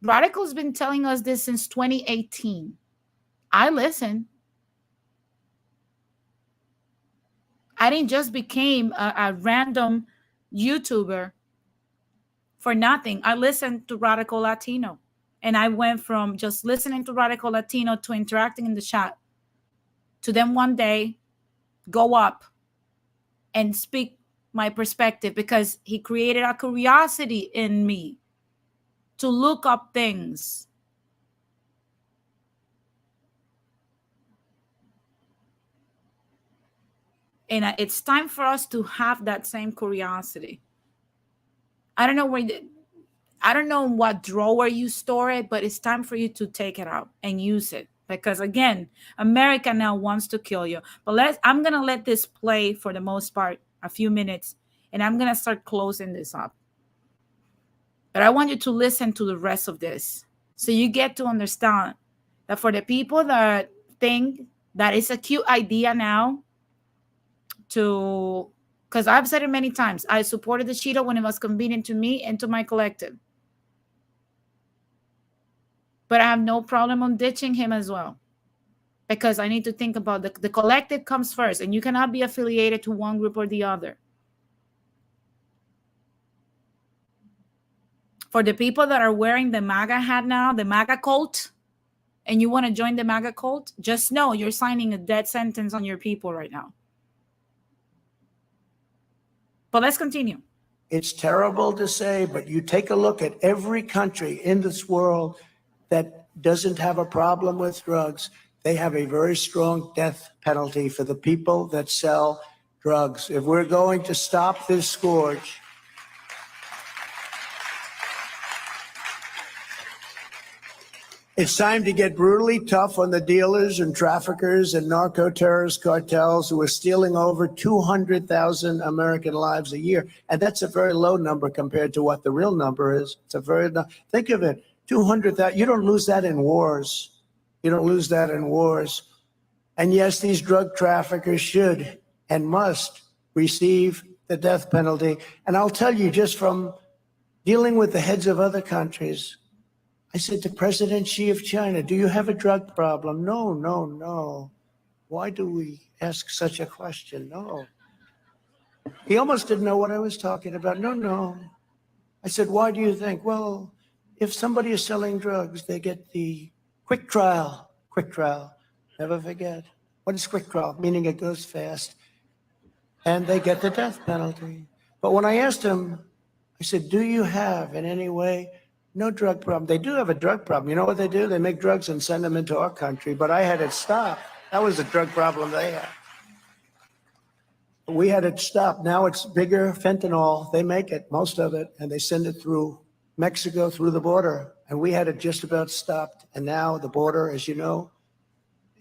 A: Radical's been telling us this since 2018. I listen. I didn't just become a random YouTuber for nothing. I listened to Radical Latino. And I went from just listening to Radical Latino to interacting in the chat to then one day go up and speak my perspective, because he created a curiosity in me to look up things. And it's time for us to have that same curiosity. I don't know what drawer you store it, but it's time for you to take it out and use it. Because again, America now wants to kill you. But I'm going to let this play for the most part, a few minutes, and I'm going to start closing this up. But I want you to listen to the rest of this so you get to understand that for the people that think that it's a cute idea now to, because I've said it many times, I supported the Cheeto when it was convenient to me and to my collective. But I have no problem on ditching him as well, because I need to think about the collective comes first, and you cannot be affiliated to one group or the other. For the people that are wearing the MAGA hat now, the MAGA cult, and you want to join the MAGA cult, just know you're signing a death sentence on your people right now. But let's continue.
E: It's terrible to say, but you take a look at every country in this world that doesn't have a problem with drugs. They have a very strong death penalty for the people that sell drugs. If we're going to stop this scourge, it's time to get brutally tough on the dealers and traffickers and narco-terrorist cartels who are stealing over 200,000 American lives a year. And that's a very low number compared to what the real number is. It's a very, think of it, 200,000. You don't lose that in wars. You don't lose that in wars. And yes, these drug traffickers should and must receive the death penalty. And I'll tell you, just from dealing with the heads of other countries, I said to President Xi of China, do you have a drug problem? No, no, no. Why do we ask such a question? No. He almost didn't know what I was talking about. No, no. I said, why do you think? Well, if somebody is selling drugs, they get the quick trial, never forget. What is quick trial? Meaning it goes fast. And they get the death penalty. But when I asked him, I said, do you have in any way no drug problem? They do have a drug problem. You know what they do? They make drugs and send them into our country. But I had it stopped. That was the drug problem they had. We had it stopped. Now it's bigger fentanyl. They make it, most of it, and they send it through Mexico, through the border. And we had it just about stopped. And now the border, as you know,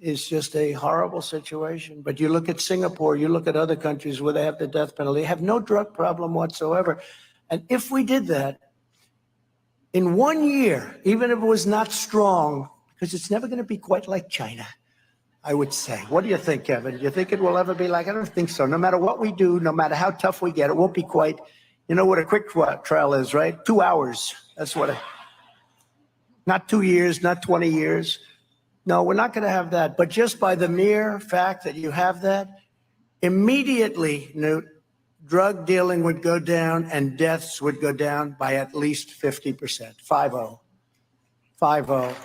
E: is just a horrible situation. But you look at Singapore, you look at other countries where they have the death penalty, they have no drug problem whatsoever. And if we did that, in 1 year, even if it was not strong, because it's never going to be quite like China, I would say. What do you think, Kevin? Do you think it will ever be like? I don't think so. No matter what we do, no matter how tough we get, it won't be quite, you know what a quick trial is, right? 2 hours. That's what not 2 years, not 20 years. No, we're not going to have that. But just by the mere fact that you have that, immediately, Newt, drug dealing would go down and deaths would go down by at least 50%. 50. 50.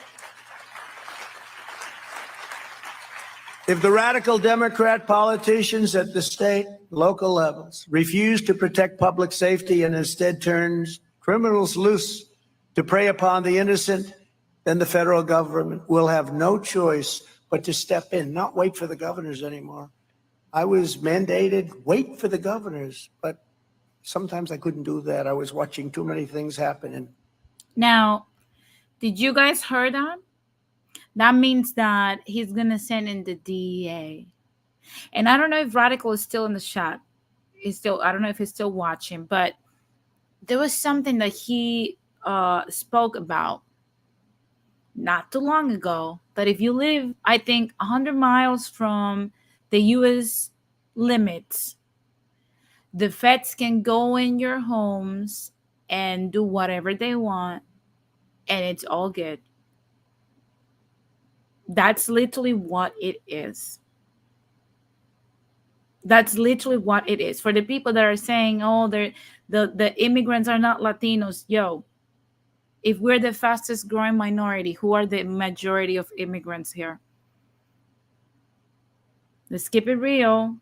E: If the radical Democrat politicians at the state, local levels refuse to protect public safety and instead turns criminals loose to prey upon the innocent, then the federal government will have no choice but to step in, not wait for the governors anymore. I was mandated, wait for the governors, but sometimes I couldn't do that. I was watching too many things happen. And
A: Now, did you guys hear that? That means that he's going to send in the DEA. And I don't know if Radical is still in the chat. I don't know if he's still watching, but there was something that he spoke about not too long ago, that if you live, I think, 100 miles from the U.S. limits, the feds can go in your homes and do whatever they want, and it's all good. That's literally what it is. That's literally what it is. For the people that are saying, oh, the immigrants are not Latinos, yo, if we're the fastest growing minority, who are the majority of immigrants here? Let's keep it real.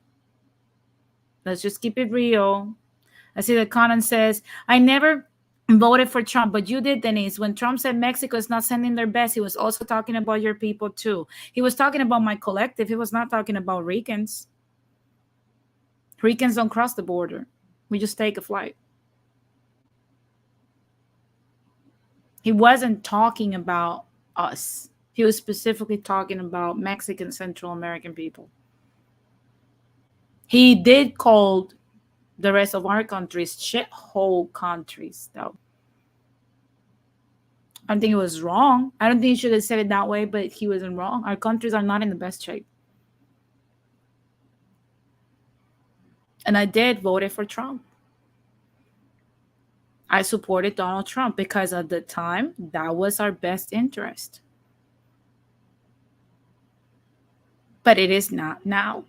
A: Let's just keep it real. I see that Conan says, I never voted for Trump, but you did, Denise. When Trump said Mexico is not sending their best, he was also talking about your people too. He was talking about my collective. He was not talking about Ricans. Ricans don't cross the border. We just take a flight. He wasn't talking about us. He was specifically talking about Mexican Central American people. He did call the rest of our countries shithole countries, though. I don't think it was wrong. I don't think he should have said it that way, but he wasn't wrong. Our countries are not in the best shape. And I did vote for Trump. I supported Donald Trump because at the time, that was our best interest. But it is not now.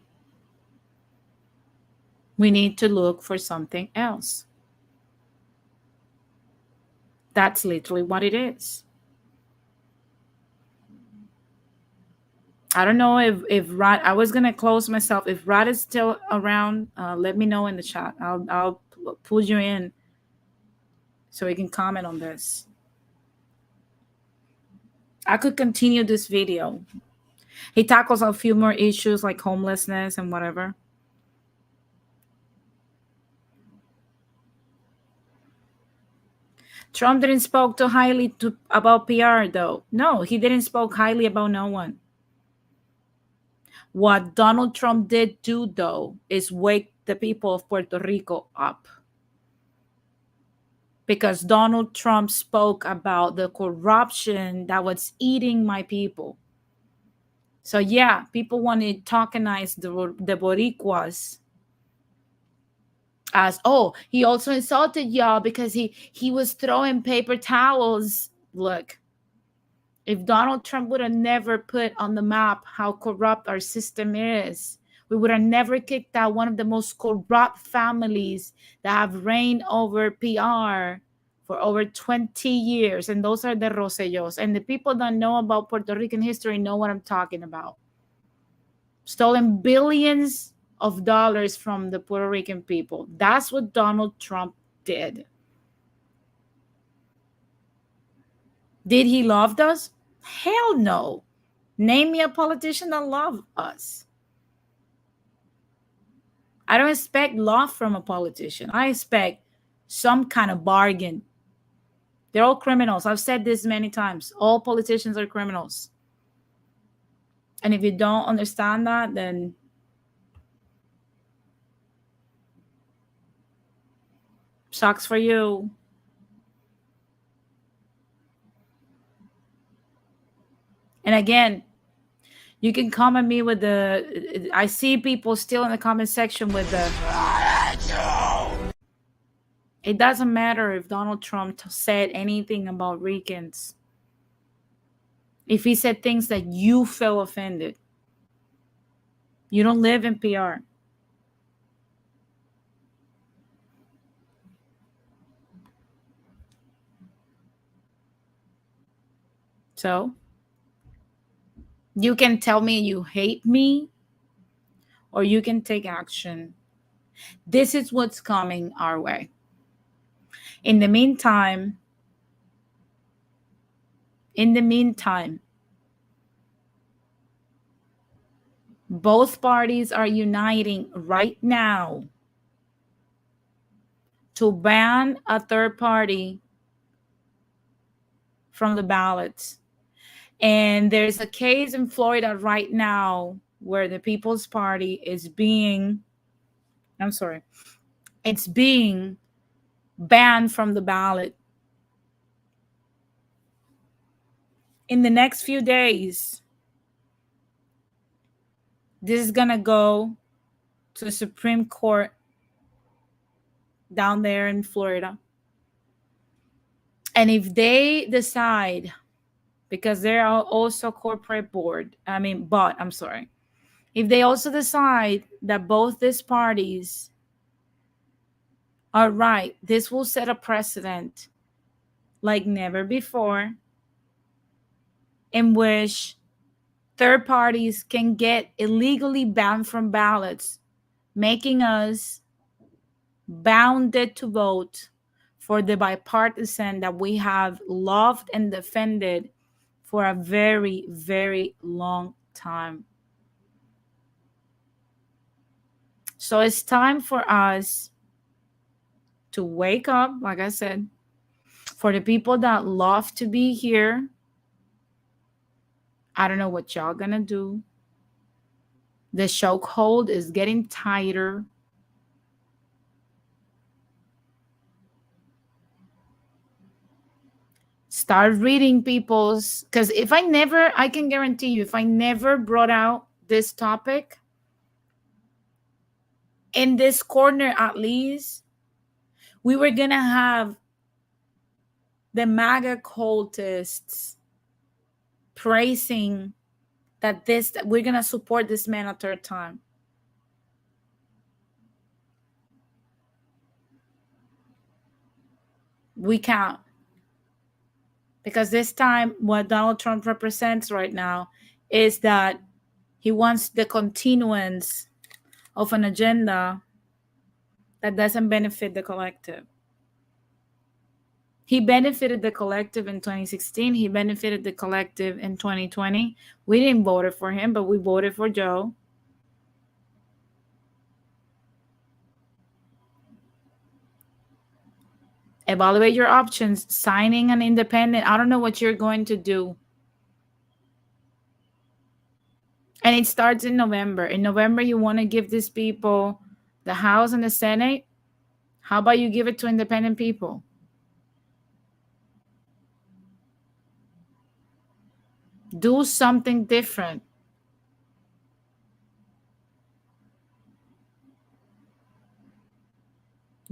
A: We need to look for something else. That's literally what it is. I don't know if Rod, I was going to close myself. If Rod is still around, let me know in the chat. I'll pull you in so we can comment on this. I could continue this video. He tackles a few more issues like homelessness and whatever. Trump didn't spoke too highly about PR, though. No, he didn't spoke highly about no one. What Donald Trump did do, though, is wake the people of Puerto Rico up. Because Donald Trump spoke about the corruption that was eating my people. So, yeah, people want to tokenize the Boricuas as, oh, he also insulted y'all because he was throwing paper towels. Look, if Donald Trump would have never put on the map how corrupt our system is, we would have never kicked out one of the most corrupt families that have reigned over PR for over 20 years. And those are the Rosellos. And the people that know about Puerto Rican history know what I'm talking about. Stolen billions of dollars from the Puerto Rican people. That's what Donald Trump did. Did he love us? Hell no. Name me a politician that loved us. I don't expect love from a politician. I expect some kind of bargain. They're all criminals. I've said this many times. All politicians are criminals. And if you don't understand that, then sucks for you. And again, you can comment me with the, I see people still in the comment section with the, it doesn't matter if Donald Trump said anything about Ricans. If he said things that you feel offended, you don't live in PR. So you can tell me you hate me, or you can take action. This is what's coming our way. In the meantime, in the meantime, both parties are uniting right now to ban a third party from the ballots. And there's a case in Florida right now where the People's Party is being, I'm sorry, it's being banned from the ballot. In the next few days, this is going to go to the Supreme Court down there in Florida. And if they decide, because there are also corporate but I'm sorry, if they also decide that both these parties are right, this will set a precedent like never before, in which third parties can get illegally banned from ballots, making us bounded to vote for the bipartisan that we have loved and defended for a very, very long time. So it's time for us to wake up, like I said, for the people that love to be here. I don't know what y'all gonna do. The chokehold is getting tighter. Start reading people's, because I can guarantee you, if I never brought out this topic in this corner, at least, we were gonna have the MAGA cultists praising that we're gonna support this man a third time. We can't. Because this time, what Donald Trump represents right now is that he wants the continuance of an agenda that doesn't benefit the collective. He benefited the collective in 2016. He benefited the collective in 2020. We didn't vote for him, but we voted for Joe. Evaluate your options. Signing an independent. I don't know what you're going to do. And it starts in November. In November, you want to give these people the House and the Senate. How about you give it to independent people? Do something different.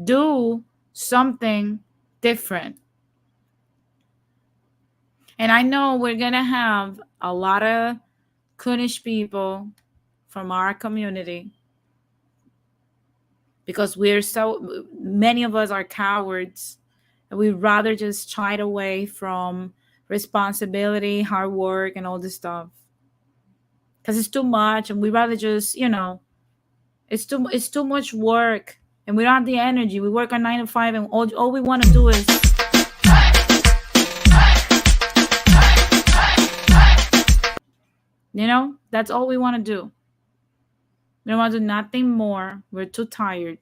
A: Do something different. And I know we're going to have a lot of coonish people from our community, because many of us are cowards, and we'd rather just shy away from responsibility, hard work, and all this stuff, because it's too much, and we'd rather just, it's too much work, and we don't have the energy. We work on 9 to 5, and all we want to do is that's all we want to do. We don't want to do nothing more. We're too tired.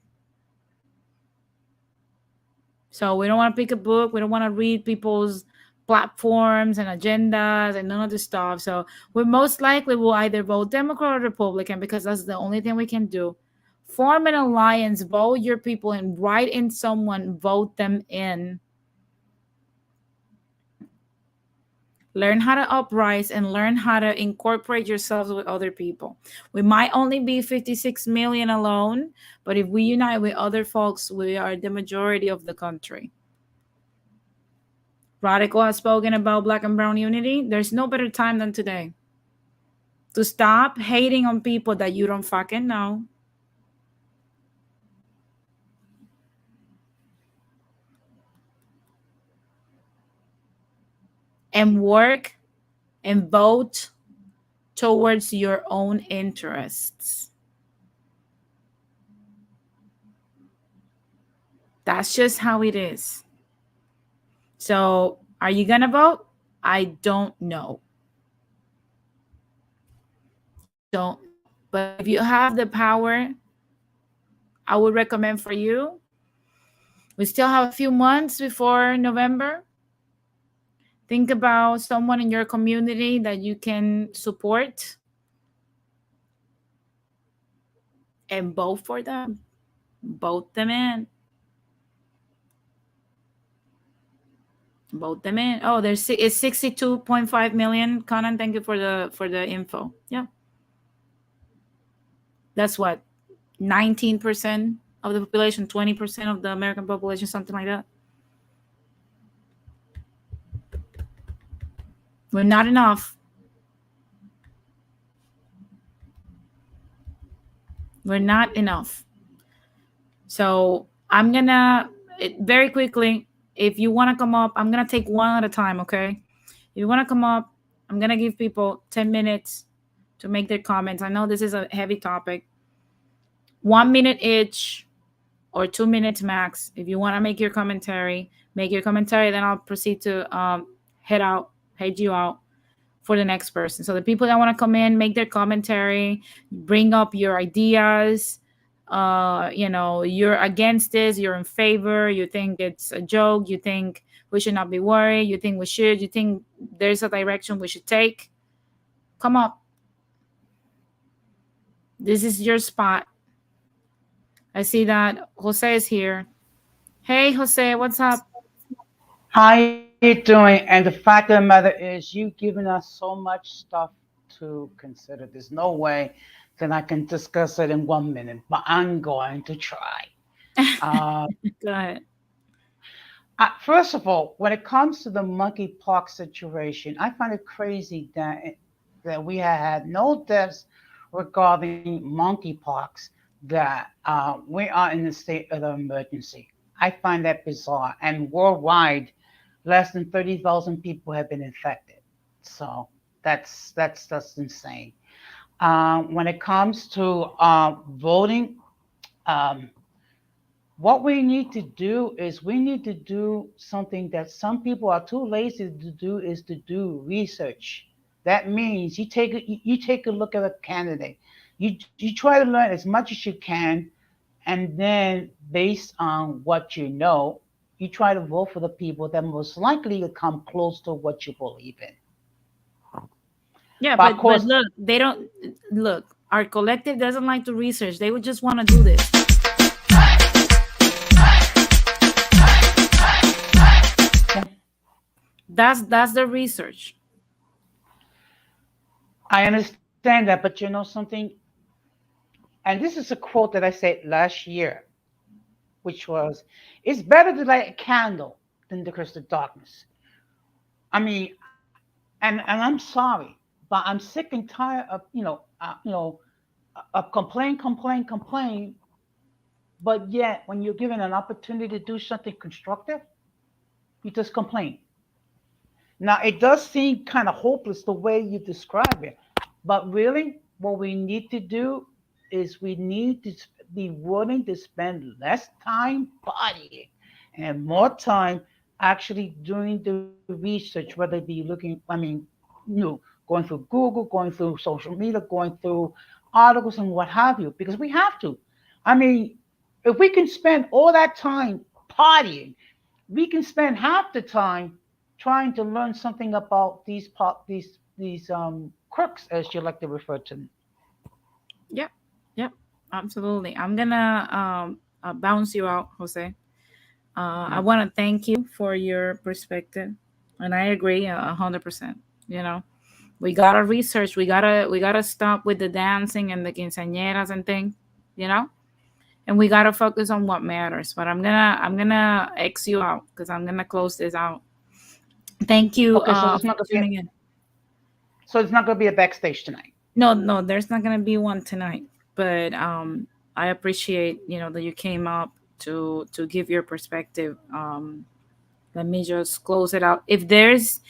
A: So we don't want to pick a book. We don't want to read people's platforms and agendas and none of this stuff. So we most likely will either vote Democrat or Republican, because that's the only thing we can do. Form an alliance, vote your people, and write in someone, vote them in. Learn how to uprise and learn how to incorporate yourselves with other people. We might only be 56 million alone, but if we unite with other folks, we are the majority of the country. Radical has spoken about Black and Brown unity. There's no better time than today to stop hating on people that you don't fucking know. And work and vote towards your own interests. That's just how it is. So, are you going to vote? I don't know. I don't know. But if you have the power, I would recommend for you. We still have a few months before November. Think about someone in your community that you can support and vote for them. Vote them in. Vote them in. Oh, it's 62.5 million. Conan, thank you for the info. Yeah. That's what, 19% of the population, 20% of the American population, something like that. We're not enough. We're not enough. So I'm gonna very quickly, if you want to come up, I'm gonna take one at a time, okay? If you want to come up, I'm gonna give people 10 minutes to make their comments. I know this is a heavy topic. 1 minute each or 2 minutes max. If you want to make your commentary, make your commentary. Then I'll proceed to head you out for the next person. So the people that want to come in, make their commentary, bring up your ideas. You're against this, you're in favor, you think it's a joke, you think we should not be worried, you think we should, you think there's a direction we should take. Come up. This is your spot. I see that Jose is here. Hey, Jose, what's up?
H: How you doing? And the fact of the matter is, you've given us so much stuff to consider. There's no way that I can discuss it in 1 minute, but I'm going to try. Uh,
A: Go ahead.
H: First of all, when it comes to the monkeypox situation, I find it crazy that we have had no deaths regarding monkeypox. That we are in a state of emergency. I find that bizarre. And worldwide, less than 30,000 people have been infected. So that's just insane. When it comes to voting, um, what we need to do is we need to do something that some people are too lazy to do, is to do research. That means you take a look at a candidate. You try to learn as much as you can, and then based on what you know, you try to vote for the people that most likely to come close to what you believe in.
A: Yeah,
H: But of
A: but
H: course,
A: look, they don't look. Our collective doesn't like to research. They would just want to do this. That's the research.
H: I understand that, but you know something, and this is a quote that I said last year, which was, "It's better to light a candle than to curse the darkness." I mean, and I'm sorry, but I'm sick and tired of of complain, but yet when you're given an opportunity to do something constructive, you just complain. Now it does seem kind of hopeless the way you describe it, but really, what we need to do is we need to be willing to spend less time partying and more time actually doing the research, whether it be looking, going through Google, going through social media, going through articles and what have you, because we have to. I mean, if we can spend all that time partying, we can spend half the time trying to learn something about these crooks, as you like to refer to them.
A: Yep, yep, absolutely. I'm gonna bounce you out, Jose. I
H: Mm.
A: want to thank you for your perspective, and I agree 100%. You know, we gotta research. We gotta stop with the dancing and the quinceañeras and things. You know, and we gotta focus on what matters. But I'm gonna X you out because I'm gonna close this out. Thank you
H: Okay, so
A: for tuning in.
H: it's not gonna be a backstage tonight.
A: No, no, there's not gonna be one tonight. But I appreciate that you came up to give your perspective. Let me just close it out. If there's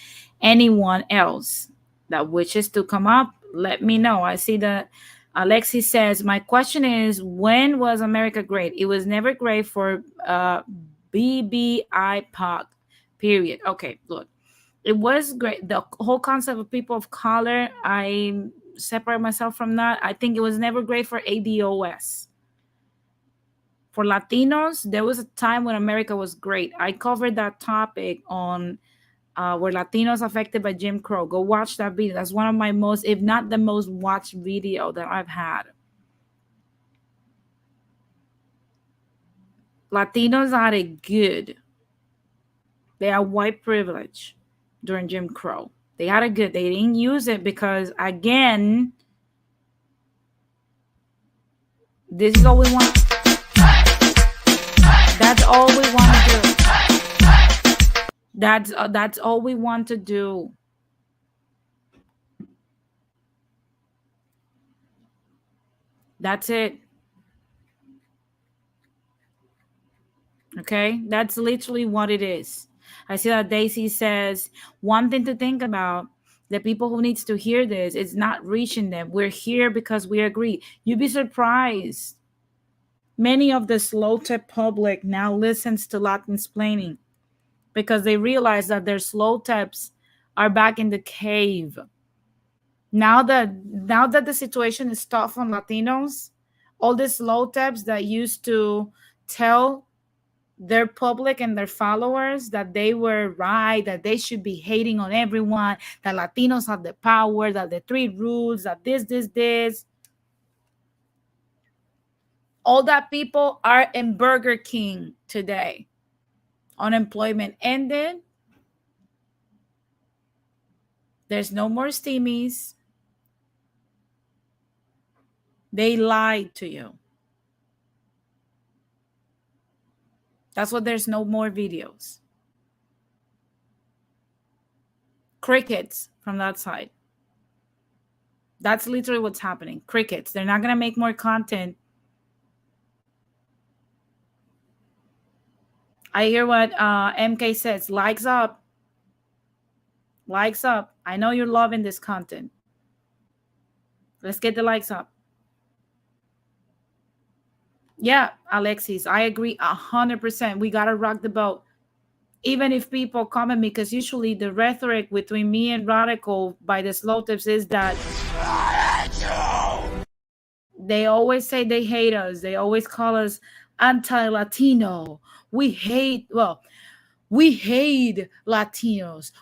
A: anyone else that wishes to come up, let me know. I see that Alexi says, my question is, when was America great? It was never great for BBIPOC, period. Okay, look. It was great. The whole concept of people of color, I separate myself from that. I think it was never great for ADOS. For Latinos, there was a time when America was great. I covered that topic on were Latinos affected by Jim Crow. Go watch that video. That's one of my most, if not the most watched video that I've had. Latinos had it good. They had white privilege during Jim Crow. They had it good. They didn't use it because, again, this is all we want. That's all we want to do. That's all we want to do. That's it. Okay, that's literally what it is. I see that Daisy says, one thing to think about, the people who needs to hear this, it's not reaching them. We're here because we agree. You'd be surprised. Many of the slow tip public now listens to Latinsplaining because they realize that their slow tips are back in the cave. Now that the situation is tough on Latinos, all the slow tips that used to tell their public and their followers that they were right, that they should be hating on everyone, that Latinos have the power, that the three rules, that this. All that people are in Burger King today. Unemployment ended. There's no more steamies. They lied to you. That's why there's no more videos. Crickets from that side. That's literally what's happening. Crickets. They're not going to make more content. I hear what MK says. Likes up. Likes up. I know you're loving this content. Let's get the likes up. Yeah, Alexis, I agree 100%. We got to rock the boat. Even if people come at me, because usually the rhetoric between me and Radical by the slow tips is that they always say they hate us. They always call us anti-Latino. We hate Latinos.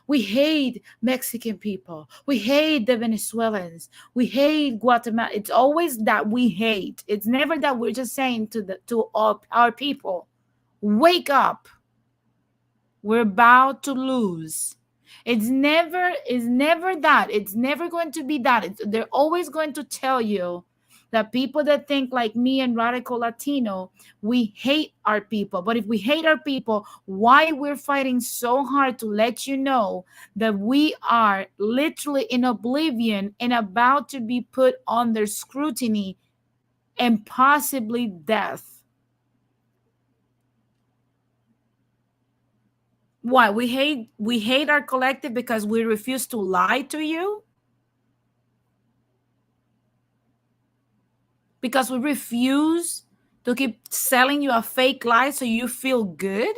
A: We hate Mexican people. We hate the Venezuelans. We hate Guatemala. It's always that we hate. It's never that we're just saying to all our people, wake up. We're about to lose. It's never that. It's never going to be that. They're always going to tell you that people that think like me and Radical Latino, we hate our people. But if we hate our people, why we're fighting so hard to let you know that we are literally in oblivion and about to be put under scrutiny and possibly death. Why? We hate our collective because we refuse to lie to you? Because we refuse to keep selling you a fake lie so you feel good?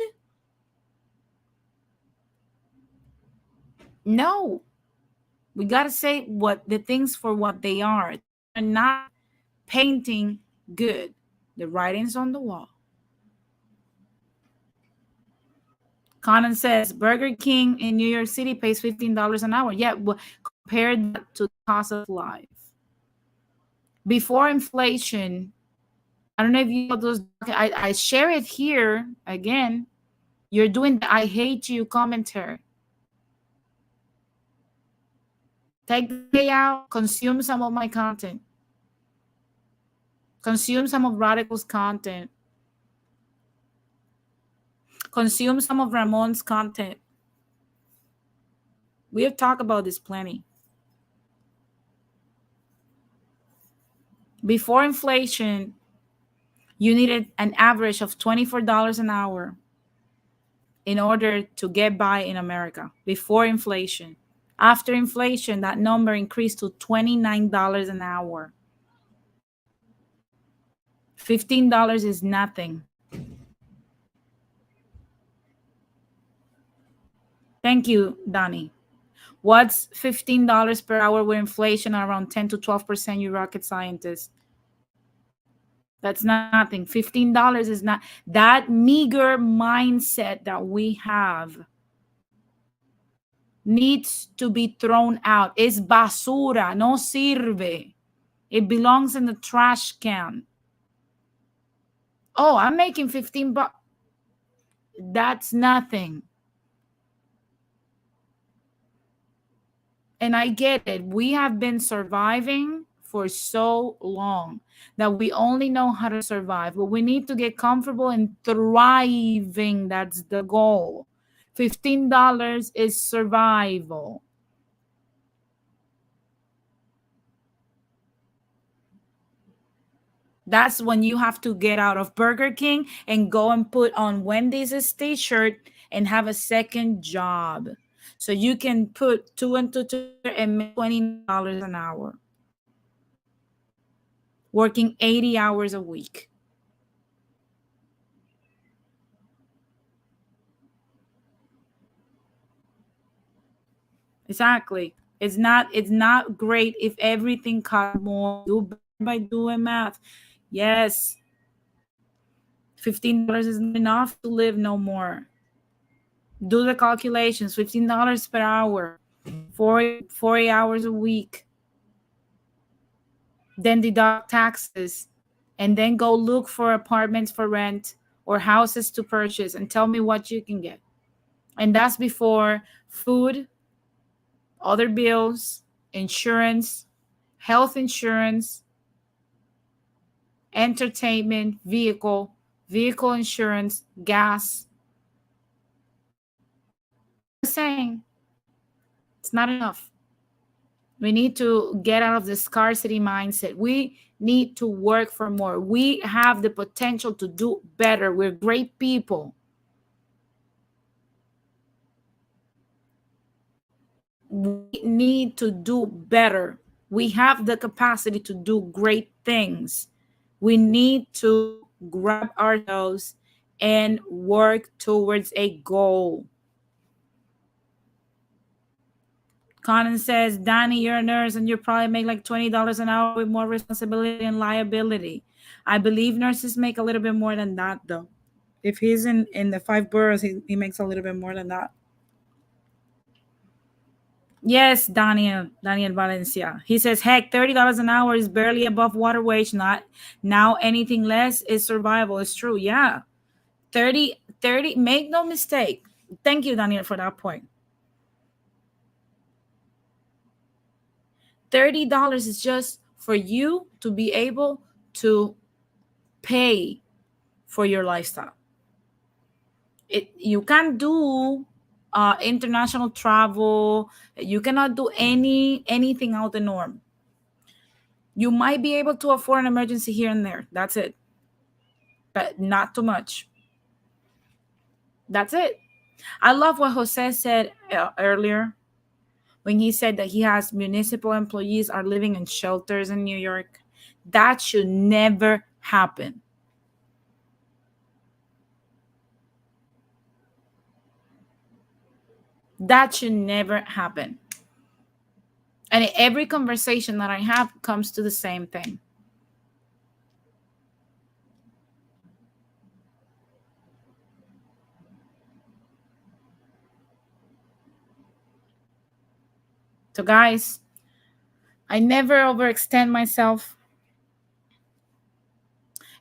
A: No. We got to say what the things for what they are. They're not painting good. The writing's on the wall. Conan says Burger King in New York City pays $15 an hour. Yeah, well, compare that to the cost of life. Before inflation, I don't know if you know those. I share it here again. You're doing the I hate you commentary. Take the day out, consume some of my content. Consume some of Radical's content. Consume some of Ramon's content. We have talked about this plenty. Before inflation, you needed an average of $24 an hour in order to get by in America before inflation. After inflation, that number increased to $29 an hour. $15 is nothing. Thank you, Donnie. What's $15 per hour with inflation around 10 to 12%, you rocket scientists? That's nothing. $15 is not that meager mindset that we have needs to be thrown out. Es basura, no sirve. It belongs in the trash can. Oh, I'm making 15 bucks. That's nothing. And I get it. We have been surviving for so long that we only know how to survive, but we need to get comfortable and thriving. That's the goal. $15 is survival. That's when you have to get out of Burger King and go and put on Wendy's t-shirt and have a second job. So you can put two and two together and make $20 an hour. Working 80 hours a week. Exactly. It's not great if everything costs more. Do better by doing math. Yes. $15 is not enough to live no more. Do the calculations. $15 per hour. 40 hours a week. Then deduct taxes. And then go look for apartments for rent or houses to purchase and tell me what you can get. And that's before food, other bills, insurance, health insurance, entertainment, vehicle insurance, gas. Just saying, it's not enough. We need to get out of the scarcity mindset. We need to work for more. We have the potential to do better. We're great people. We need to do better. We have the capacity to do great things. We need to grab ourselves and work towards a goal. Conan says, Danny, you're a nurse and you probably make like $20 an hour with more responsibility and liability. I believe nurses make a little bit more than that, though. If he's in the 5 boroughs, he makes a little bit more than that. Yes, Daniel Valencia. He says, heck, $30 an hour is barely above water wage. Not now anything less is survival. It's true. Yeah. 30, make no mistake. Thank you, Daniel, for that point. $30 is just for you to be able to pay for your lifestyle. You can't do international travel. You cannot do anything out the norm. You might be able to afford an emergency here and there. That's it. But not too much. That's it. I love what Jose said earlier when he said that he has municipal employees are living in shelters in New York. That should never happen. That should never happen. And every conversation that I have comes to the same thing. So guys, I never overextend myself.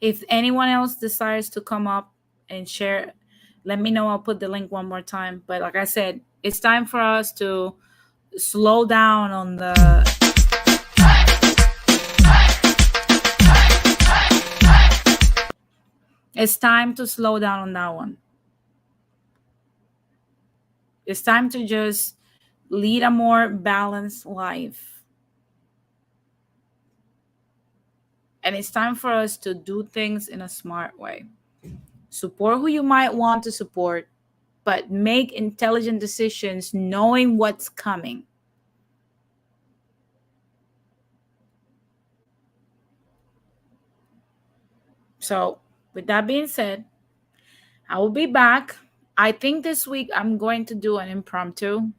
A: If anyone else desires to come up and share, let me know. I'll put the link one more time. But like I said, it's time for us to slow down on the it's time to slow down on that one. It's time to just lead a more balanced life. And it's time for us to do things in a smart way. Support who you might want to support, but make intelligent decisions knowing what's coming. So, with that being said, I will be back. I think this week I'm going to do an impromptu.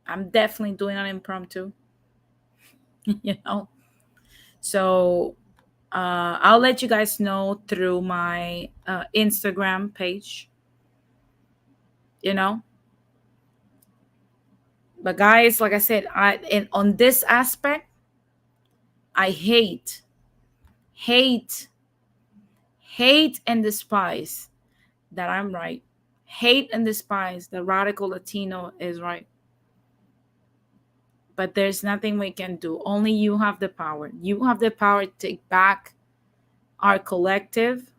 A: I'm definitely doing an impromptu, you know. So, I'll let you guys know through my Instagram page, you know. But guys, like I said, on this aspect, I hate, hate and despise that I'm right. Hate and despise the radical Latino is right. But there's nothing we can do. Only you have the power. You have the power to take back our collective.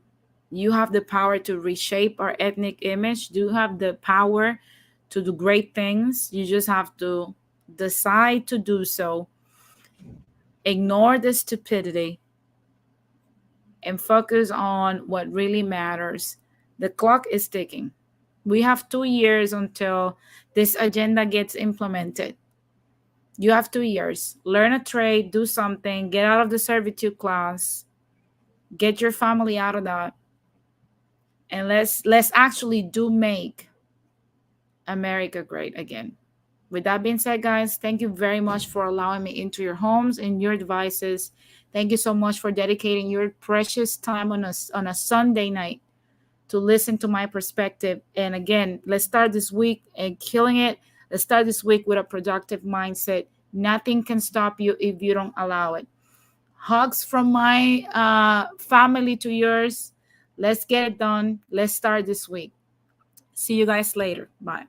A: You have the power to reshape our ethnic image. You have the power to do great things. You just have to decide to do so. Ignore the stupidity and focus on what really matters. The clock is ticking. We have 2 years until this agenda gets implemented. You have 2 years. Learn a trade, do something, get out of the servitude class, get your family out of that, and let's actually do make America great again. With that being said, guys, thank you very much for allowing me into your homes and your devices. Thank you so much for dedicating your precious time on a Sunday night to listen to my perspective. And again, let's start this week and killing it. Let's start this week with a productive mindset. Nothing can stop you if you don't allow it. Hugs from my family to yours. Let's get it done. Let's start this week. See you guys later. Bye.